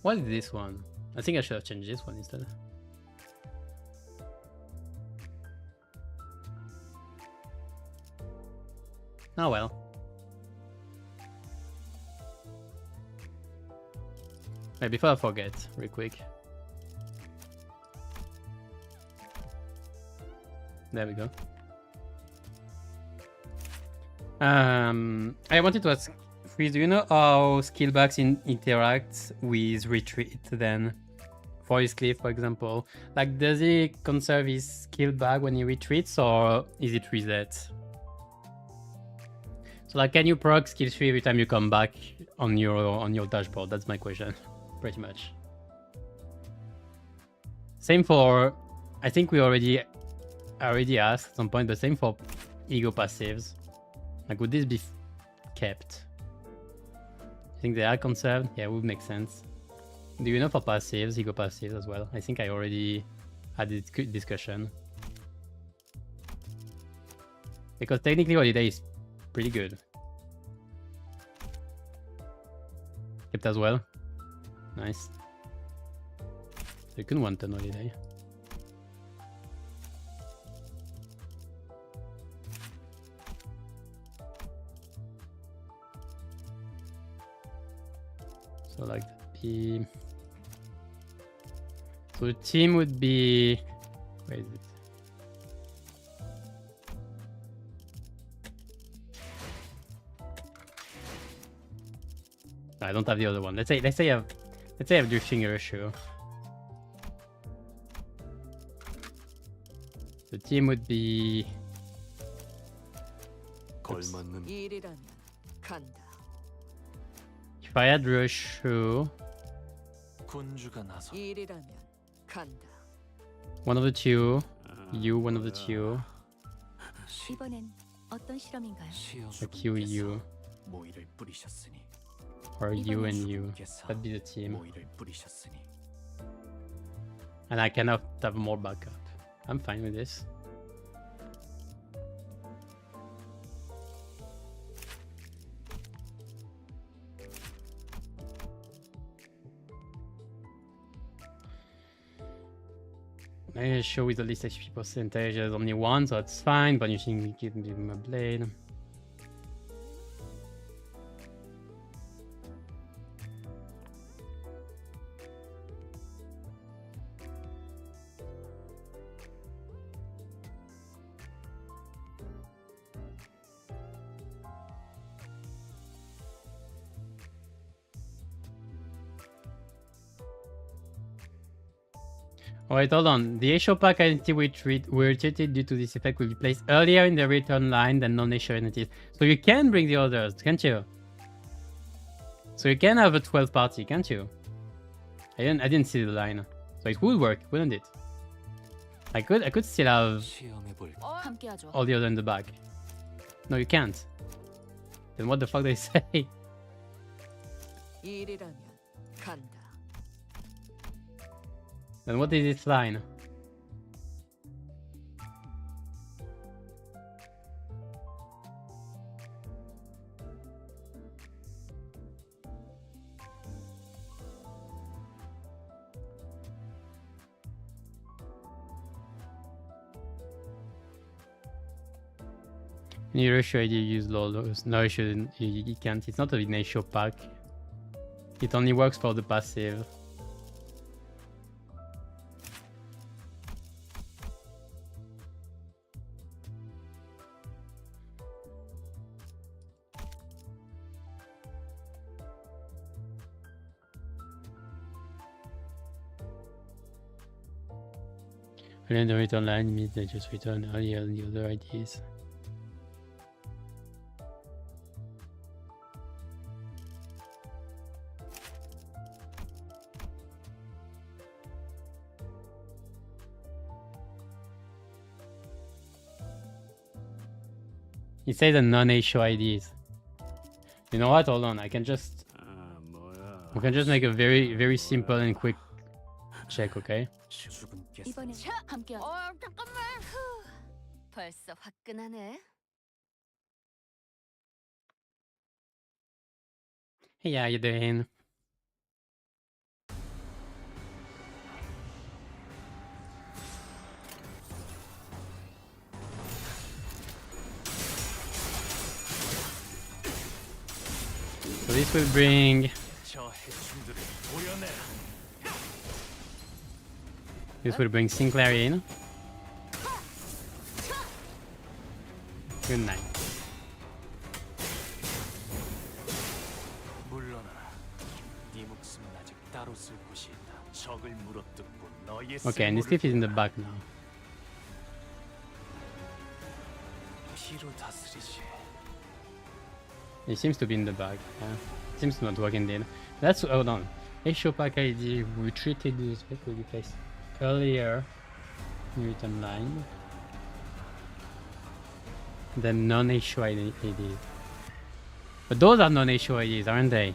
What is this one? I think I should have changed this one instead. Oh well. Wait, before I forget, real quick. There we go. I wanted to ask Freeze, do you know how skill bags interact with retreat then? For his cliff, for example. Like, does he conserve his skill bag when he retreats, or is it reset? So like, can you proc skill 3 every time you come back on your dashboard? That's my question, pretty much. Same for, I think we already asked at some point, but same for ego passives. Like, would this be kept? I think they are conserved. Yeah, it would make sense. Do you know for passives, ego passives as well? I think I already had this discussion. Because technically Holiday is pretty good. Kept as well. Nice. So you can one-turn Holiday. So like the... So the team would be... Where is it? I don't have the other one. Let's say I have drifting issue. The team would be...
걸맞는
일이라면 간다.
If I had Rushu,
군주가 나서
일이라면 간다.
one of the two, you, one of the two,
이번엔 어떤 실험인가요?
like you,
모이를 뿌리셨으니
or you and you. That'd be the team.
모이를 뿌리셨으니
And I cannot have more backup. I'm fine with this. I show with the least HP percentage, there's only one, so it's fine. But you think give him a blade. Wait, hold on. The Echo pack identity we treated due to this effect will be placed earlier in the return line than non-Echo entities. So you can bring the others, can't you? So you can have a 12 party, can't you? I didn't see the line. So it would work, wouldn't it? I could still have
함께하죠.
all the other in the back. No, you can't. Then what the fuck they say?
일이라면 간다.
Then what is this line? Any ratio ID use lolos? No, you shouldn't. You can't. It's not a ratio pack. It only works for the passive. When the return line means they just return earlier than the other IDs. It says a non-issue IDs. You know what? Hold on. I can just we can just make a very simple and quick check, okay?
이번엔 함께하죠.
잠깐만. 벌써 화끈하네.
Hey, how you doing? So this will bring Sinclair in. Good night. Okay, and this cliff is in the back now. It seems to be in the back. Yeah. It seems to not work indeed. That's hold on. Issue pack ID we treated this effect will be placed earlier in return line than non-issue IDs. But those are non-issue IDs, aren't they?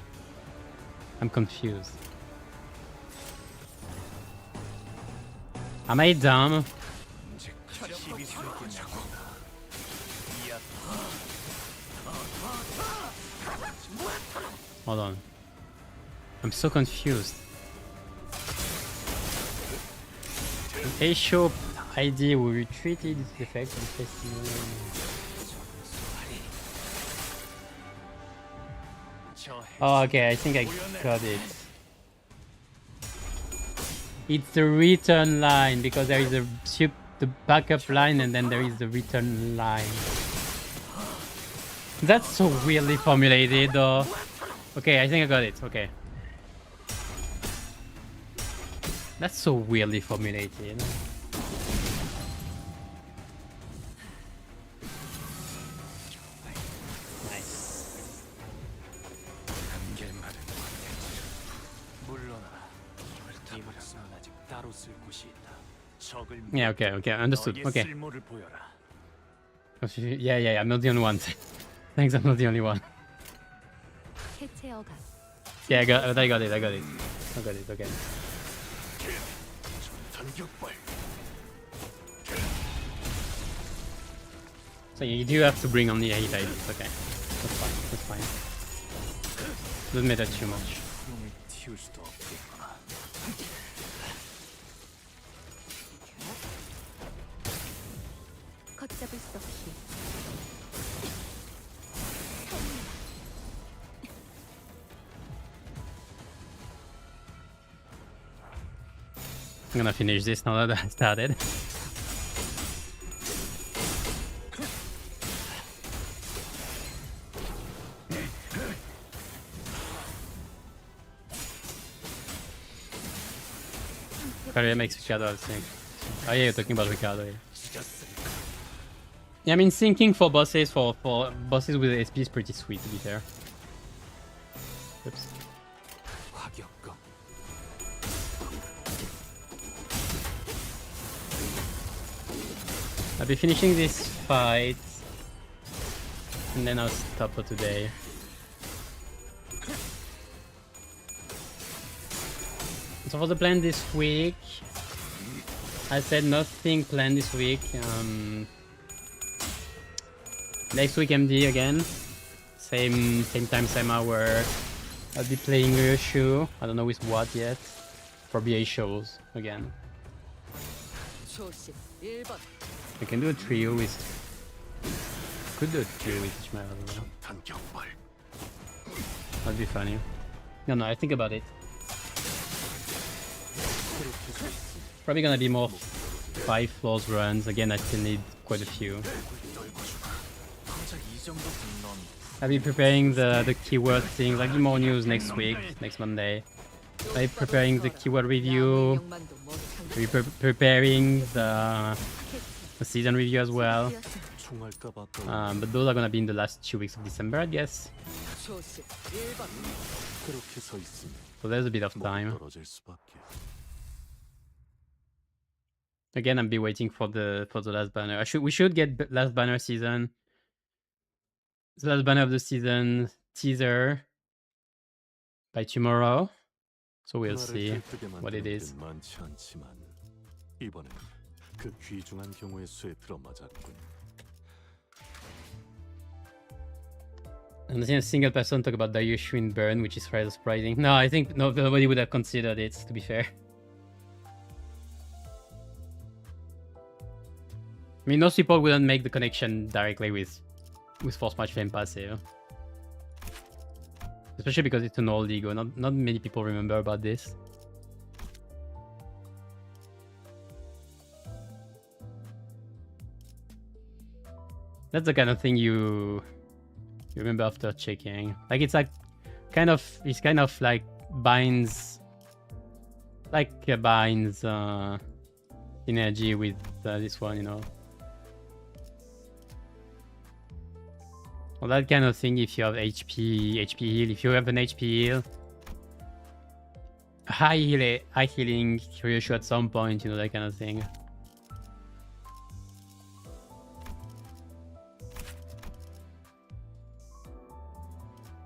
I'm confused. Am I dumb? Hold on. I'm so confused. A shop ID we retreated this effect and oh, okay, I think I got it. It's the return line because there is the backup line and then there is the return line. That's so weirdly formulated though. Okay, I think I got it. Okay. That's so weirdly formulated. Nice. Yeah, okay, understood. Okay. Yeah, I'm not the only one. Thanks, I'm not the only one.
해체어가.
Yeah, I got it. Okay. So you do have to bring on the 8 IDs. Okay, that's fine. Doesn't matter too much.
걷잡을 수 없이.
I'm gonna finish this now that I started. Career makes Ricardo, I think. Oh yeah, you're talking about Ricardo. Yeah. Yeah, I mean, syncing for bosses bosses with SP is pretty sweet, to be fair. Oops.
화격검.
I'll be finishing this fight, and then I'll stop for today. So for the plan this week, I said nothing planned this week. Next week MD again, same time, same hour. I'll be playing Ryoshu. I don't know with what yet. Probably 8 shows again.
초심 1번.
I can do a trio with. Could do a trio with Ishmael as well.
단격발.
That'd be funny. No, I think about it. Probably gonna be more 5 floors runs. Again, I still need quite a few.
고작 이 정도면 넌
I'll be preparing the keyword things. I'll give more news next week, next Monday. I'll be preparing the keyword review.
영만도 못한
I'll be preparing the season review as well.
총알까봐
But those are gonna be in the last 2 weeks of December, I guess.
초심 1번.
그렇게 서 있으면
So there's a bit of
몸이
time.
떨어질 수밖에.
Again, I'll be waiting for the last banner. We should get last banner season. The last banner of the season teaser by tomorrow. So we'll see what it is.
많지 않지만 이번엔 그 귀중한 경우의 수에 들어맞았군.
I haven't seen a single person talk about Dayushu in Burn, which is rather surprising. No, I think nobody would have considered it, to be fair. I mean, most people wouldn't make the connection directly with Force Match Flame passive. Especially because it's an old ego. Not many people remember about this. That's the kind of thing you remember after checking. Like it's kind of like binds synergy with this one, you know. Well, that kind of thing. If you have HP heal, if you have an HP heal, high healing Kyushu at some point, you know, that kind of thing.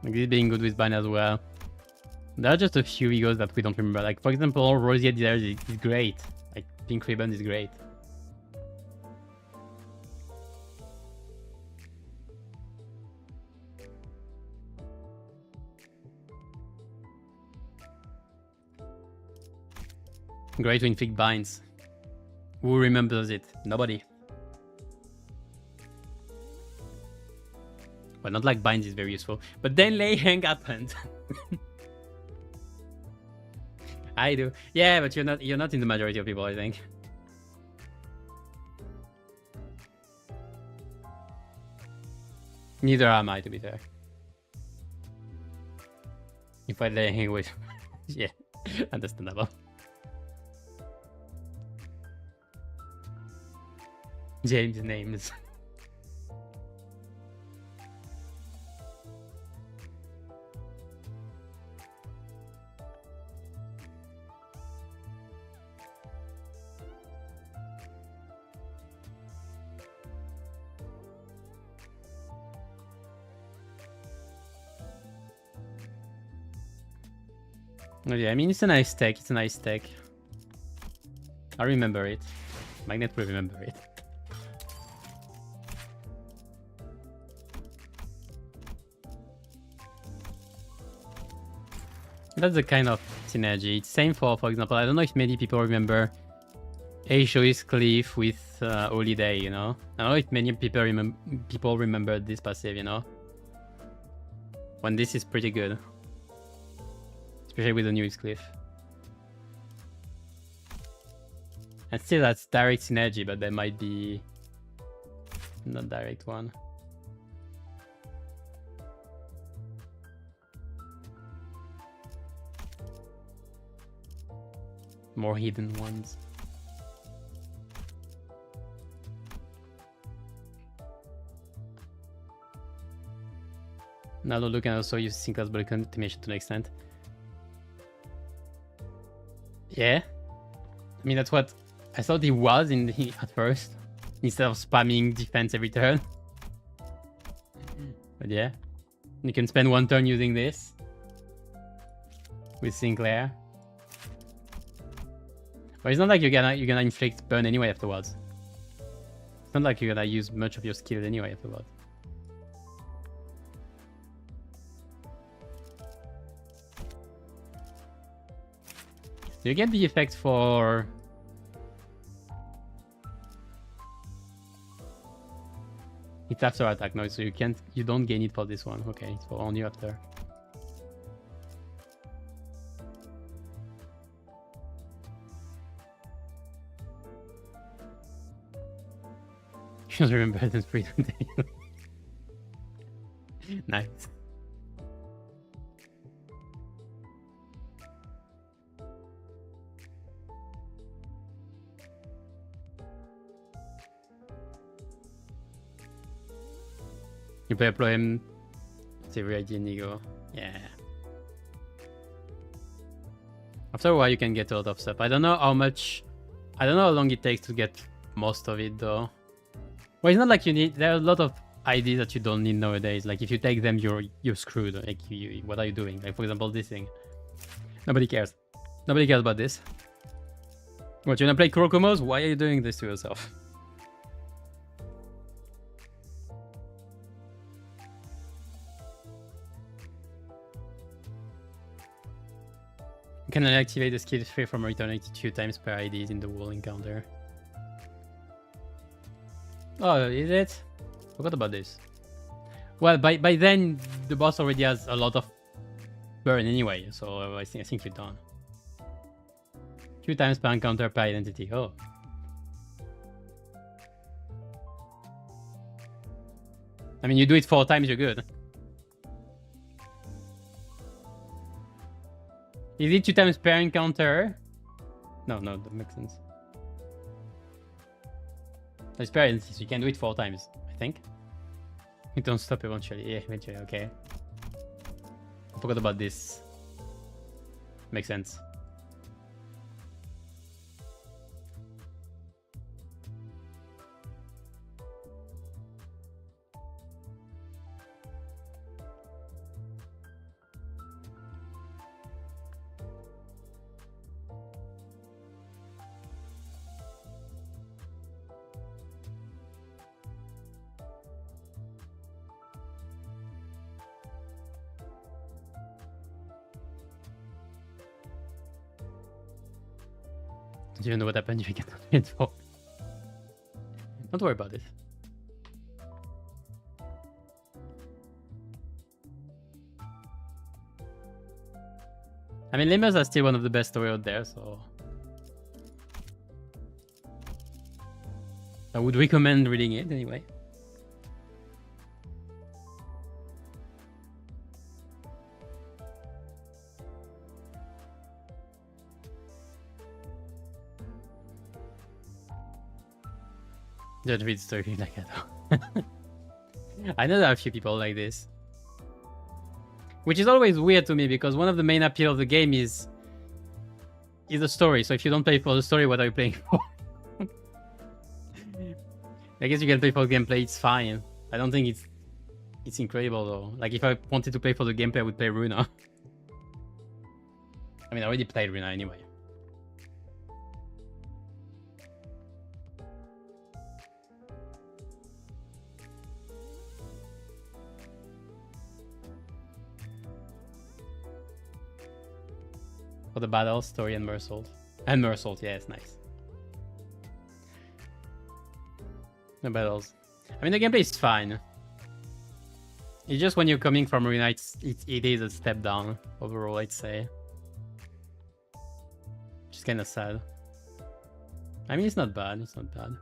Like this being good with Ban as well. There are just a few egos that we don't remember. Like for example, Rosie Desires is great. Like Pink Ribbon is great. Great to inflict binds. Who remembers it? Nobody. Well, not like binds is very useful, but then Lei Hang happened. I do. Yeah, but you're not in the majority of people, I think. Neither am I, to be fair. If I Lei Hang with yeah, understandable. James names. Oh, yeah, I mean, it's a nice tech. It's a nice tech. I remember it. Magnet will remember it. That's the kind of synergy. It's same for example, I don't know if many people remember Aisho's Cliff with Holiday, you know? I don't know if many people remember this passive, you know? When this is pretty good. Especially with the newest Cliff. And still that's direct synergy, but there might be not direct one. More hidden ones. Now Lulu can also use synchronous body continuation to an extent. Yeah. I mean, that's what I thought he was at first. Instead of spamming defense every turn. But yeah. You can spend one turn using this. With Sinclair. But it's not like you're gonna inflict burn anyway afterwards. It's not like you're gonna use much of your skill anyway afterwards. Do you get the effect for... It's after attack noise, so you don't gain it for this one. Okay, it's for only after. Just remember this freedom day. Nice. You play Problem, Theory ID Inigo. Yeah. After a while you can get a lot of stuff. I don't know how long it takes to get most of it though. Well, it's not like you need, there are a lot of IDs that you don't need nowadays. Like if you take them, you're screwed. Like what are you doing? Like for example, this thing. Nobody cares. Nobody cares about this. What, you wanna play Kurokomos? Why are you doing this to yourself? You can only activate the skill tree from returning 2 times per IDs in the wall encounter. Oh, is it? Forgot about this. Well, by then the boss already has a lot of burn anyway, so I think you're done. 2 times per encounter per identity. Oh. I mean, you do it 4 times, you're good. Is it 2 times per encounter? No, that makes sense. It's per identity, so you can do it 4 times, I think. You don't stop eventually. Yeah, eventually, okay. I forgot about this. Makes sense. Don't even know what happens if you get info. Don't worry about it. I mean, Limbus are still one of the best story out there, so I would recommend reading it anyway. Don't read story like that. I know there are a few people like this. Which is always weird to me because one of the main appeal of the game is the story. So if you don't play for the story, what are you playing for? I guess you can play for gameplay, it's fine. I don't think it's incredible though. Like if I wanted to play for the gameplay, I would play Runa. I mean, I already played Runa anyway. For the battle, story, and Mersault. And Mersault, yeah, it's nice. The battles. I mean, the gameplay is fine. It's just when you're coming from Arena, it is a step down overall, I'd say. Which is kind of sad. I mean, it's not bad. It's not bad.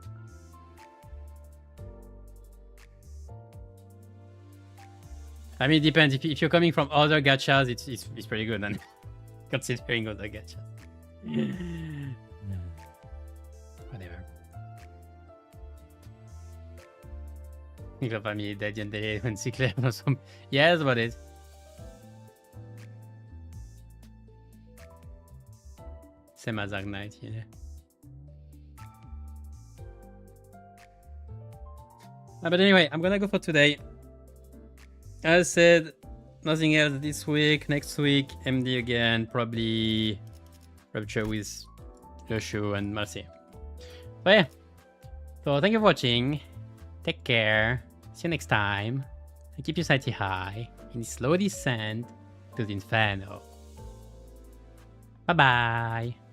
I mean, it depends. If you're coming from other gachas, it's pretty good then. Considering other gachas. Niech la famille dead and dead, c'est clair. Yes, what is? C'est ma Dark Knight, yeah. But anyway, I'm gonna go for today. As I said, nothing else this week. Next week, MD again, probably Rupture with the show and Mercy. But yeah, so thank you for watching. Take care. See you next time. And keep your sanity high in the slow descent to the inferno. Bye bye.